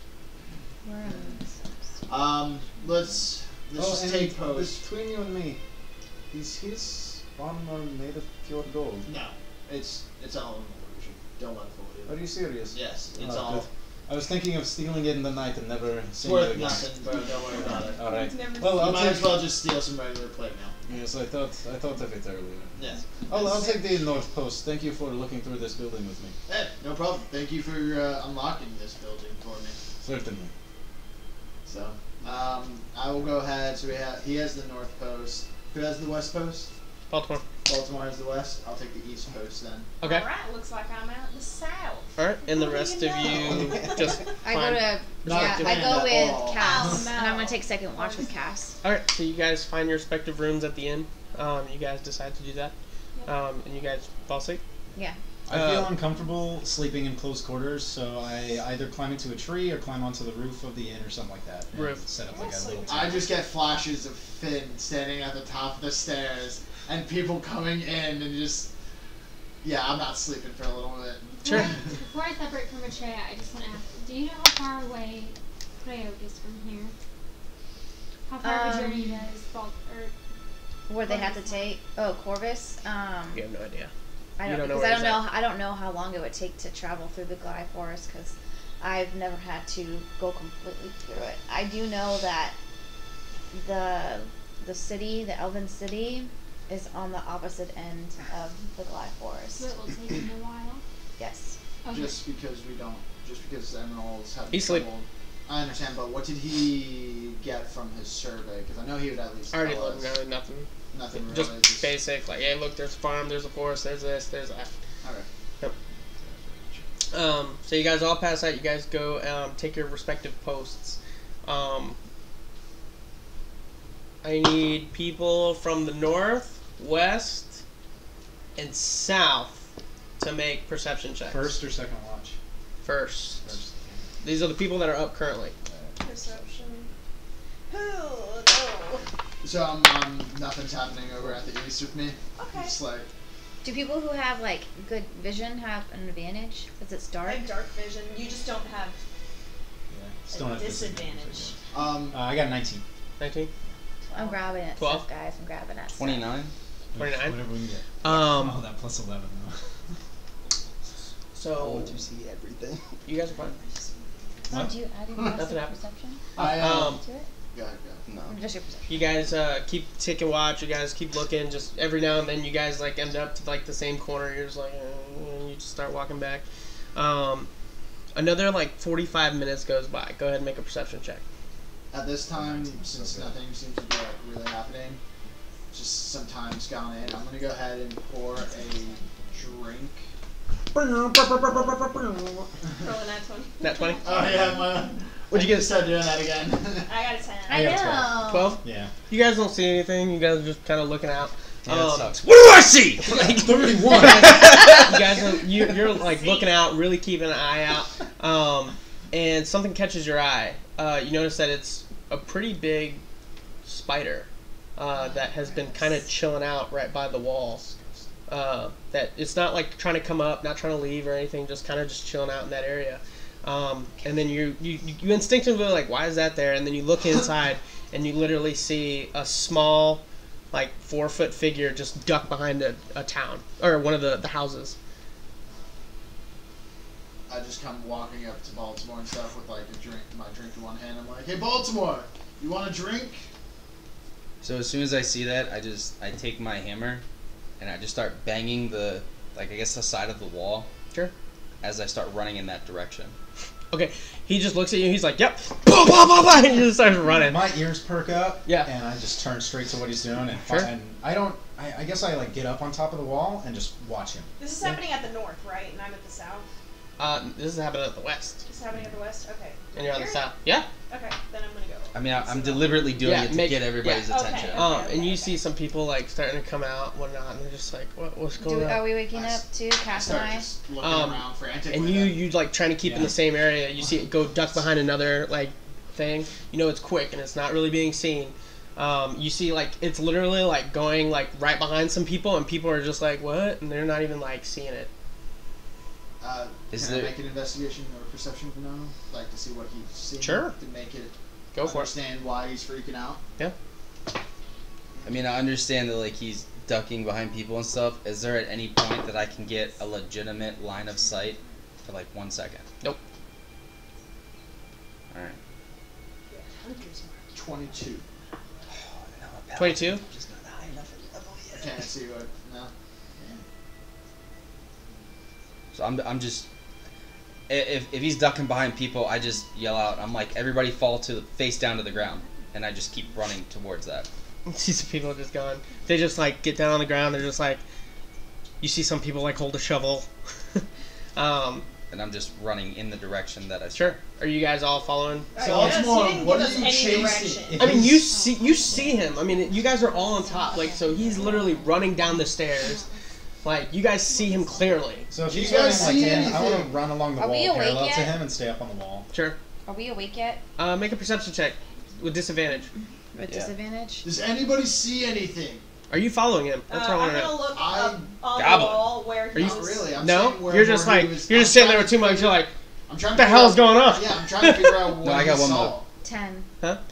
Where are these? Let's just take post. Between you and me, is his armor made of pure gold? No, it's all an illusion. Don't let it fool you. Are you serious? Yes, it's Oh, all. good. I was thinking of stealing it in the night and never It's seeing it worth again. nothing, bro. Don't worry about it. All right. Never Well, You I'll might take. as well just steal some regular plate now. Yes, I thought of it earlier. Yes. I'll take the north post. Thank you for looking through this building with me. Hey, no problem. Thank you for unlocking this building for me. Certainly. So, I will go ahead. So he has the north post. Who has the west post? Baltimore. Baltimore has the west. I'll take the east post then. Okay. All right, looks like I'm out the south. All right, and the What do rest you of know? you just. I go to Not I doing go that with all. Cass, Oh, and I'm no. gonna take second watch with Cass. All right, so you guys find your respective rooms at the inn. You guys decide to do that, and you guys fall asleep. Yeah. I feel uncomfortable sleeping in close quarters, so I either climb into a tree or climb onto the roof of the inn or something like that. And Roof. set up like a little tent. I just get flashes of Finn standing at the top of the stairs and people coming in and just. Yeah, I'm not sleeping for a little bit. Sure. Before I separate from Atreya, I just want to ask, do you know how far away Creo is from here? How far of a journey does What they have to take? Oh, Corvus. You have no idea. I You don't don't know because where I he's don't know. at. I don't know how long it would take to travel through the Gly Forest because I've never had to go completely through it. I do know that the city, the Elven city, is on the opposite end of the Gly Forest. So it will take him a while. Yes. Okay. Just because Emeralds have He's sleep- trouble. I understand, but what did he get from his survey? Because I know he would at least I already tell looked. us. No, nothing. Nothing really. Just basic. Like, hey, look, there's a farm, there's a forest, there's this, there's that. Okay. Yep. So you guys all pass out. You guys go take your respective posts. I need people from the north, west, and south to make perception checks. First or second watch? First. These are the people that are up currently. Perception. Oh, no. So nothing's happening over at the east with me. Okay. Just like. Do people who have like good vision have an advantage because it's dark? I have dark vision. You just don't have Still a have disadvantage. I got 19. 19? I'm grabbing it, 12? stuff, guys. I'm grabbing that. 29. 29? Whatever we can get. Oh, that plus 11 though. So you see everything. you guys are fine. Oh, do you add your Nothing happened. perception I to it? Go ahead. No. Or just your perception. You guys keep taking watch. You guys keep looking. Just every now and then, you guys like end up to like the same corner. You're just like, and you just start walking back. Another like 45 minutes goes by. Go ahead and make a perception check. At this time, since nothing seems to be like really happening, just some time's gone in. I'm gonna go ahead and pour a drink. Roll a nat 20. Nat 20? Oh yeah, What'd you get? Start doing that again. I got a 10. I got know. 12? Yeah. You guys don't see anything. You guys are just kind of looking out. Yeah, that sucks. What do I see? 31. You guys are you're like looking out, really keeping an eye out, and something catches your eye. You notice that it's a pretty big spider that has been kind of chilling out right by the wall. That it's not like trying to come up, not trying to leave or anything, just kind of just chilling out in that area. And then you instinctively are like, why is that there? And then you look inside and you literally see a small, like 4-foot figure just duck behind a town or one of the houses. I just come walking up to Baltimore and stuff with like my drink in one hand. I'm like, hey Baltimore, you want a drink? So as soon as I see that, I take my hammer and I just start banging the side of the wall. Sure. As I start running in that direction. Okay, he just looks at you. He's like, "Yep," blah, blah, blah, blah, and he just starts running. My ears perk up. Yeah. And I just turn straight to what he's doing, and, Sure. and I guess I like get up on top of the wall and just watch him. This is happening at the north, right? And I'm at the south. This is happening at the west, This is happening at the west? Okay. and you're on the Here? south. Yeah. Okay, then I'm gonna go. I mean, I'm deliberately doing it to get everybody's attention. Okay. And you see some people like starting to come out, and whatnot, and they're just like, "What's going on?" Are we waking up too? Cass and start I? just looking around frantically. And you like trying to keep in the same area. You see it go duck behind another like thing. You know it's quick and it's not really being seen. You see like it's literally like going like right behind some people, and people are just like, "What?" And they're not even like seeing it. Can I make an investigation or perception for now? Like to see what he's seeing? Sure. To make it Go for it. understand why he's freaking out? Yeah. I mean, I understand that like he's ducking behind people and stuff. Is there at any point that I can get a legitimate line of sight for like 1 second? Nope. All right. 22. 22. Just not high enough level yet. Can't see what. No. So I'm just if he's ducking behind people, I just yell out. I'm like, everybody fall face down to the ground, and I just keep running towards that. You see some people just going. They just like get down on the ground. They're just like. You see some people like hold a shovel. And I'm just running in the direction that I. Sure. Are you guys all following? So Baltimore, Baltimore, what are you chasing? direction. I mean, you see him. I mean, you guys are all on top. Like, so he's literally running down the stairs. Like, you guys see him clearly. So if Do he's you running guys like see him, I anything? want to run along the Are we wall awake parallel to yet? him and stay up on the wall. Sure. Are we awake yet? Make a perception check with disadvantage. With disadvantage? Does anybody see anything? Are you following him? That's what I want I'm to gonna know. look up on Goblin. the wall where Are you- he's... Not really. I'm No, saying where you're just like he was- you're just sitting there with 2 mugs. You're like, I'm trying what to the hell is figure out- going on? Yeah, I'm trying to figure out what No, I got he one saw. mug. 10.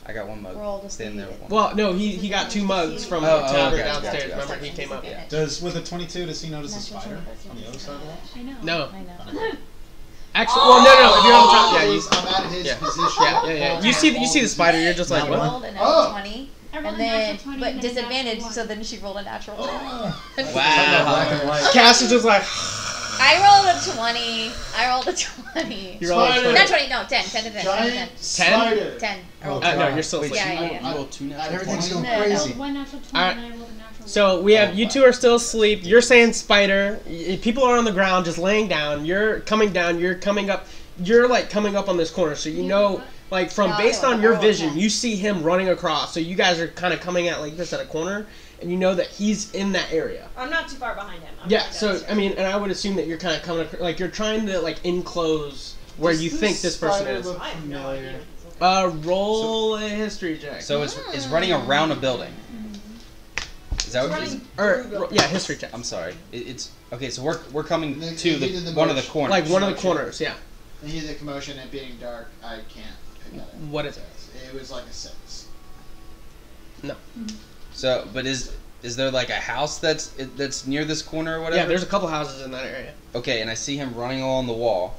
I got 1 mug. Roll to Standing see there it. with 1. Well, no, he got 2 mugs from the Oh, tower okay, downstairs. gotcha. Remember, he came up. Disadvantage. Does with a 22, does he notice a Natural spider 20, on the other side of the wall? I know. No, I know. actually, well, no. If you're on top, yeah, you. I'm at his Yeah. position. Yeah. You see the spider. You're just like, I what? rolled a natural 20. I rolled And a natural then, 20 but and then a natural disadvantage, 1. so then she rolled a natural 20. Black Wow. and white. Cass is just like, I rolled a 20. I rolled a 20. You rolled a 20. Not 20, no, 10. 10. Giant spider. 10. No, you're still asleep. Yeah. You rolled 2 natural Everything's 20s? going I crazy. rolled 1 natural 20 Alright. and I rolled a natural 1. So we have you two are still asleep. You're saying spider. People are on the ground just laying down. You're coming down. You're coming up. You're like coming up on this corner. So you know, like from based on your vision, you see him running across. So you guys are kind of coming at like this at a corner, and you know that he's in that area. I'm not too far behind him. I'm Yeah. right So downstairs. I mean, and I would assume that you're kind of coming like you're trying to like enclose where you think this person is. I have no idea. Roll a history check. So it's running around a building. Is that what it is? Or yeah, history check. I'm sorry. It's okay. So we're coming And to then the one of the motion. corners. Like one of the corners. Yeah. And he's a commotion and being dark. I can't pick at it. What is it? It was like a 6. So, but is there like a house that's near this corner or whatever? Yeah, there's a couple houses in that area. Okay, and I see him running along the wall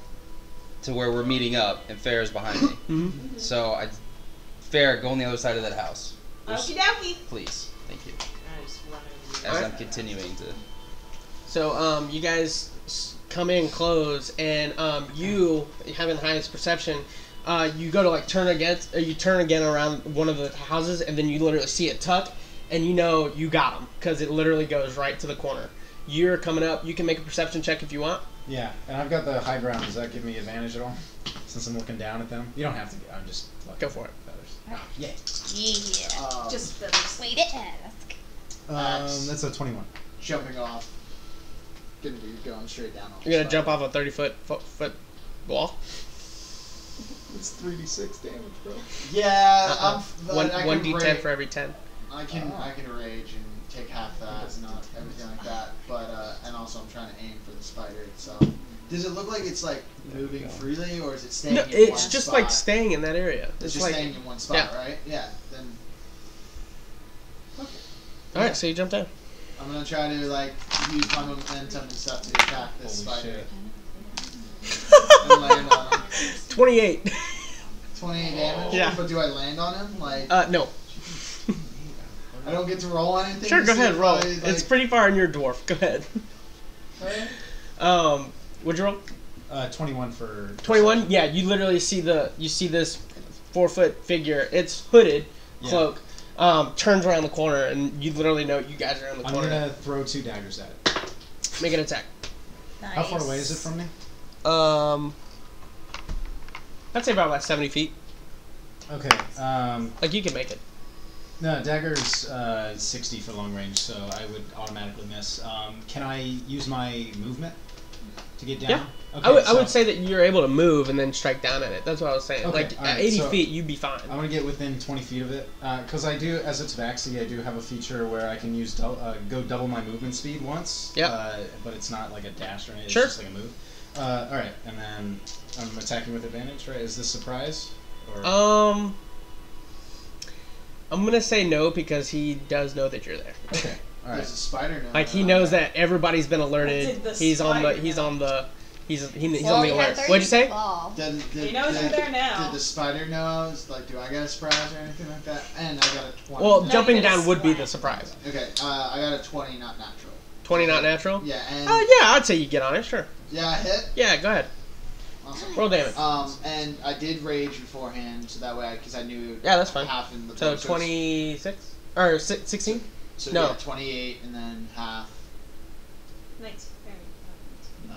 to where we're meeting up, and Fair's behind me. Mm-hmm. So Fair, go on the other side of that house, Okie dokie. please. Thank you. I just run over As you. I'm continuing to. So, you guys come in close, and you having the highest perception, you go to like turn again around one of the houses, and then you literally see it tuck, and you know you got him because it literally goes right to the corner. You're coming up. You can make a perception check if you want. Yeah, and I've got the high ground. Does that give me advantage at all? Since I'm looking down at them? You don't have to. I'm just looking. Go for it. Feathers. Yeah. Yeah. Just feathers. Wait to ask. That's a 21. Jumping off. Gonna be going straight down. On You're gonna the jump spider. off a 30-foot wall. It's 3d6 damage, bro. Yeah, One I can d10 rage. for every 10. I can rage and take half that, not everything like that. But and also I'm trying to aim for the spider itself. Does it look like it's like moving freely, or is it staying? No, in it's one just spot? like staying in that area. It's It's just like staying in one spot, yeah. right? Yeah. Then. Okay. all right. So you jump down. I'm gonna try to like use my momentum and stuff to attack this Holy spider shit. and land on him. 28. 28 damage. Yeah. But do I land on him? Like No. I don't get to roll anything. Sure, to go see ahead. if Roll. I, like, It's pretty far in your dwarf. Go ahead. Okay. What'd you roll? 21 for 21. Yeah, you literally see this 4-foot figure. It's hooded, Yeah. cloak. Turns around the corner, and you literally know you guys are in the I'm corner. gonna throw 2 daggers at it. Make an attack. Nice. How far away is it from me? I'd say about 70 feet. Okay. Like you can make it. No, dagger's 60 for long range, so I would automatically miss. Can I use my movement to get down? Yeah. Okay, I would say that you're able to move and then strike down at it. That's what I was saying. Okay, Like alright, at 80 so feet, you'd be fine. I want to get within 20 feet of it, because I do, as it's Vaxi, I do have a feature where I can use go double my movement speed once. Yeah. But it's not like a dash or anything. Sure. It's just like a move. All right, and then I'm attacking with advantage, right? Is this surprise? Or? I'm gonna say no because he does know that you're there. Okay. All right. There's a spider now. Like he knows that everybody's been alerted. What did the He's on the. spider He's know? on the. He's on Well, the he alert. had What'd you say? Oh. Did He knows you're there now. Did the spider know? Like, do I get a surprise or anything like that? And I got a 20. Well, No, jumping you get a down would be slam. the surprise. Okay, I got a 20, not natural. 20 not natural. Yeah, and Yeah, I'd say you get on it. Sure. yeah, I hit. Yeah, go ahead. Awesome. Roll damage. And I did rage beforehand, so that way, because I knew. Yeah, that's fine. Half in the So bonus. 26 or 16? So no. yeah, 28 and then half. Nice. No.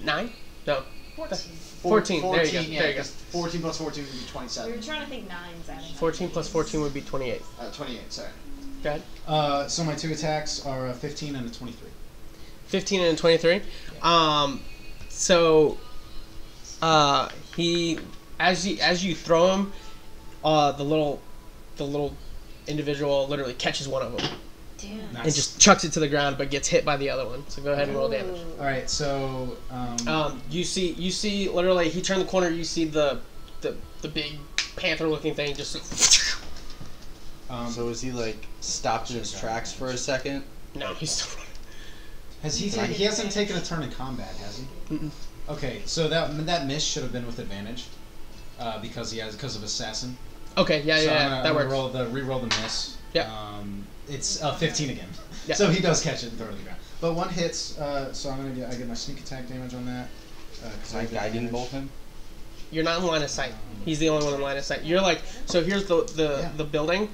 9? No. 14. 14. There you go. Yeah, There you go. 14 plus 14 would be We 27. were trying to think nines adding. 14 plus 14 would be 28. 28. Sorry. Go ahead. So my 2 attacks are a 15 and a 23. 15 and 23. So he as you throw him, the little individual literally catches one of them Damn. Nice. and just chucks it to the ground, but gets hit by the other one. So go ahead and roll damage. All right, so You see literally he turned the corner. You see the big panther-looking thing just. So is he like stopped in his tracks for a second? No, he's still running. has he hasn't taken a turn in combat, has he? Mm-mm. Okay, so that miss should have been with advantage, because of assassin. Okay, yeah, So yeah, that works. Re-roll the miss. Yeah. It's 15 again. Yeah. So he does catch it and throw it to the ground. But one hits, so I get my sneak attack damage on that. Can I guiding bolt him? You're not in line of sight. He's the only one in line of sight. You're like, so here's the building.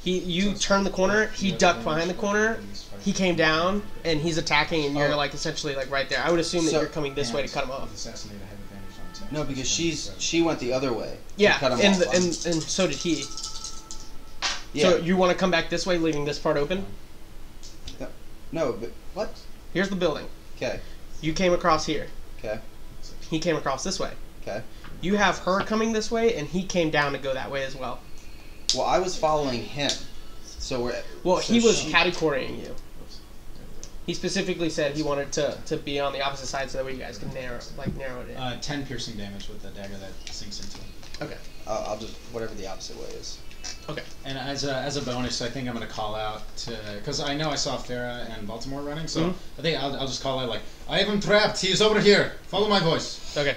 You turn the corner. He ducked behind the corner. He came down and he's attacking, and you're like essentially like right there. I would assume that you're coming this way to cut him off. No, because she went the other way. Yeah, and so did he. Yeah. So you want to come back this way, leaving this part open? No, but what? Here's the building. Okay. You came across here. Okay. He came across this way. Okay. You have her coming this way, and he came down to go that way as well. Well, I was following him, so we're. Well, he was catty-cornering you. He specifically said he wanted to be on the opposite side so that way you guys can narrow it in. 10 piercing damage with the dagger that sinks into him. Okay. I'll just whatever the opposite way is. Okay. And as a bonus, I think I'm going to call out to, because I know I saw Farah and Baltimore running, so I think I'll just call out like, I have him trapped. He is over here. Follow my voice. Okay.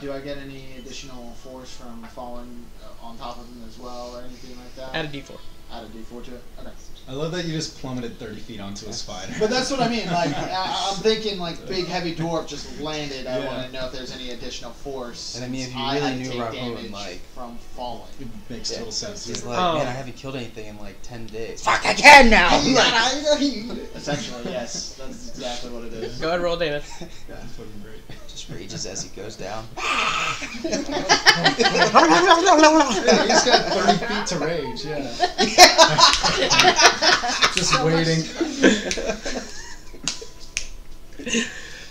Do I get any additional force from falling on top of him as well, or anything like that? Add a d4. Add a d4 to it. Okay. I love that you just plummeted 30 feet onto a spider. But that's what I mean. Like, I'm thinking like big heavy dwarf just landed. I want to know if there's any additional force. And I mean, if you really knew Rahun, like from falling, it makes total sense. He's like, man, I haven't killed anything in like 10 days. Fuck, I can now. Essentially, yes, that's exactly what it is. Go ahead, roll damage. Yeah, fucking great. Just rages as he goes down. He's got 30 feet to rage. Yeah. Just waiting.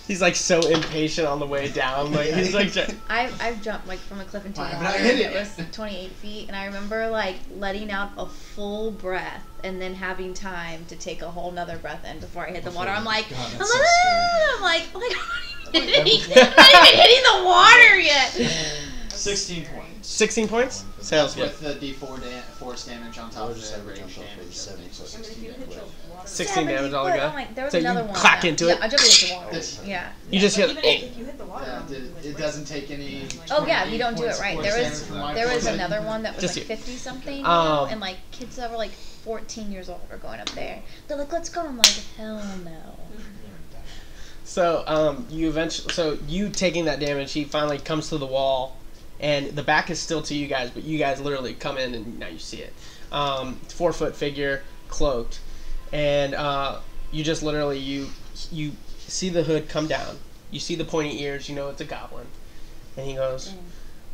He's like so impatient on the way down. Like he's like. I've jumped like from a cliff into water that was 28 feet, and I remember like letting out a full breath and then having time to take a whole nother breath in before I hit the water. I'm like, God, I'm like, oh my God, I'm not even hitting the water yet. 16 points. 16 points? Sounds good. With the d4 force damage on top of the rage damage. 16 damage all together. Like, there was so another you one. clack into it. Yeah, I jumped into the water. Yeah. You just hit. If you hit the water, it doesn't take any. Oh yeah, you don't do it right. There was another one that was just like 50 something, you know, and like kids that were like 14 years old were going up there. They're like, let's go. I'm like, hell no. So you taking that damage, he finally comes to the wall, and the back is still to you guys, but you guys literally come in and now you see it. 4-foot figure, cloaked, and you just literally you see the hood come down. You see the pointy ears. You know it's a goblin, and he goes,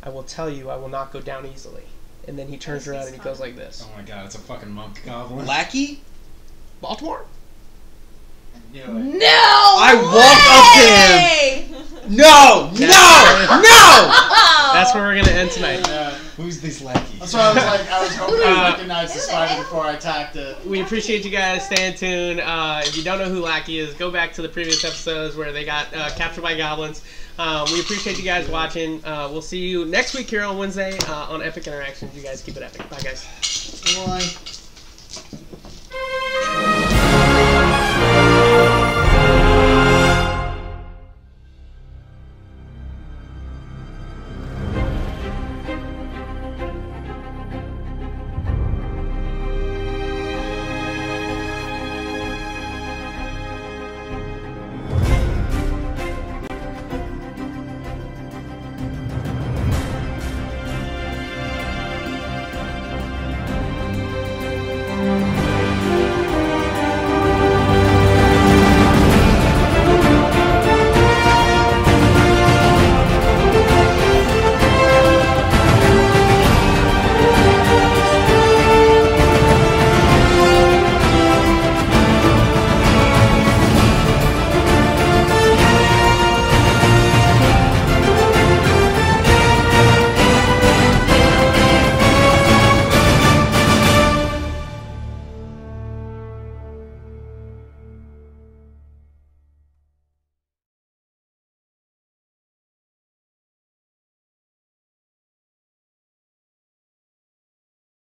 "I will tell you, I will not go down easily." And then he turns around and he goes like this. Oh my God, it's a fucking monk goblin. Lackey? Baltimore? No! I walk up to him. No! That's where we're gonna end tonight. Who's these lackeys? That's why I was like, I was hoping I recognized the spider before I attacked it. We appreciate you guys staying tuned. If you don't know who Lackey is, go back to the previous episodes where they got captured by goblins. We appreciate you guys watching. We'll see you next week here on Wednesday on Epic Interactions. You guys keep it epic. Bye, guys. Bye.